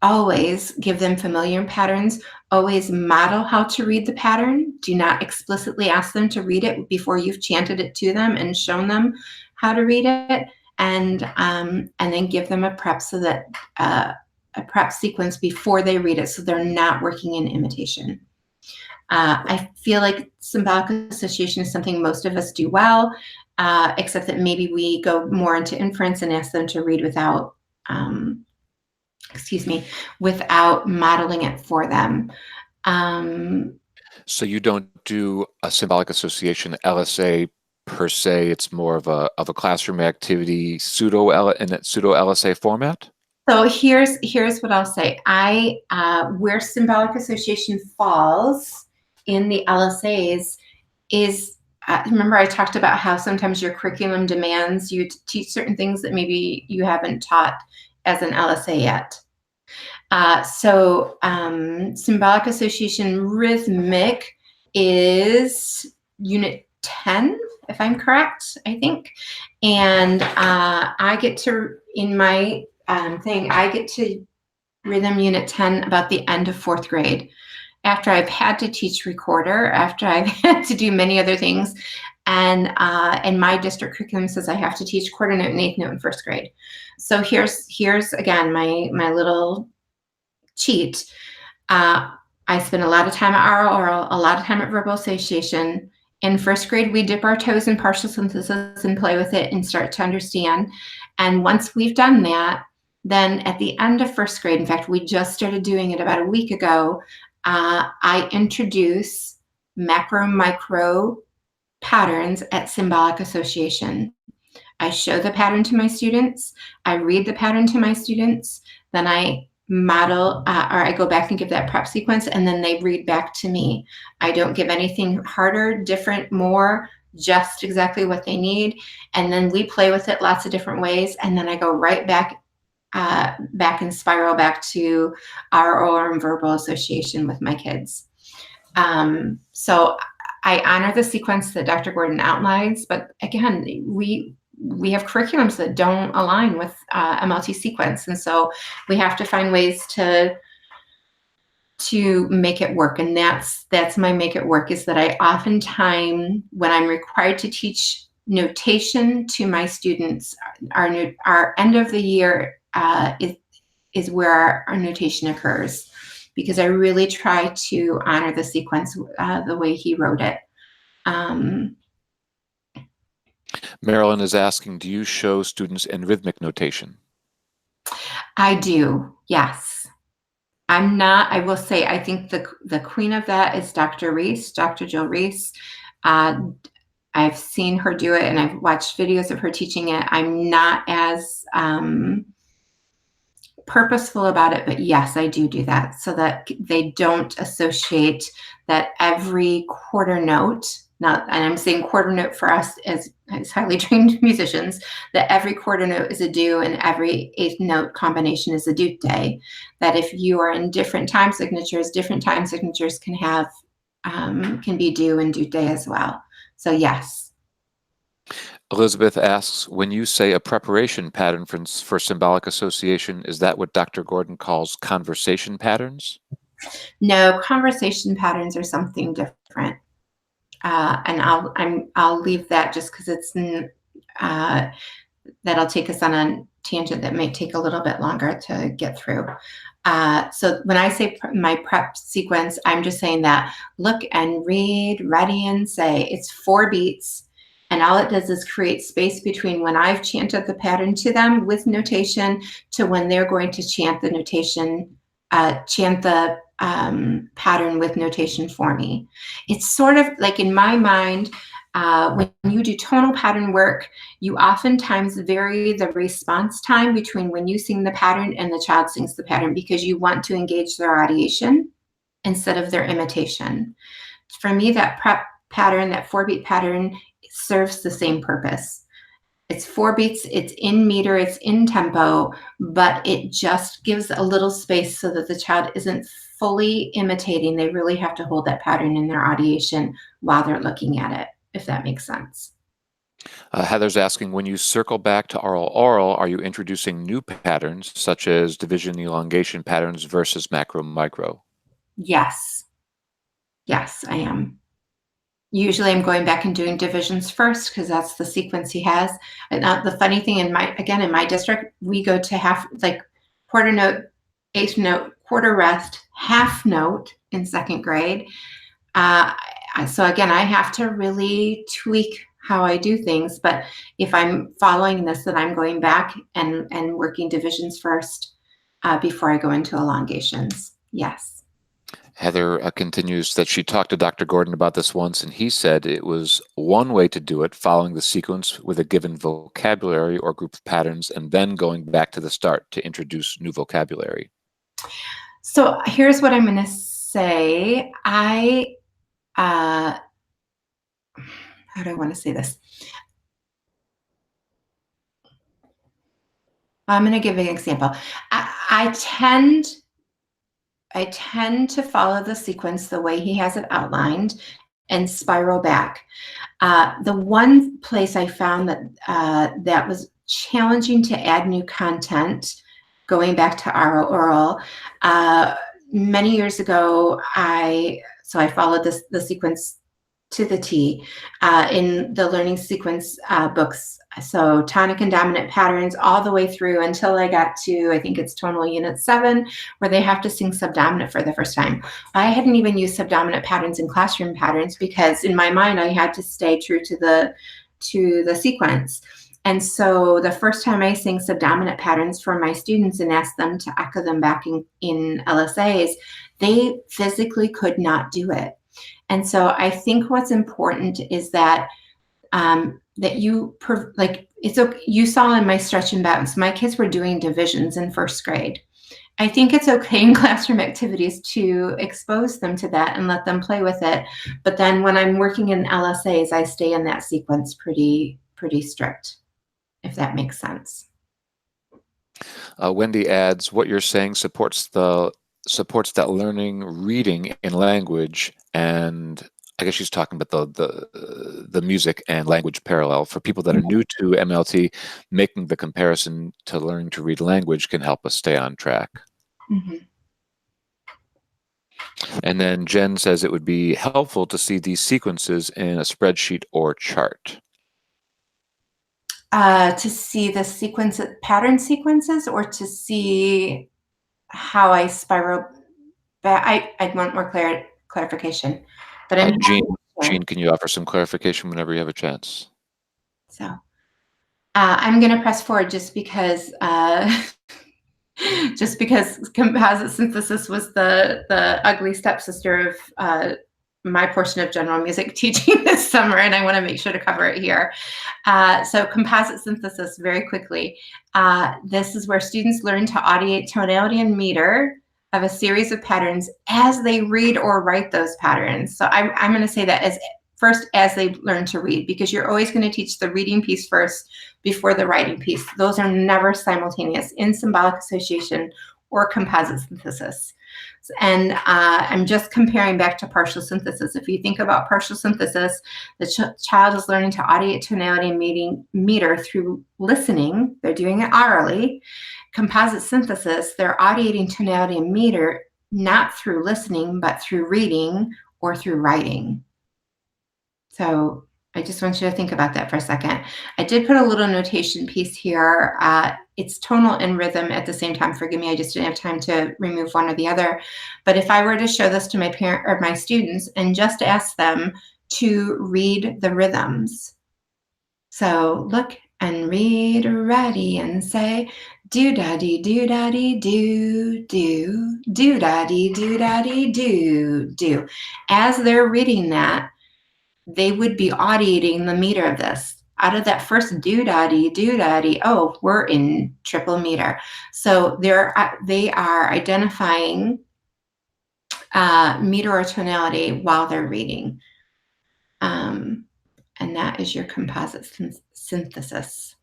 always give them familiar patterns. Always model how to read the pattern. Do not explicitly ask them to read it before you've chanted it to them and shown them how to read it. And then give them a prep so that a prep sequence before they read it, so they're not working in imitation. I feel like symbolic association is something most of us do well, except that maybe we go more into inference and ask them to read without, without modeling it for them. So you don't do a symbolic association LSA per se. It's more of a classroom activity in that pseudo LSA format. So here's what I'll say. Where symbolic association falls in the LSAs is, remember I talked about how sometimes your curriculum demands you to teach certain things that maybe you haven't taught as an LSA yet. So symbolic association rhythmic is unit 10, if I'm correct, I think. And I get to, in my thing, I get to rhythm unit 10 about the end of 4th grade, after I've had to teach recorder, after I've had to do many other things. And my district curriculum says I have to teach quarter note and 8th note in 1st grade. So here's again, my little cheat. I spend a lot of time at oral, a lot of time at verbal association. In 1st grade, we dip our toes in partial synthesis and play with it and start to understand. And once we've done that, then at the end of 1st grade, in fact, we just started doing it about a week ago, I introduce macro, micro patterns at symbolic association. I show the pattern to my students, I read the pattern to my students, then I model, or I go back and give that prep sequence, and then they read back to me. I don't give anything harder, different, more, just exactly what they need. And then we play with it lots of different ways, and then I go right back and spiral back to our oral and verbal association with my kids. So I honor the sequence that Dr. Gordon outlines, but again, we have curriculums that don't align with MLT sequence, and so we have to find ways to make it work. And that's my make it work, is that I oftentimes, when I'm required to teach notation to my students, our end of the year is where our notation occurs, because I really try to honor the sequence the way he wrote it. Marilyn is asking, do you show students in rhythmic notation? I do, yes. I'm not, I will say, I think the queen of that is Dr. Reese, Dr. Jill Reese. I've seen her do it, and I've watched videos of her teaching it. I'm not as purposeful about it, but yes, I do that, so that they don't associate that every quarter note, and I'm saying quarter note for us as highly trained musicians, that every quarter note is a do and every eighth note combination is a dute day. That if you are in different time signatures can have can be do and dute day as well. So yes. Elizabeth asks, when you say a preparation pattern for symbolic association, is that what Dr. Gordon calls conversation patterns? No, conversation patterns are something different. And I'll leave that, just because it's that'll take us on a tangent that may take a little bit longer to get through. So when I say my prep sequence, I'm just saying that look and read, ready and say. It's 4 beats. And all it does is create space between when I've chanted the pattern to them with notation to when they're going to chant the notation, chant the pattern with notation for me. It's sort of like, in my mind, when you do tonal pattern work, you oftentimes vary the response time between when you sing the pattern and the child sings the pattern, because you want to engage their audiation instead of their imitation. For me, that prep pattern, that 4-beat pattern, serves the same purpose. It's 4 beats, it's in meter, it's in tempo, but it just gives a little space so that the child isn't fully imitating. They really have to hold that pattern in their audiation while they're looking at it, if that makes sense. Heather's asking, when you circle back to oral, are you introducing new patterns such as division elongation patterns versus macro micro? Yes. Yes, I am. Usually I'm going back and doing divisions first, because that's the sequence he has. And the funny thing, in my district, we go to half, like quarter note, eighth note, quarter rest, half note in 2nd grade. So again, I have to really tweak how I do things. But if I'm following this, then I'm going back and working divisions first before I go into elongations. Yes. Heather continues that she talked to Dr. Gordon about this once, and he said it was one way to do it, following the sequence with a given vocabulary or group of patterns, and then going back to the start to introduce new vocabulary. So here's what I'm going to say. How do I want to say this? I'm going to give an example. I tend to follow the sequence the way he has it outlined and spiral back. The one place I found that was challenging to add new content, going back to oral, many years ago, I followed the sequence to the T in the learning sequence books. So tonic and dominant patterns all the way through until I got to, I think it's tonal unit 7, where they have to sing subdominant for the first time. I hadn't even used subdominant patterns in classroom patterns, because in my mind I had to stay true to the sequence. And so the first time I sang subdominant patterns for my students and asked them to echo them back in LSAs, they physically could not do it. And so I think what's important is that that it's okay. You saw in my stretch and bounce, my kids were doing divisions in first grade. I think it's okay in classroom activities to expose them to that and let them play with it. But then when I'm working in LSAs, I stay in that sequence pretty strict, if that makes sense. Wendy adds, what you're saying supports that learning reading in language, and I guess she's talking about the music and language parallel. For people that are new to MLT, making the comparison to learning to read language can help us stay on track. Mm-hmm. And then Jen says it would be helpful to see these sequences in a spreadsheet or chart. To see the pattern sequences, or to see how I spiral back. I'd want more clarification. But Jean, can you offer some clarification whenever you have a chance? So I'm going to press forward just because composite synthesis was the ugly stepsister of my portion of general music teaching this summer, and I want to make sure to cover it here. So composite synthesis, very quickly. This is where students learn to audiate tonality and meter of a series of patterns as they read or write those patterns. So I'm going to say that as they learn to read, because you're always going to teach the reading piece first before the writing piece. Those are never simultaneous in symbolic association or composite synthesis. And I'm just comparing back to partial synthesis. If you think about partial synthesis, the child is learning to audiate tonality and meter through listening. They're doing it orally. Composite synthesis, they're audiating tonality and meter not through listening, but through reading or through writing. So I just want you to think about that for a second. I did put a little notation piece here. It's tonal and rhythm at the same time. Forgive me, I just didn't have time to remove one or the other. But if I were to show this to my students and just ask them to read the rhythms. So look and read ready and say do-da-dee, do-da-dee, do, do, do-da-dee, do-da-dee, do, do. As they're reading that, they would be audiating the meter of this. Out of that first do-da-dee, oh, we're in triple meter. So they are identifying meter or tonality while they're reading. And that is your composite synthesis.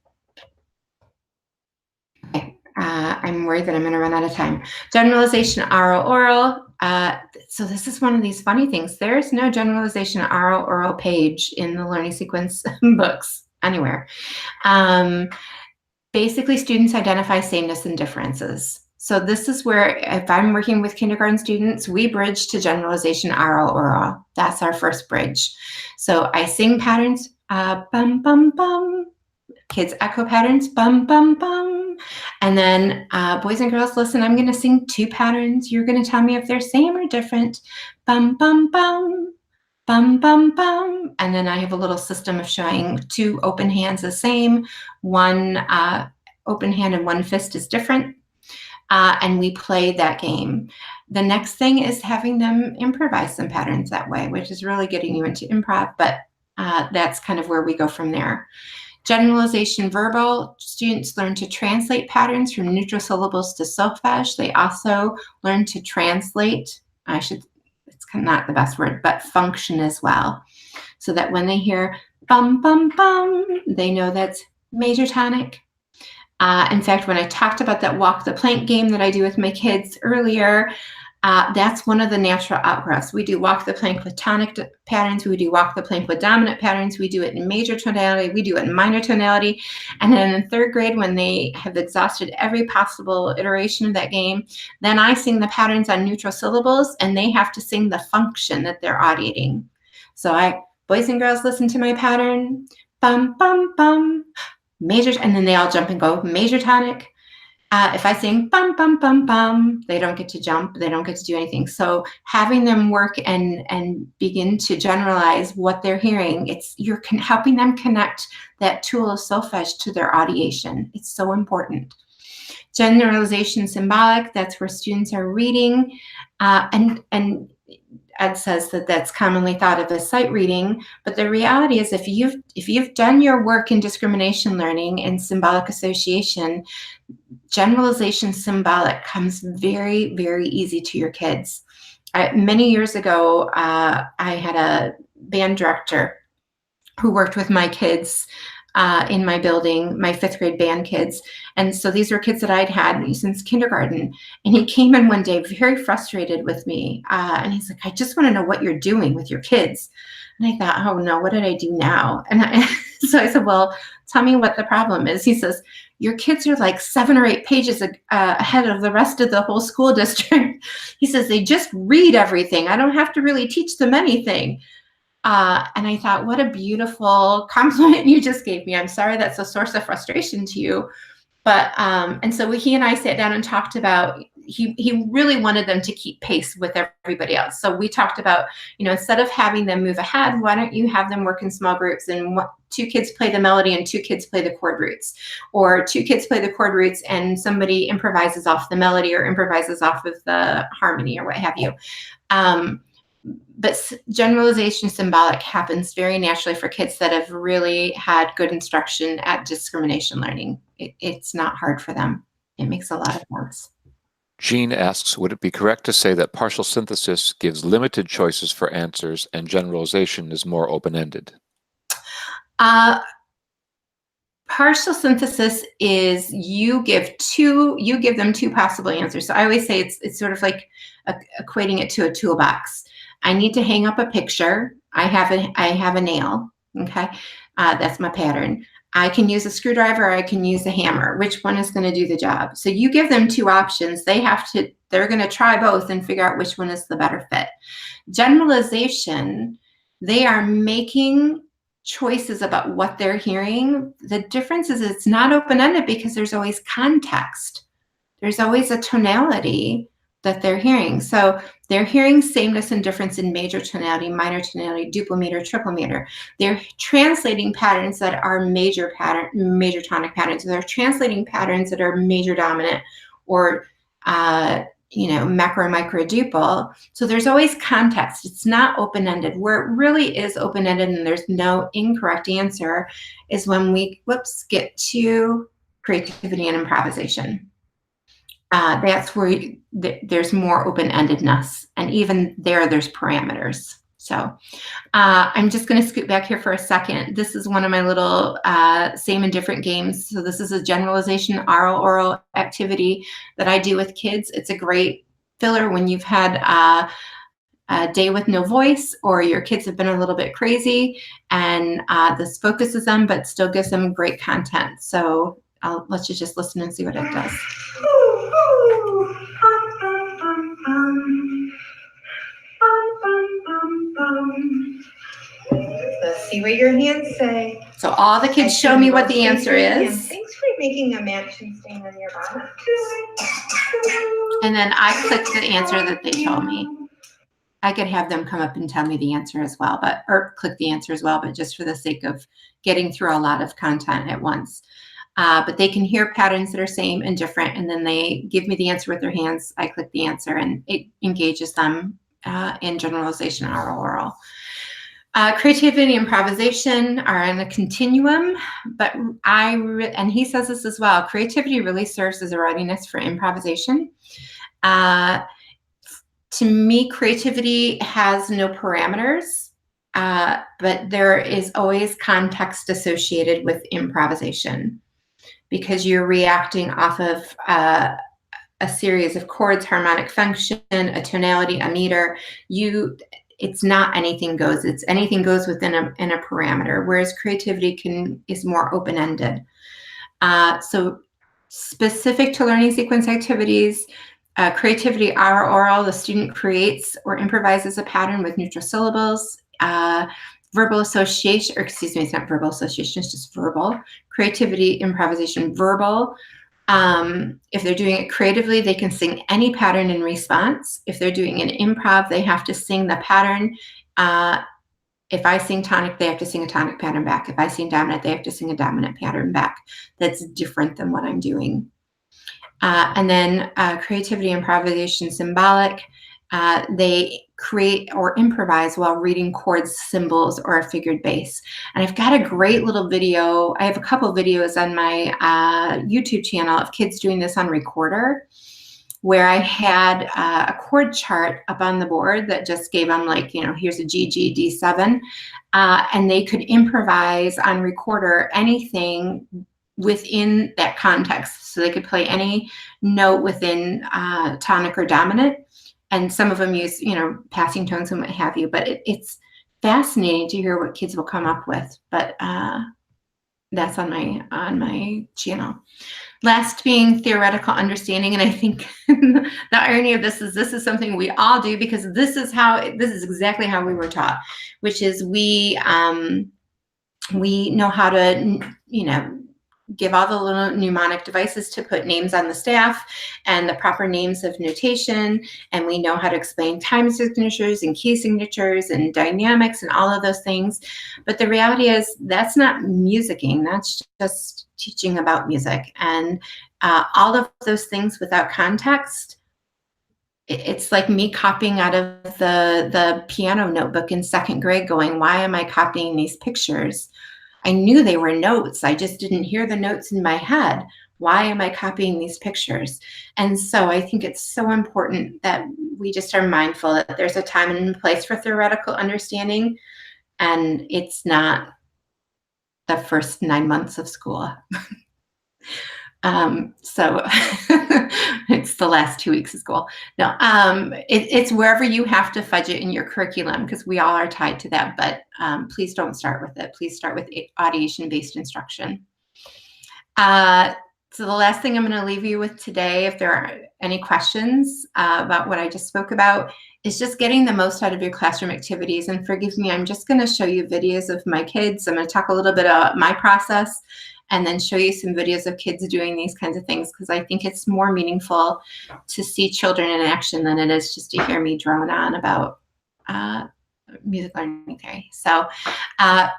Okay. I'm worried that I'm going to run out of time. Generalization, oral. So this is one of these funny things. There's no generalization oral page in the learning sequence books anywhere. Basically, students identify sameness and differences. So this is where, if I'm working with kindergarten students, we bridge to generalization oral. That's our first bridge. So I sing patterns, bum, bum, bum. Kids echo patterns, bum, bum, bum. And then boys and girls, listen, I'm going to sing two patterns. You're going to tell me if they're same or different. Bum, bum, bum, bum, bum, bum. And then I have a little system of showing two open hands the same. One open hand and one fist is different. And we play that game. The next thing is having them improvise some patterns that way, which is really getting you into improv, but that's kind of where we go from there. Generalization verbal, students learn to translate patterns from neutral syllables to solfege. They also learn to translate, it's kind of not the best word, but function as well. So that when they hear bum, bum, bum, they know that's major tonic. In fact, when I talked about that walk the plank game that I do with my kids earlier, that's one of the natural outgrowths. We do walk the plank with tonic patterns. We do walk the plank with dominant patterns. We do it in major tonality. We do it in minor tonality. And then in third grade, when they have exhausted every possible iteration of that game, then I sing the patterns on neutral syllables, and they have to sing the function that they're audiating. So boys and girls, listen to my pattern. Bum, bum, bum. Major, and then they all jump and go major tonic. If I sing bum, bum, bum, bum, they don't get to jump. They don't get to do anything. So having them work and begin to generalize what they're hearing, you're helping them connect that tool of solfege to their audiation. It's so important. Generalization symbolic, that's where students are reading. And Ed says that that's commonly thought of as sight reading, but the reality is if you've done your work in discrimination learning and symbolic association, generalization symbolic comes very, very easy to your kids. Many years ago, I had a band director who worked with my kids in my building, my 5th grade band kids. And so these were kids that I'd had since kindergarten. And he came in one day very frustrated with me. And he's like, I just want to know what you're doing with your kids. And I thought, oh no, what did I do now? And so I said, well, tell me what the problem is. He says, your kids are like 7 or 8 pages ahead of the rest of the whole school district. He says, they just read everything. I don't have to really teach them anything. And I thought, what a beautiful compliment you just gave me. I'm sorry that's a source of frustration to you. But, and so he and I sat down and talked about, he really wanted them to keep pace with everybody else. So we talked about, instead of having them move ahead, why don't you have them work in small groups and 2 kids play the melody and 2 kids play the chord roots, or 2 kids play the chord roots and somebody improvises off the melody or improvises off of the harmony or what have you. But generalization symbolic happens very naturally for kids that have really had good instruction at discrimination learning. It's not hard for them. It makes a lot of sense. Jean asks, would it be correct to say that partial synthesis gives limited choices for answers and generalization is more open-ended? Partial synthesis is you give them 2 possible answers. So I always say it's sort of like equating it to a toolbox. I need to hang up a picture. I have a nail. Okay, that's my pattern. I can use a screwdriver. Or I can use a hammer. Which one is going to do the job? So you give them 2 options. They're going to try both and figure out which one is the better fit. Generalization, they are making choices about what they're hearing. The difference is it's not open-ended because there's always context. There's always a tonality that they're hearing. So they're hearing sameness and difference in major tonality, minor tonality, duple meter, triple meter. They're translating patterns that are major tonic patterns. They're translating patterns that are major dominant or macro, micro, duple. So there's always context. It's not open-ended. Where it really is open-ended and there's no incorrect answer is when we get to creativity and improvisation. That's where there's more open-endedness, and even there's parameters. So I'm just going to scoot back here for a second. This is one of my little same and different games. So this is a generalization oral activity that I do with kids. It's a great filler when you've had a day with no voice or your kids have been a little bit crazy, and this focuses them but still gives them great content. So I'll let you just listen and see what it does. Let's see what your hands say. So all the kids show me what the answer is. Thanks for making a matching stain on your bonnet. And then I click the answer that they told me. I could have them come up and tell me the answer as well, or click the answer as well, but just for the sake of getting through a lot of content at once. But they can hear patterns that are same and different, and then they give me the answer with their hands. I click the answer, and it engages them in generalization oral. Creativity and improvisation are in a continuum, but and he says this as well, creativity really serves as a readiness for improvisation. To me, creativity has no parameters, but there is always context associated with improvisation because you're reacting off of a series of chords, harmonic function, a tonality, a meter. It's not anything goes. It's anything goes within a parameter, whereas creativity is more open-ended. So specific to learning sequence activities, creativity oral, the student creates or improvises a pattern with neutral syllables. Verbal association, or excuse me, it's not verbal association, it's just verbal. Creativity, improvisation, verbal. If they're doing it creatively, they can sing any pattern in response. If they're doing an improv, they have to sing the pattern. If I sing tonic, they have to sing a tonic pattern back. If I sing dominant, they have to sing a dominant pattern back. That's different than what I'm doing. And then creativity, improvisation, symbolic. they create or improvise while reading chords, symbols, or a figured bass. And I've got a great little video. I have a couple videos on my YouTube channel of kids doing this on recorder, where I had a chord chart up on the board that just gave them, like, here's a G, G, D7. And they could improvise on recorder anything within that context. So they could play any note within tonic or dominant. And some of them use, passing tones and what have you. But it's fascinating to hear what kids will come up with. But that's on my channel. Last being theoretical understanding, and I think the irony of this is something we all do, because this is exactly how we were taught, which is we know how to give all the little mnemonic devices to put names on the staff and the proper names of notation, and we know how to explain time signatures and key signatures and dynamics and all of those things. But the reality is that's not musicking. That's just teaching about music. And all of those things without context, it's like me copying out of the piano notebook in second grade going, why am I copying these pictures? I knew they were notes. I just didn't hear the notes in my head. Why am I copying these pictures? And so I think it's so important that we just are mindful that there's a time and place for theoretical understanding, and it's not the first 9 months of school. So it's the last 2 weeks of school. No, it's wherever you have to fudge it in your curriculum, because we all are tied to that. But please don't start with it. Please start with audiation-based instruction. So the last thing I'm going to leave you with today, if there are any questions about what I just spoke about, is just getting the most out of your classroom activities. And forgive me, I'm just going to show you videos of my kids. I'm going to talk a little bit about my process, and then show you some videos of kids doing these kinds of things, because I think it's more meaningful to see children in action than it is just to hear me drone on about music learning theory. So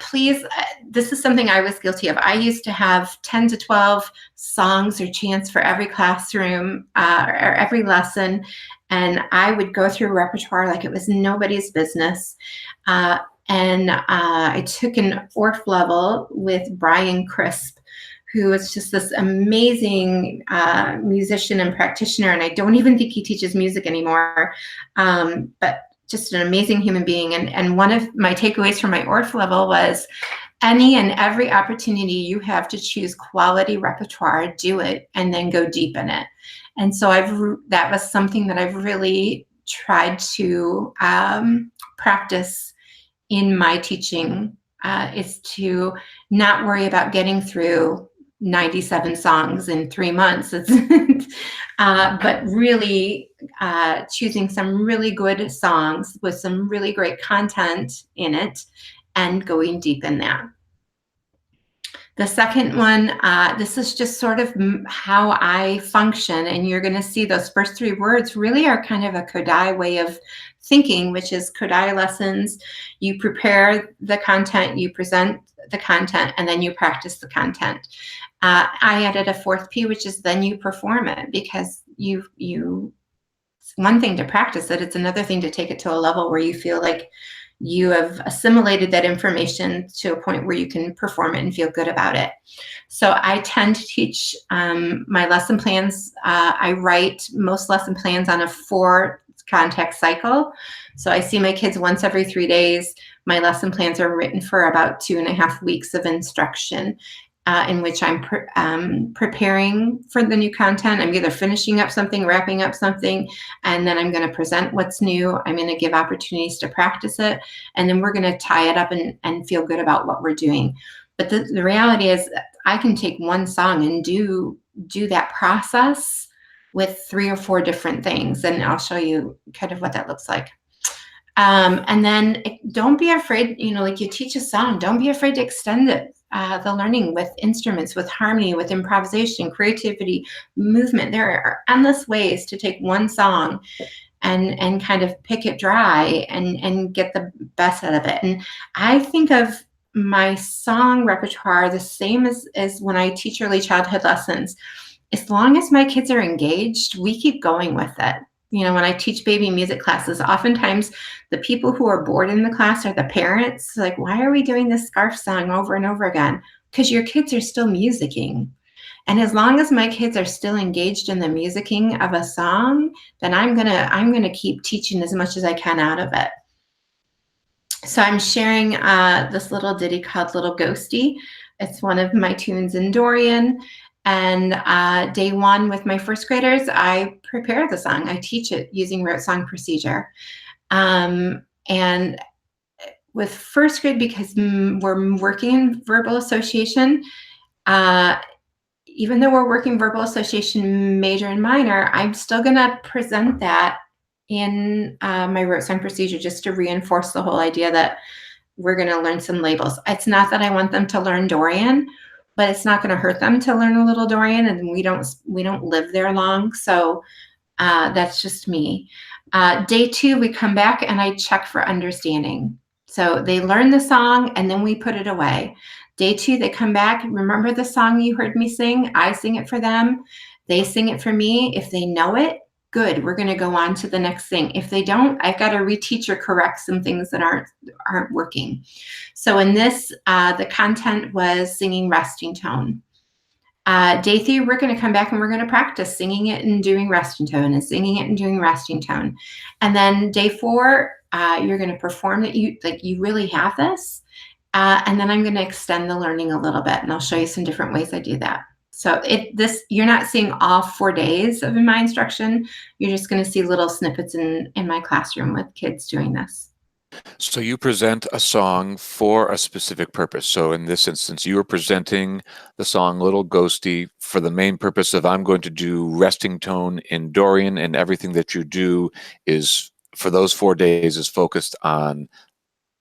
please, this is something I was guilty of. I used to have 10 to 12 songs or chants for every classroom or every lesson, and I would go through a repertoire like it was nobody's business. And I took an Orff level with Brian Crisp, who is just this amazing musician and practitioner. And I don't even think he teaches music anymore, but just an amazing human being. And one of my takeaways from my Orff level was, any and every opportunity you have to choose quality repertoire, do it, and then go deep in it. And so that was something that I've really tried to practice in my teaching, is to not worry about getting through 97 songs in 3 months, but really choosing some really good songs with some really great content in it and going deep in that. The second one, this is just sort of how I function, and you're going to see those first 3 words really are kind of a Kodai way of thinking, which is Kodai lessons. You prepare the content, you present the content, and then you practice the content. I added a 4th P, which is then you perform it, because it's one thing to practice it, it's another thing to take it to a level where you feel like you have assimilated that information to a point where you can perform it and feel good about it. So I tend to teach my lesson plans. I write most lesson plans on a 4 context cycle. So I see my kids once every 3 days. My lesson plans are written for about 2.5 weeks of instruction, in which I'm preparing for the new content. I'm either finishing up something, wrapping up something, and then I'm going to present what's new. I'm going to give opportunities to practice it, and then we're going to tie it up and feel good about what we're doing. But the reality is I can take one song and do that process with 3 or 4 different things, and I'll show you kind of what that looks like. And then don't be afraid, like you teach a song, don't be afraid to extend it. The learning with instruments, with harmony, with improvisation, creativity, movement. There are endless ways to take one song and kind of pick it dry and get the best out of it. And I think of my song repertoire the same as when I teach early childhood lessons. As long as my kids are engaged, we keep going with it. you know, when I teach baby music classes, oftentimes the people who are bored in the class are the parents. Like, why are we doing this scarf song over and over again? Because your kids are still musicking. And as long as my kids are still engaged in the musicking of a song, then I'm gonna keep teaching as much as I can out of it. So I'm sharing this little ditty called Little Ghosty. It's one of my tunes in Dorian. And day one with my first graders, I prepare the song. I teach it using rote song procedure. And with first grade, because we're working in verbal association, even though we're working verbal association major and minor, I'm still going to present that in my rote song procedure just to reinforce the whole idea that we're going to learn some labels. It's not that I want them to learn Dorian, but it's not going to hurt them to learn a little Dorian, and we don't live there long, so that's just me. Day two, we come back and I check for understanding. So they learn the song and then we put it away. Day two, they come back. Remember the song you heard me sing? I sing it for them. They sing it for me. If they know it, good. We're going to go on to the next thing. If they don't, I've got to reteach or correct some things that aren't working. So in this, the content was singing resting tone. Day three, we're going to come back and we're going to practice singing it and doing resting tone and singing it and doing resting tone. And then day four, you're going to perform that you really have this. And then I'm going to extend the learning a little bit, and I'll show you some different ways I do that. So you're not seeing all 4 days of my instruction. You're just going to see little snippets in my classroom with kids doing this. So you present a song for a specific purpose. So in this instance, you are presenting the song Little Ghosty for the main purpose of I'm going to do resting tone in Dorian, and everything that you do is for those 4 days is focused on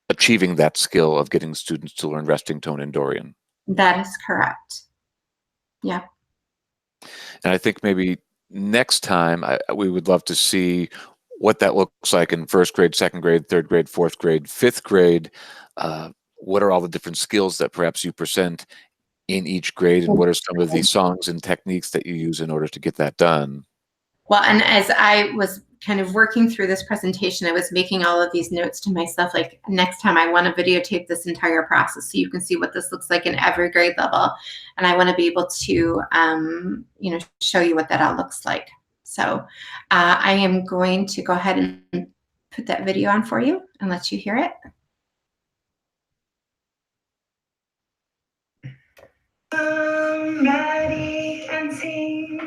achieving that skill of getting students to learn resting tone in Dorian. That is correct. Yeah. And I think maybe next time we would love to see what that looks like in first grade, second grade, third grade, fourth grade, fifth grade. What are all the different skills that perhaps you present in each grade, and what are some of the songs and techniques that you use in order to get that done? Well, and as I was kind of working through this presentation, I was making all of these notes to myself, like next time I want to videotape this entire process so you can see what this looks like in every grade level. And I want to be able to, show you what that all looks like. So I am going to go ahead and put that video on for you and let you hear it. Ready and sing.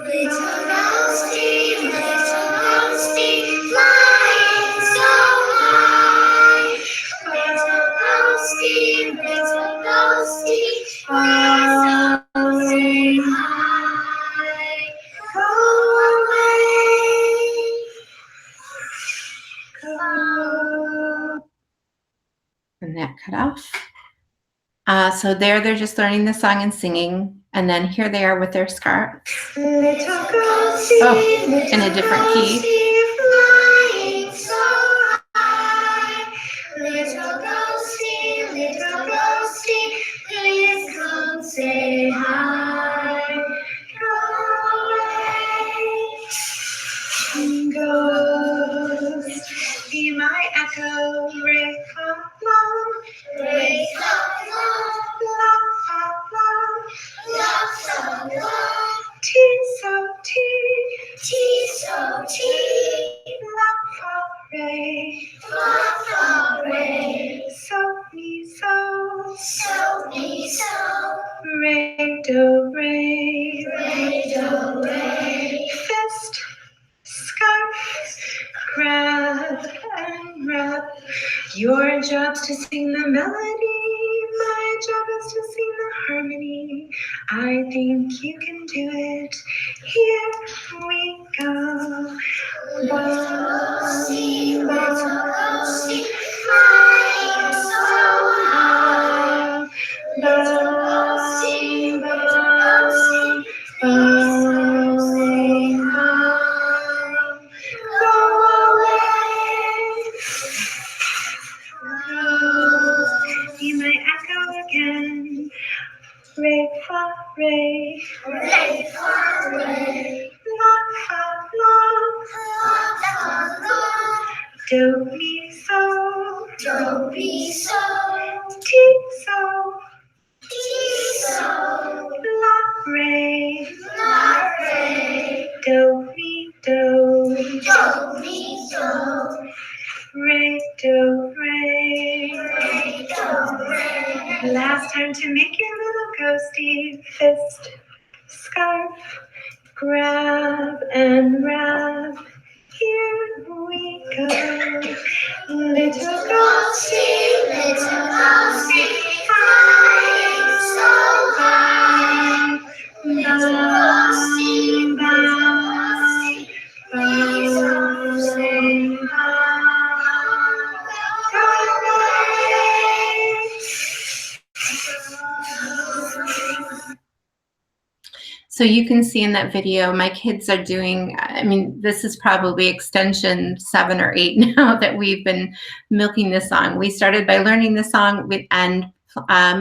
Little ghosty, flying so high. Little ghosty, flying high. Go away. Go. And that cut off. So they're just learning the song and singing, and then here they are with their scarf. Little ghosty, in a different key. Flying so high. Little ghosty, please come say hi. Go away. Ghost, be my echo, ray come long, ray come long, love so long, tea so love for ray, so me so, ray do ray, fist, scarf, grab and wrap. Your job's to sing the melody, my job is to sing the harmony. I think you can do it. Here we go. Bossy, flying so high. Bossy, falling high. Go away. Be my echo again. Ray fa ray, ray fa ray, la fa la, Last time to make your little ghosty fist scarf. Grab and wrap. Here we go. Little ghosty, flying so high. Bound, bound, bounding So you can see in that video, my kids are doing, I mean, this is probably extension 7 or 8 now that we've been milking this song. We started by learning the song and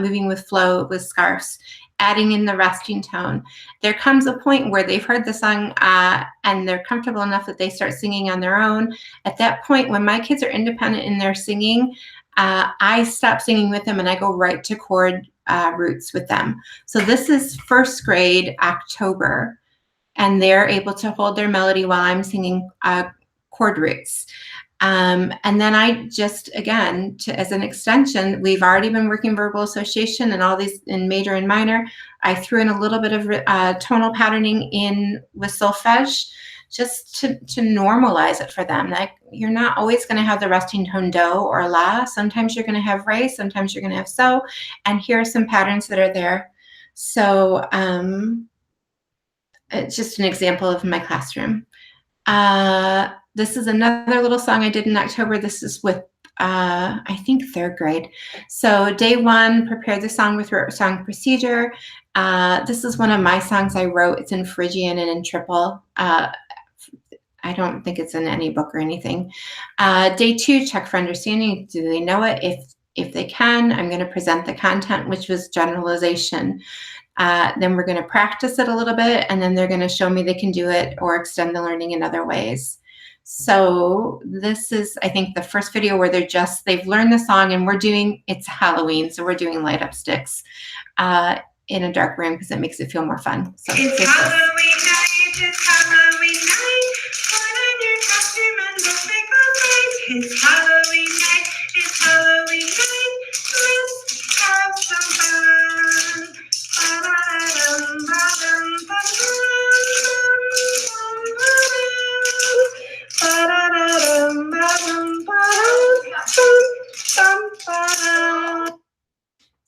moving with flow with scarves, adding in the resting tone. There comes a point where they've heard the song and they're comfortable enough that they start singing on their own. At that point, when my kids are independent in their singing, I stop singing with them and I go right to chord roots with them. So this is first grade, October, and they're able to hold their melody while I'm singing chord roots. And then I just, again, as an extension, we've already been working verbal association and all these in major and minor. I threw in a little bit of tonal patterning in with solfege, just to normalize it for them. Like, you're not always going to have the resting tone do or la. Sometimes you're going to have re, sometimes you're going to have so, and here are some patterns that are there. So it's just an example of my classroom. This is another little song I did in October. This is with I think 3rd grade. So day 1, prepare the song with song procedure. This is one of my songs I wrote. It's in Phrygian and in triple. I don't think it's in any book or anything. Day 2, check for understanding. Do they know it? If they can, I'm going to present the content, which was generalization. Then we're going to practice it a little bit, and then they're going to show me they can do it or extend the learning in other ways. So this is, I think, the first video where they've learned the song, and it's Halloween, so we're doing light up sticks in a dark room because it makes it feel more fun. So it's Halloween night, it's Halloween night. Put on your costume and let's make a fight. It's Halloween night, it's Halloween night. Let's have some fun.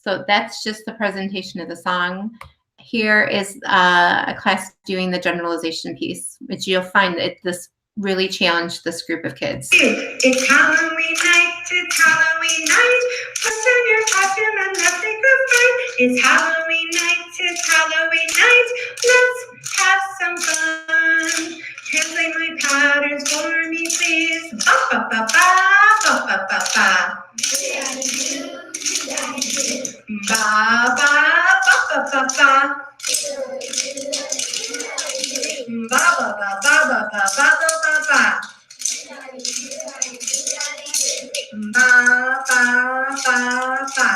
So that's just the presentation of the song. Here is a class doing the generalization piece, which you'll find that this really challenged this group of kids. It's Halloween night, it's Halloween night. Put on your costume and let's make a fight. It's Halloween night, it's Halloween night. Let's have some fun. Translate my patterns for me, please. Ba ba ba ba ba ba ba ba. Ba ba ba ba ba ba. Ba ba ba ba ba ba ba ba ba. Ba ba ba ba.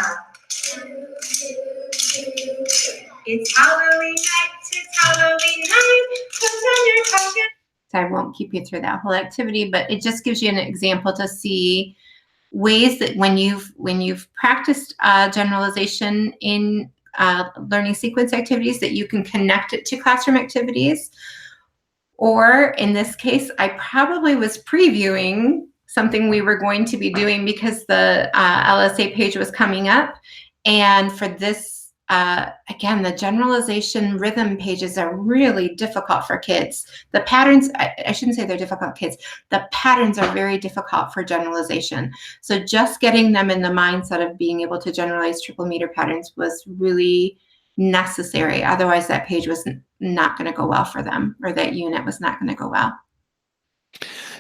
It's Halloween night, it's Halloween night. Put on your costume. So I won't keep you through that whole activity, but it just gives you an example to see ways that when you've practiced generalization in learning sequence activities, that you can connect it to classroom activities. Or in this case, I probably was previewing something we were going to be doing because the LSA page was coming up. And for this, again, the generalization rhythm pages are really difficult for kids. The patterns, I shouldn't say they're difficult kids. The patterns are very difficult for generalization. So just getting them in the mindset of being able to generalize triple meter patterns was really necessary. Otherwise, that page was not going to go well for them, or that unit was not going to go well.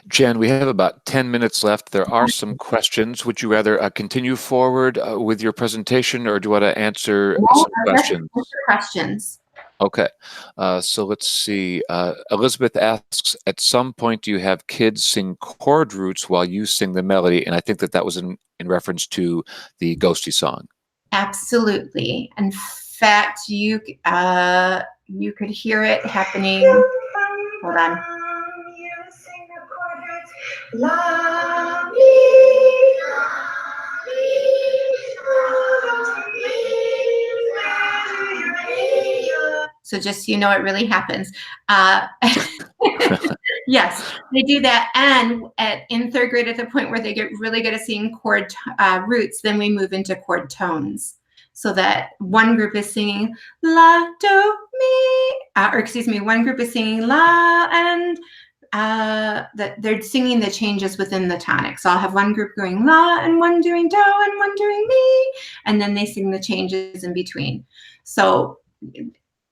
Jen, we have about 10 minutes left. There are some questions. Would you rather continue forward with your presentation, or do you want to answer some questions? Questions. Okay. So let's see. Elizabeth asks, at some point, do you have kids sing chord roots while you sing the melody? And I think that was in reference to the Ghosty song. Absolutely. In fact, you could hear it happening. Hold on. La, mi, la, mi, la, mi. So just so you know, it really happens. Yes, they do that. And in third grade, at the point where they get really good at seeing chord roots, then we move into chord tones. So that one group is singing la, do, mi, or excuse me, one group is singing la, and that they're singing the changes within the tonic. So I'll have one group going la, and one doing do, and one doing mi, and then they sing the changes in between. So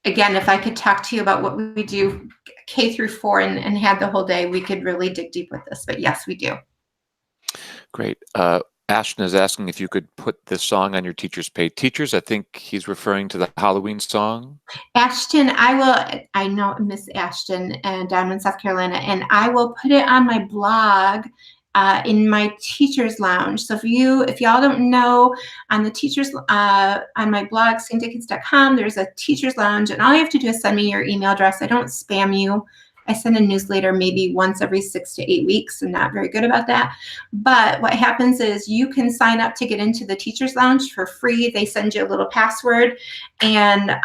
again, if I could talk to you about what we do K through 4 and had the whole day, we could really dig deep with this. But yes, we do. Great. Ashton is asking if you could put this song on your teacher's paid teachers. I think he's referring to the Halloween song. Ashton, I know Miss Ashton down in South Carolina, and I will put it on my blog in my teacher's lounge. So if y'all don't know, on the teacher's on my blog, singtokids.com, there's a teacher's lounge, and all you have to do is send me your email address. I don't spam you. I send a newsletter maybe once every 6 to 8 weeks. I'm not very good about that. But what happens is you can sign up to get into the teacher's lounge for free. They send you a little password, and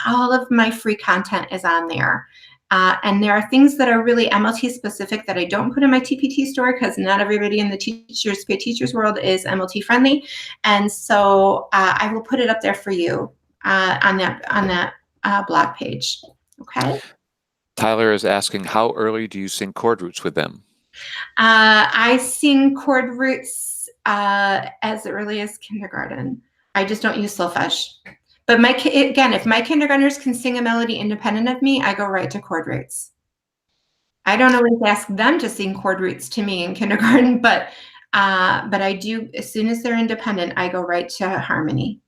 all of my free content is on there. And there are things that are really MLT specific that I don't put in my TPT store because not everybody in the paid teachers world is MLT friendly. And so I will put it up there for you on that blog page. Okay. Tyler is asking, how early do you sing chord roots with them? I sing chord roots as early as kindergarten. I just don't use solfege. But again, if my kindergartners can sing a melody independent of me, I go right to chord roots. I don't always ask them to sing chord roots to me in kindergarten, but I do, as soon as they're independent, I go right to harmony.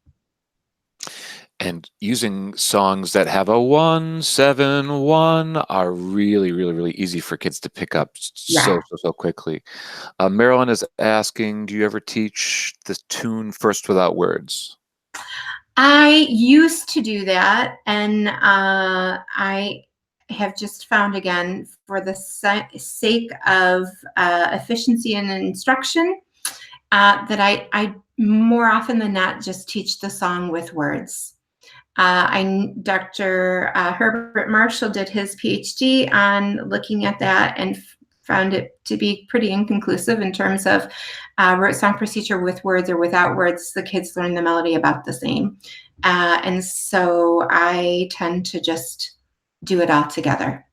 And using songs that have a 1, 7, 1 are really, really, really easy for kids to pick up so quickly. Marilyn is asking, do you ever teach the tune first without words? I used to do that, and I have just found, again, for the sake of efficiency and instruction, that I more often than not just teach the song with words. Dr. Herbert Marshall did his PhD on looking at that and found it to be pretty inconclusive in terms of rote song procedure with words or without words. The kids learn the melody about the same. And so I tend to just do it all together.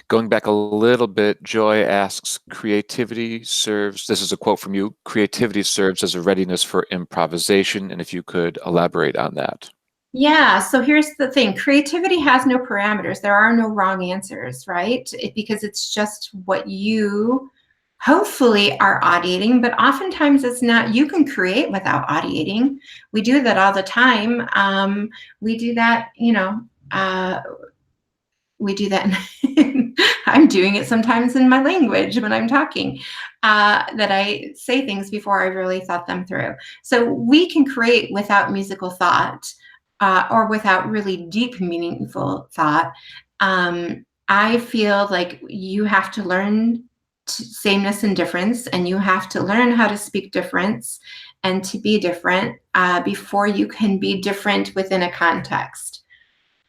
Going back a little bit, Joy asks, creativity serves, this is a quote from you, creativity serves as a readiness for improvisation, and if you could elaborate on that. Yeah, so here's the thing. Creativity has no parameters. There are no wrong answers, right? Because it's just what you hopefully are audiating, but oftentimes it's not. You can create without audiating. We do that all the time. We do that, we do that. I'm doing it sometimes in my language when I'm talking, that I say things before I really thought them through. So we can create without musical thought or without really deep, meaningful thought. I feel like you have to learn sameness and difference, and you have to learn how to speak difference and to be different before you can be different within a context.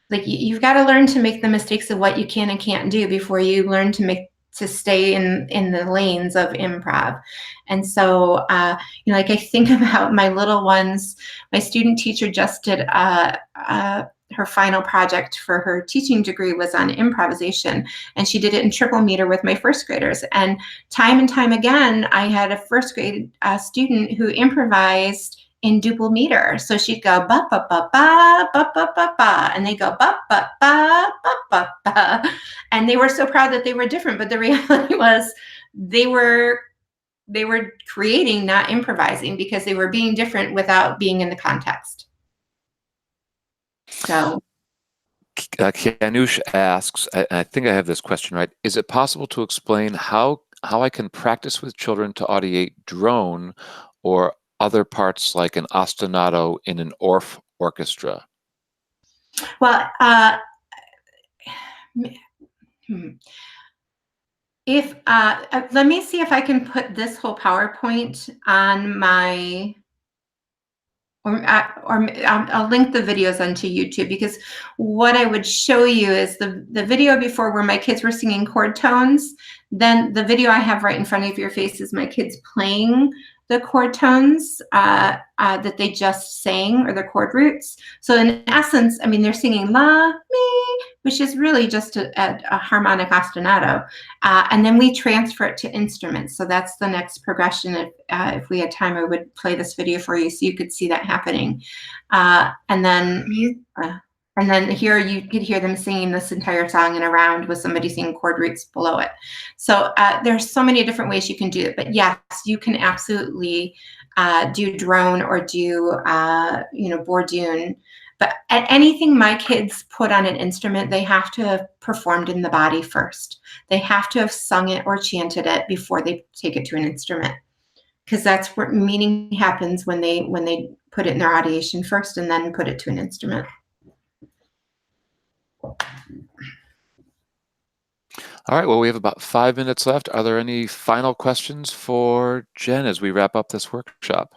Like you've got to learn to make the mistakes of what you can and can't do before you learn to stay in the lanes of improv. And so, like I think about my little ones. My student teacher just did her final project for her teaching degree was on improvisation, and she did it in triple meter with my first graders. And time again, I had a first grade student who improvised in duple meter. So she'd go ba ba ba ba ba ba ba ba, and they go ba ba ba ba ba ba, and they were so proud that they were different. But the reality was they were creating, not improvising, because they were being different without being in the context. So Kianush asks, I think I have this question right. Is it possible to explain how I can practice with children to audiate drone or other parts like an ostinato in an Orff orchestra? Well, if let me see if I can put this whole PowerPoint on my I'll link the videos onto YouTube, because what I would show you is the video before where my kids were singing chord tones. Then the video I have right in front of your face is my kids playing the chord tones that they just sang, or the chord roots. So in essence, I mean, they're singing la, mi, which is really just a harmonic ostinato. And then we transfer it to instruments. So that's the next progression. If we had time, I would play this video for you so you could see that happening. And then here you could hear them singing this entire song in a round with somebody singing chord roots below it. So there's so many different ways you can do it. But yes, you can absolutely do drone or do bourdon. But anything my kids put on an instrument, they have to have performed in the body first. They have to have sung it or chanted it before they take it to an instrument, because that's where meaning happens, when they put it in their audiation first and then put it to an instrument. All right, well, we have about 5 minutes left. Are there any final questions for Jen as we wrap up this workshop?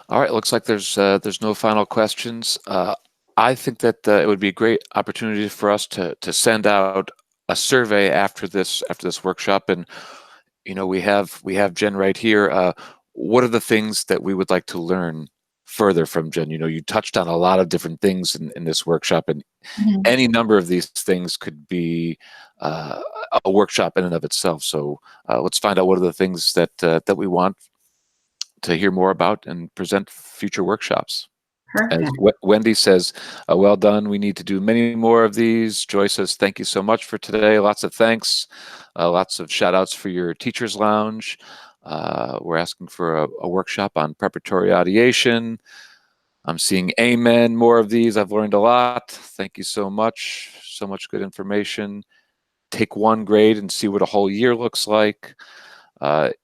All right, looks like there's no final questions. I think that it would be a great opportunity for us to send out a survey after this workshop, and we have Jen right here. What are the things that we would like to learn further from Jen? You touched on a lot of different things in this workshop, and any number of these things could be a workshop in and of itself. So let's find out what are the things that we want to hear more about and present future workshops. Perfect. As Wendy says, well done. We need to do many more of these. Joy says, thank you so much for today. Lots of thanks. Lots of shout outs for your Teacher's Lounge. We're asking for a workshop on preparatory audiation. I'm seeing amen, more of these. I've learned a lot. Thank you so much. So much good information. Take one grade and see what a whole year looks like.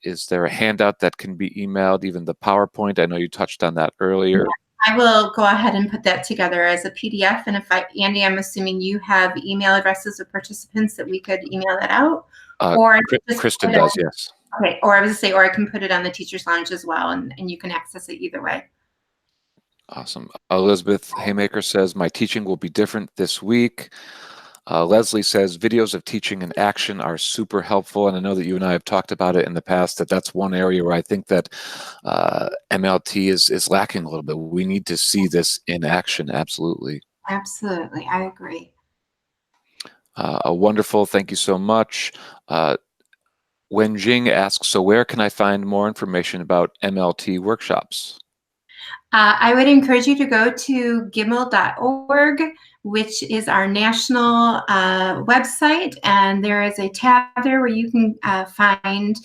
Is there a handout that can be emailed, even the PowerPoint? I know you touched on that earlier. I will go ahead and put that together as a PDF. And Andy, I'm assuming you have email addresses of participants that we could email that out? Or Kristen does, yes. Okay, or I was going to say, or I can put it on the Teacher's Lounge as well, and you can access it either way. Awesome. Elizabeth Haymaker says, my teaching will be different this week. Leslie says, videos of teaching in action are super helpful. And I know that you and I have talked about it in the past, that's one area where I think that MLT is lacking a little bit. We need to see this in action. Absolutely. Absolutely. I agree. Wonderful. Thank you so much. Wen Jing asks, so where can I find more information about MLT workshops? I would encourage you to go to gimel.org, which is our national website, and there is a tab there where you can find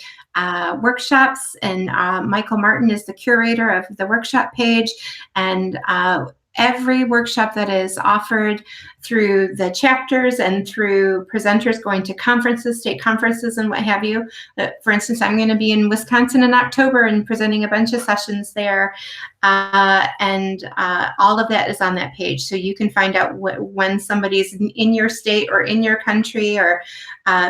workshops, and Michael Martin is the curator of the workshop page, and every workshop that is offered through the chapters and through presenters going to conferences, state conferences and what have you. For instance, I'm going to be in Wisconsin in October and presenting a bunch of sessions there. And all of that is on that page. So you can find out when somebody's in your state or in your country, or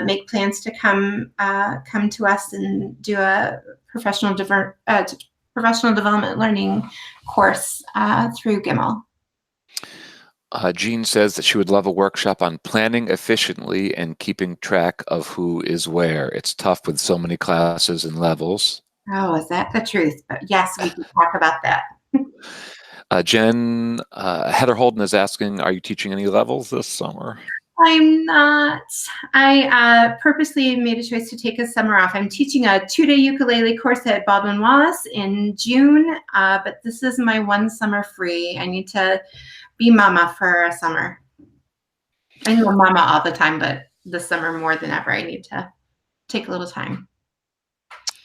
make plans to come to us and do a professional development learning course through Gimel. Jean says that she would love a workshop on planning efficiently and keeping track of who is where. It's tough with so many classes and levels. Oh, is that the truth? But yes, we can talk about that. Jen, Heather Holden is asking, are you teaching any levels this summer? I'm not. I purposely made a choice to take a summer off. I'm teaching a 2-day ukulele course at Baldwin Wallace in June, but this is my one summer free. I need to be mama for a summer. I know mama all the time, but this summer more than ever, I need to take a little time.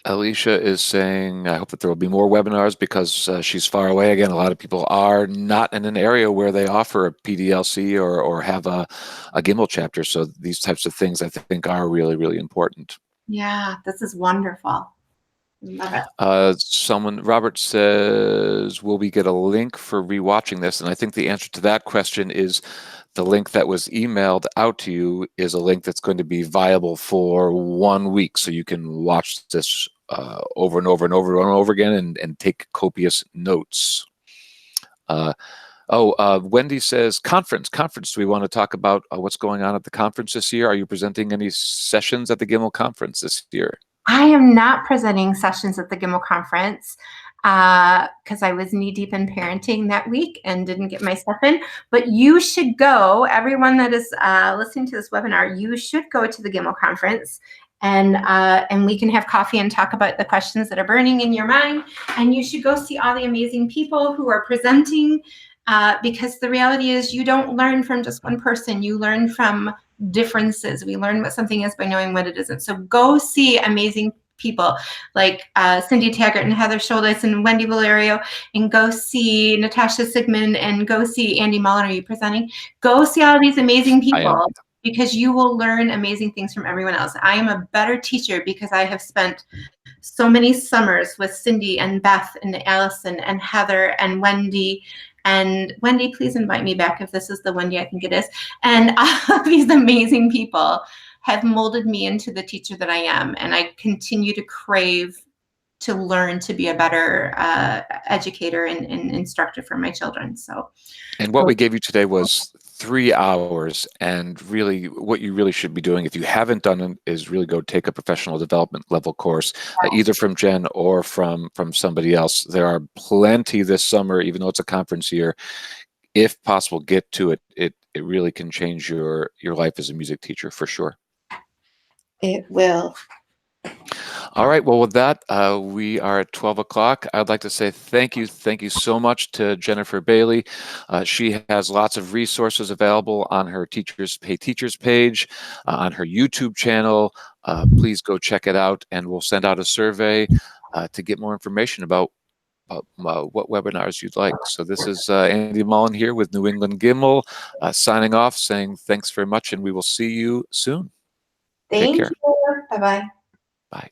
Alicia is saying, I hope that there will be more webinars because she's far away. Again, a lot of people are not in an area where they offer a PDLC or have a Gimel chapter. So these types of things I think are really, really important. Yeah, this is wonderful. Love it. Robert says, will we get a link for rewatching this? And I think the answer to that question is the link that was emailed out to you is a link that's going to be viable for 1 week. So you can watch this over and over and over and over again and take copious notes. Wendy says, conference. Do we want to talk about what's going on at the conference this year? Are you presenting any sessions at the Gimmel conference this year? I am not presenting sessions at the Gimmel conference because I was knee-deep in parenting that week and didn't get my stuff in. But you should go, everyone that is listening to this webinar, you should go to the Gimmel conference, and we can have coffee and talk about the questions that are burning in your mind. And you should go see all the amazing people who are presenting, because the reality is you don't learn from just one person, you learn from differences. We learn what something is by knowing what it isn't. So go see amazing people like Cindy Taggart and Heather Scholdes and Wendy Valerio, and go see Natasha Sigmund, and go see Andy Mullen. Are you presenting? Go see all these amazing people, because you will learn amazing things from everyone else. I am a better teacher because I have spent so many summers with Cindy and Beth and Allison and Heather and Wendy. And Wendy, please invite me back if this is the Wendy I think it is. And all of these amazing people have molded me into the teacher that I am. And I continue to crave to learn to be a better educator and instructor for my children. And what we gave you today was 3 hours, and really what you really should be doing, if you haven't done it, is really go take a professional development level course, either from Jen or from somebody else. There are plenty this summer, even though it's a conference year. If possible, get to it. It really can change your life as a music teacher for sure. It will. All right. Well, with that, we are at 12 o'clock. I'd like to say thank you so much to Jennifer Bailey. She has lots of resources available on her Pay Teachers page, on her YouTube channel. Please go check it out, and we'll send out a survey to get more information about what webinars you'd like. So this is Andy Mullen here with New England Gimmel, signing off, saying thanks very much, and we will see you soon. Thank Take care. you. Bye-bye. Bye.